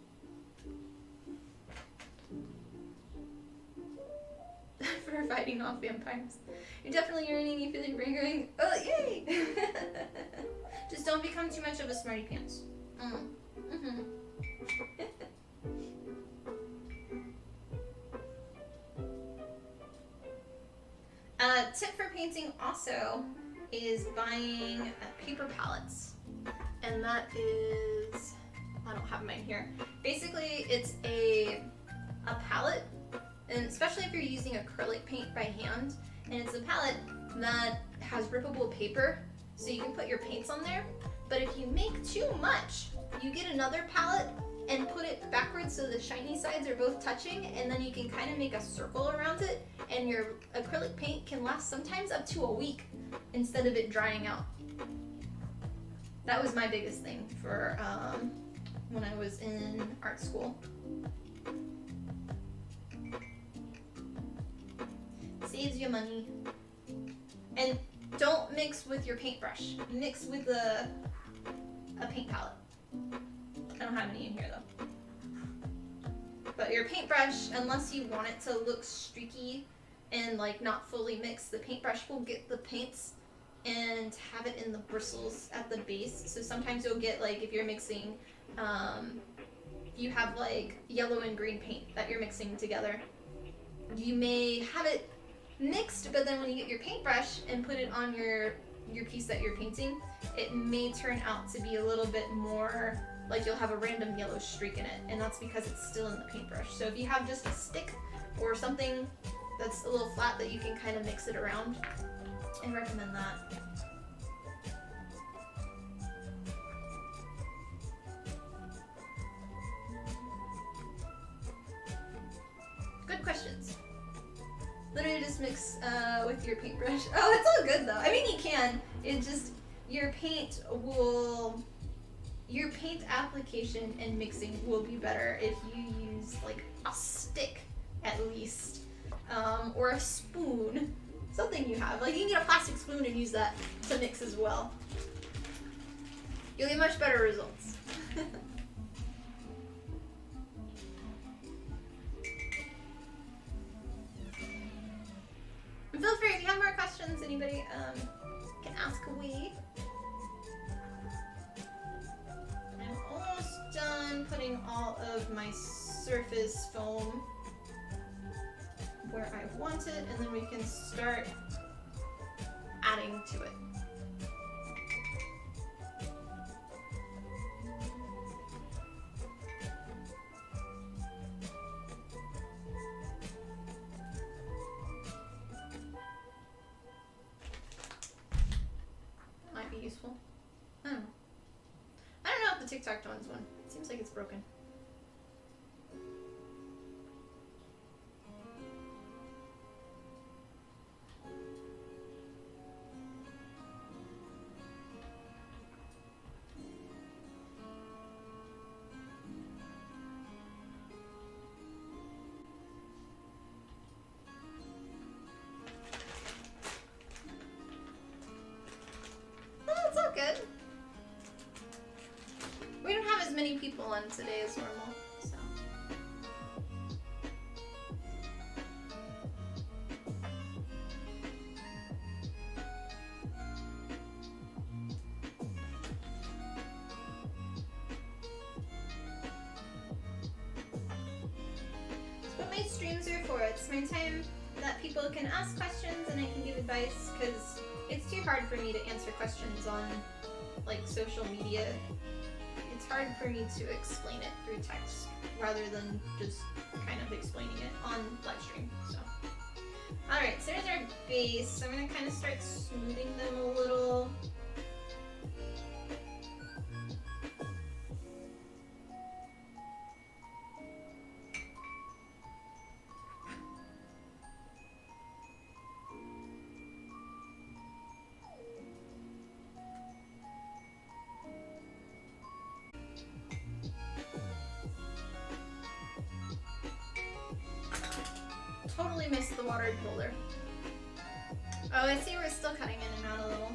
For fighting off vampires. You're definitely yearning, you feel your brain going, oh yay! Just don't become too much of a smarty pants. Mm-hmm. Tip for painting also is buying paper palettes, and that is, I don't have mine here. Basically, it's a palette, and especially if you're using acrylic paint by hand, and it's a palette that has rippable paper, so you can put your paints on there. But if you make too much, you get another palette and put it backwards so the shiny sides are both touching, and then you can kind of make a circle around it, and your acrylic paint can last sometimes up to a week instead of it drying out. That was my biggest thing for when I was in art school. Saves you money. And don't mix with your paintbrush. Mix with a paint palette. I don't have any in here though. But your paintbrush, unless you want it to look streaky and like not fully mixed, the paintbrush will get the paints and have it in the bristles at the base. So sometimes you'll get, like, if you're mixing, you have like yellow and green paint that you're mixing together. You may have it mixed, but then when you get your paintbrush and put it on your piece that you're painting, it may turn out to be a little bit more, like you'll have a random yellow streak in it, and that's because it's still in the paintbrush. So if you have just a stick or something that's a little flat that you can kind of mix it around, I recommend that. Good questions. Literally just mix with your paintbrush. Oh, it's all good though. I mean, you can. It just, your paint application and mixing will be better if you use like a stick at least, or a spoon. Something you have. Like, you can get a plastic spoon and use that to mix as well. You'll get much better results. Feel free, if you have more questions, anybody can ask away. I'm almost done putting all of my surface foam where I want it, and then we can start adding to it. Might be useful. I don't know. I don't know if the TikTok one's one. It seems like it's broken. Good. We don't have as many people on today as normal, so. That's what my streams are for. It's my time that people can ask questions and I can give advice, because it's too hard for me to answer questions on like social media. It's hard for me to explain it through text rather than just kind of explaining it on live stream. So, alright, so there's our base. I'm gonna kind of start smoothing them a little. Totally missed the watered boulder. Oh, I see we're still cutting in and out a little.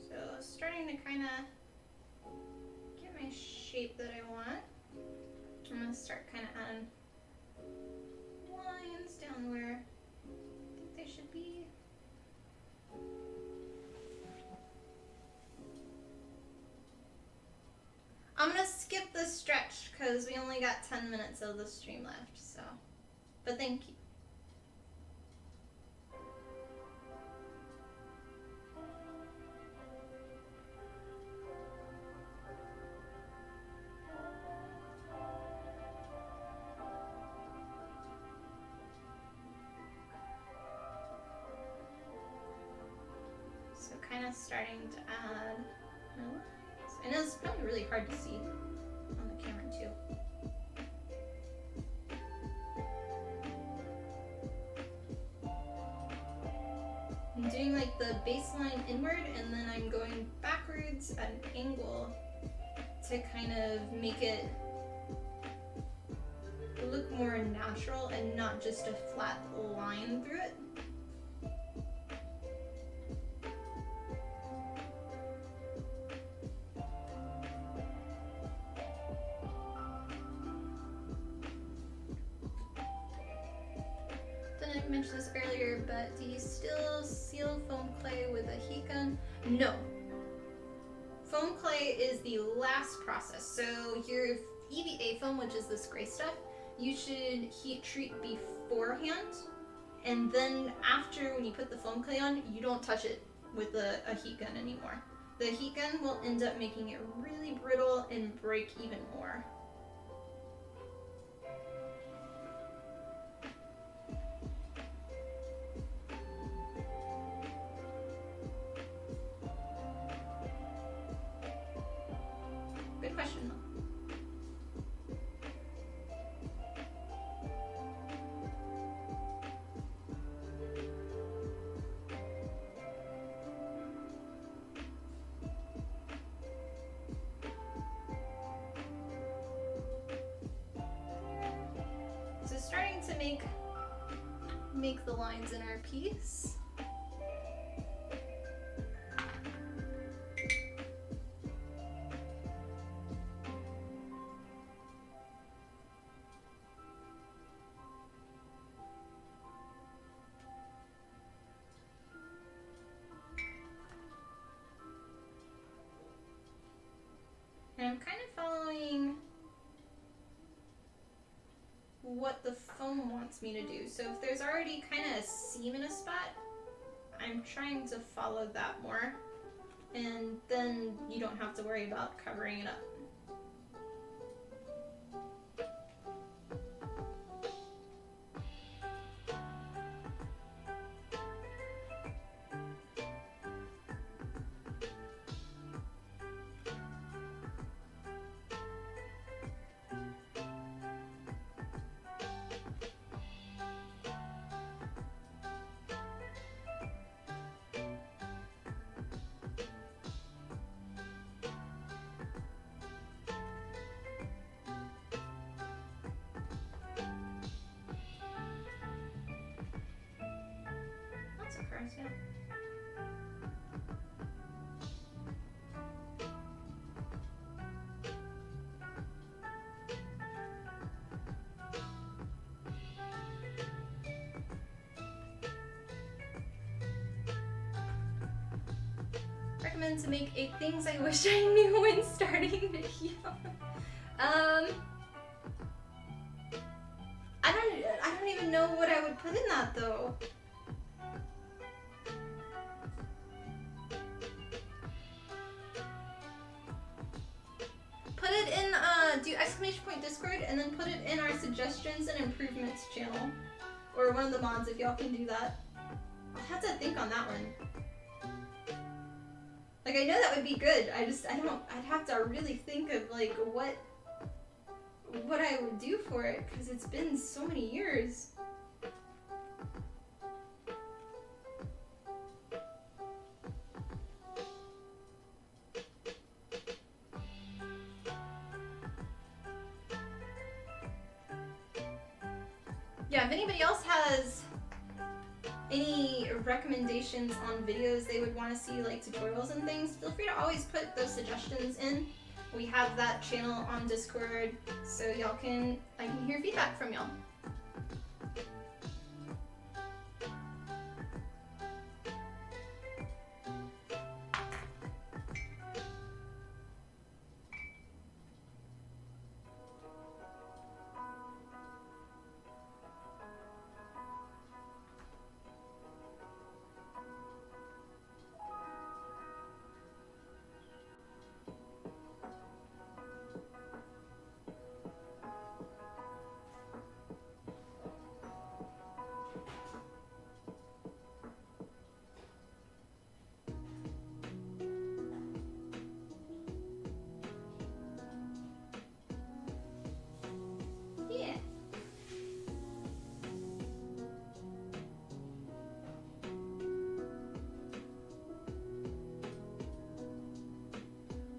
So, starting to kind of get my shape that I want. I'm going to start kind of adding lines down where I think they should be. I'm going to skip the stretch because we only got 10 minutes of the stream left, so. But thank you. Kind of starting to add my lines. I know it's probably really hard to see on the camera too. I'm doing like the baseline inward and then I'm going backwards at an angle to kind of make it look more natural and not just a flat line through it. Didn't mention this earlier, but do you still seal foam clay with a heat gun? No. Foam clay is the last process. So your EVA foam, which is this gray stuff, you should heat treat beforehand, and then after, when you put the foam clay on, you don't touch it with a heat gun anymore. The heat gun will end up making it really brittle and break even more. Good question, though. So starting to make the lines in our piece. And I'm kind of following what the foam wants me to do. So if there's already kind of a seam in a spot, I'm trying to follow that more. And then you don't have to worry about covering it up. Lots of cars, yeah. Recommend to make 8 things I wish I knew when starting video. I don't even know what I would put in that though. Put it in do exclamation point Discord and then put it in our suggestions and improvements channel. Or one of the mods if y'all can do that. I'll have to think on that one. Like, I know that would be good. I'd have to really think of like what I would do for it, because it's been so many years. Yeah, if anybody else has any recommendations on videos they would want to see, like tutorials and things, feel free to always put those suggestions in. We have that channel on Discord, so I can hear feedback from y'all.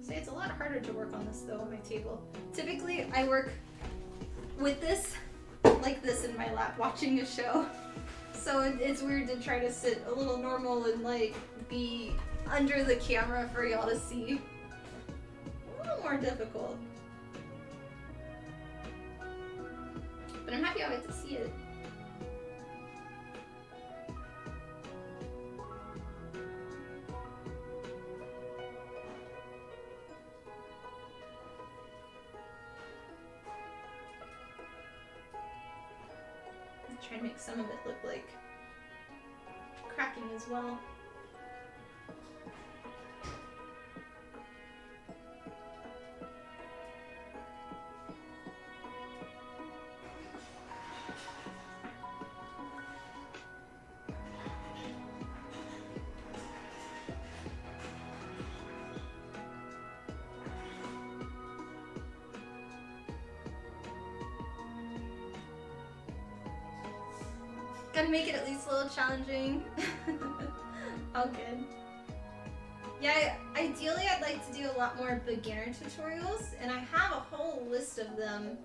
It's a lot harder to work on this though on my table. Typically I work with this like this in my lap watching a show. So it's weird to try to sit a little normal and like be under the camera for y'all to see. A little more difficult. But I'm happy I get to see it. Try to make some of it look like cracking as well. Gotta make it at least a little challenging. All good. Yeah, ideally I'd like to do a lot more beginner tutorials, and I have a whole list of them.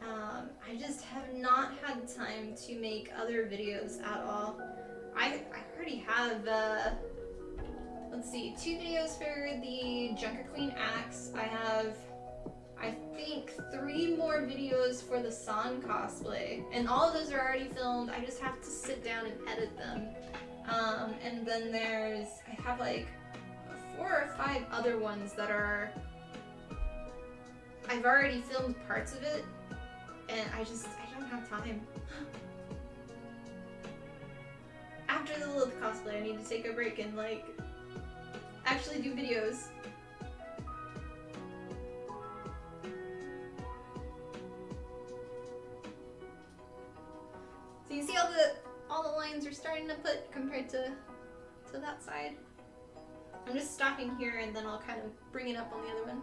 I just have not had time to make other videos at all. I already have, let's see, 2 videos for the Junker Queen axe. I have, I think, 3 more videos for the San cosplay, and all of those are already filmed. I just have to sit down and edit them. And then I have like 4 or 5 other ones that are, I've already filmed parts of it, and I don't have time. After the Lilith cosplay, I need to take a break and like actually do videos. So you see all the lines are starting to put compared to that side. I'm just stopping here and then I'll kind of bring it up on the other one.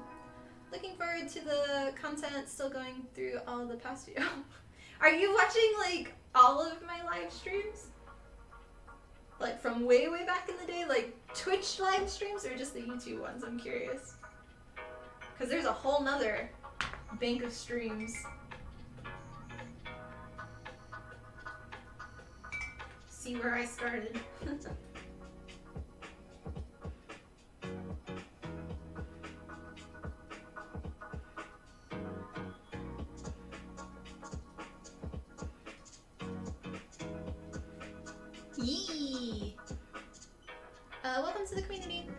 Looking forward to the content, still going through all the past video. Are you watching like all of my live streams? Like from way back in the day, like Twitch live streams or just the YouTube ones? I'm curious. Cause there's a whole nother bank of streams. See where I started. Yee! Welcome to the community.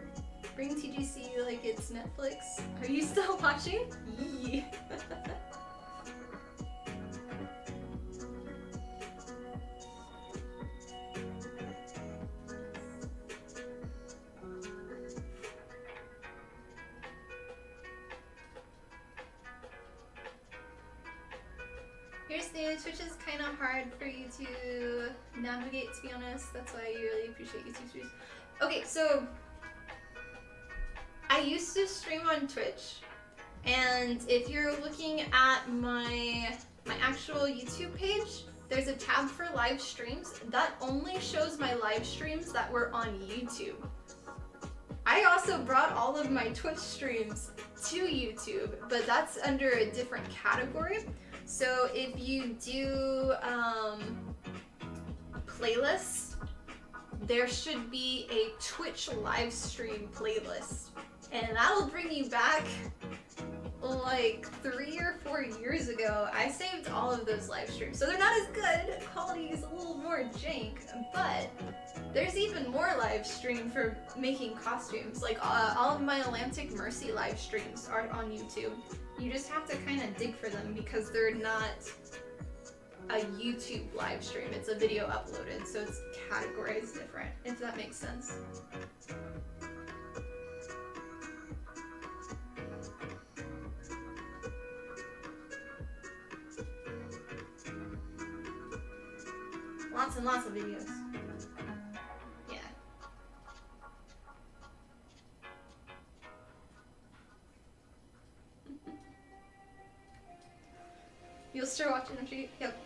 Bring TGC like it's Netflix. Are you still watching? Yee! Here's the Twitch is kind of hard for you to navigate, to be honest. That's why I really appreciate YouTube streams. Okay, so I used to stream on Twitch, and if you're looking at my actual YouTube page, there's a tab for live streams that only shows my live streams that were on YouTube. I also brought all of my Twitch streams to YouTube, but that's under a different category. So if you do playlists, there should be a Twitch live stream playlist, and that'll bring you back like 3 or 4 years ago. I saved all of those live streams, so they're not as good. Quality is a little more jank, but there's even more live stream for making costumes. Like all of my Atlantic Mercy live streams are on YouTube. You just have to kind of dig for them because they're not a YouTube live stream. It's a video uploaded, so it's categorized different, if that makes sense. Lots and lots of videos. Yeah. You'll start watching after you. Yep.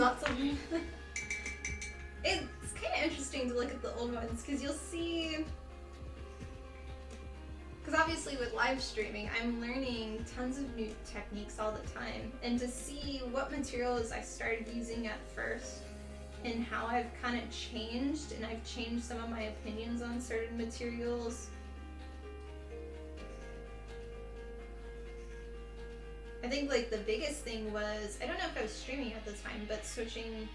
not something. It's kind of interesting to look at the old ones because you'll see. Because obviously with live streaming, I'm learning tons of new techniques all the time, and to see what materials I started using at first and how I've kind of changed, and I've changed some of my opinions on certain materials. I think like the biggest thing was, I don't know if I was streaming at the time, but switching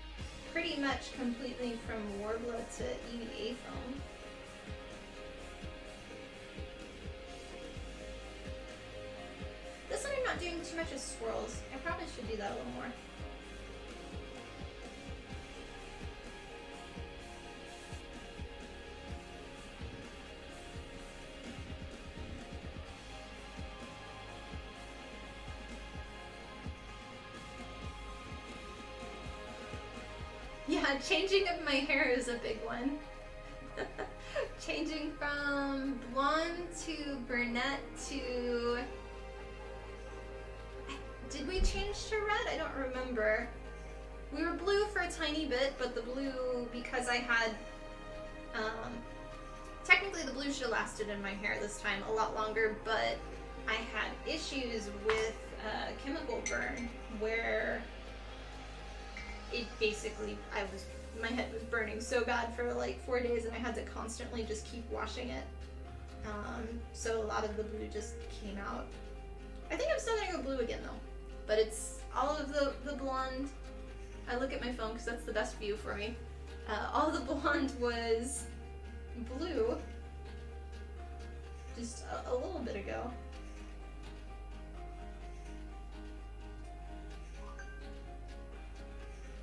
pretty much completely from Warbler to EVA foam. This one I'm not doing too much of swirls. I probably should do that a little more. Yeah, changing of my hair is a big one. Changing from blonde to brunette to... Did we change to red? I don't remember. We were blue for a tiny bit, but the blue, because I had... technically the blue should have lasted in my hair this time a lot longer, but I had issues with chemical burn where it basically, my head was burning so bad for like 4 days and I had to constantly just keep washing it. So a lot of the blue just came out. I think I'm still gonna go blue again though, but it's all of the blonde. I look at my phone because that's the best view for me. All the blonde was blue just a little bit ago.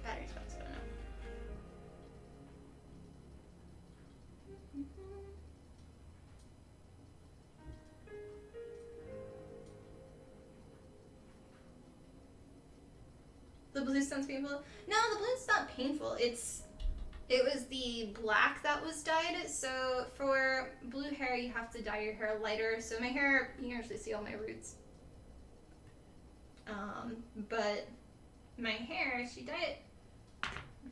Battery's about to go now. The blue sounds painful? No, the blue's not painful. It was the black that was dyed. So for blue hair, you have to dye your hair lighter. So my hair, you can actually see all my roots. But my hair, she dyed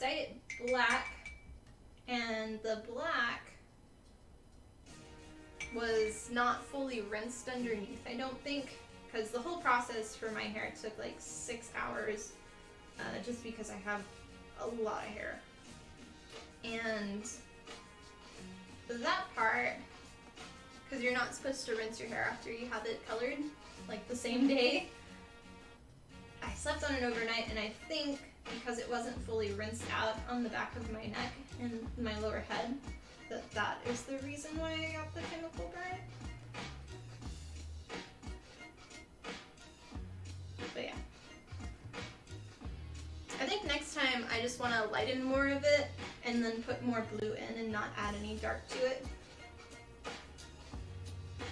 it black, and the black was not fully rinsed underneath, I don't think, because the whole process for my hair took like 6 hours, just because I have a lot of hair. And that part, because you're not supposed to rinse your hair after you have it colored, like the same day, I slept on it overnight, and I think because it wasn't fully rinsed out on the back of my neck and my lower head, that is the reason why I got the chemical burn. But yeah. I think next time I just want to lighten more of it and then put more blue in and not add any dark to it.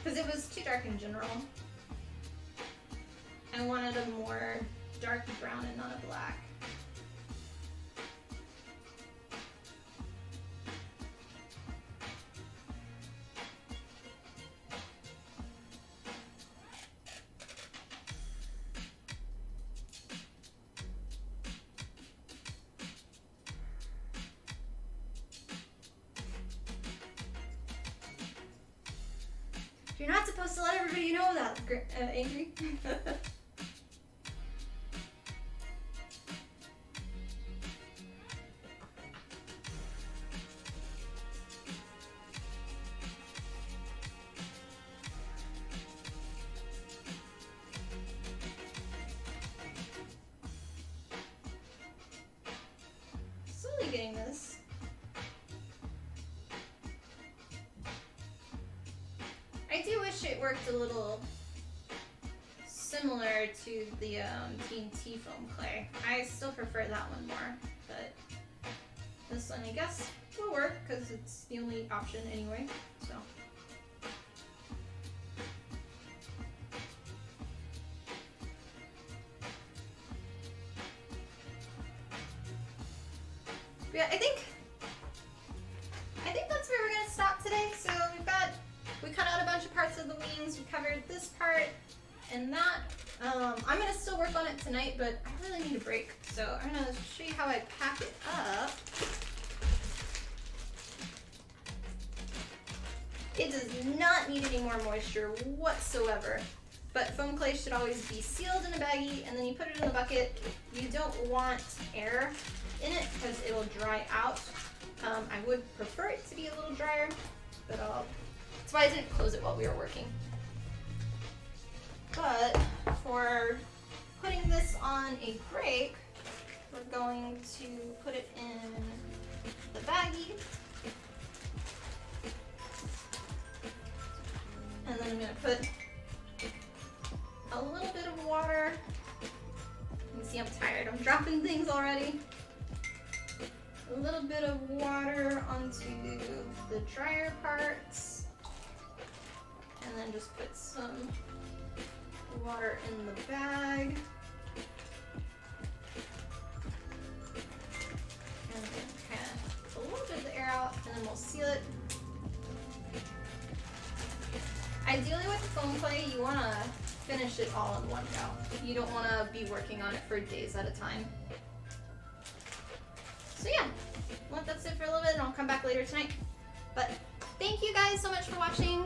Because it was too dark in general. I wanted a more dark brown and not a black. You're not supposed to let everybody know that, Angry. Slowly getting this. I do wish it worked a little similar to the TNT foam clay. I still prefer that one more, but this one I guess will work because it's the only option anyway, so. But yeah, I think that's where we're gonna stop today. So we cut out a bunch of parts of the wings. We covered this part and that. I'm gonna still work on it tonight, but I really need a break. So I'm gonna show you how I pack it up. It does not need any more moisture whatsoever. But foam clay should always be sealed in a baggie, and then you put it in the bucket. You don't want air in it because it'll dry out. I would prefer it to be a little drier, but that's why I didn't close it while we were working. But for putting this on a break, we're going to put it in the baggie. And then I'm going to put a little bit of water. You can see I'm tired. I'm dropping things already. A little bit of water onto the drier parts. And then just put some water in the bag. And then kind of pull a little bit of the air out, and then we'll seal it. Ideally with foam clay, you want to finish it all in one go. You don't want to be working on it for days at a time. So yeah, well, that's it for a little bit, and I'll come back later tonight. But thank you guys so much for watching.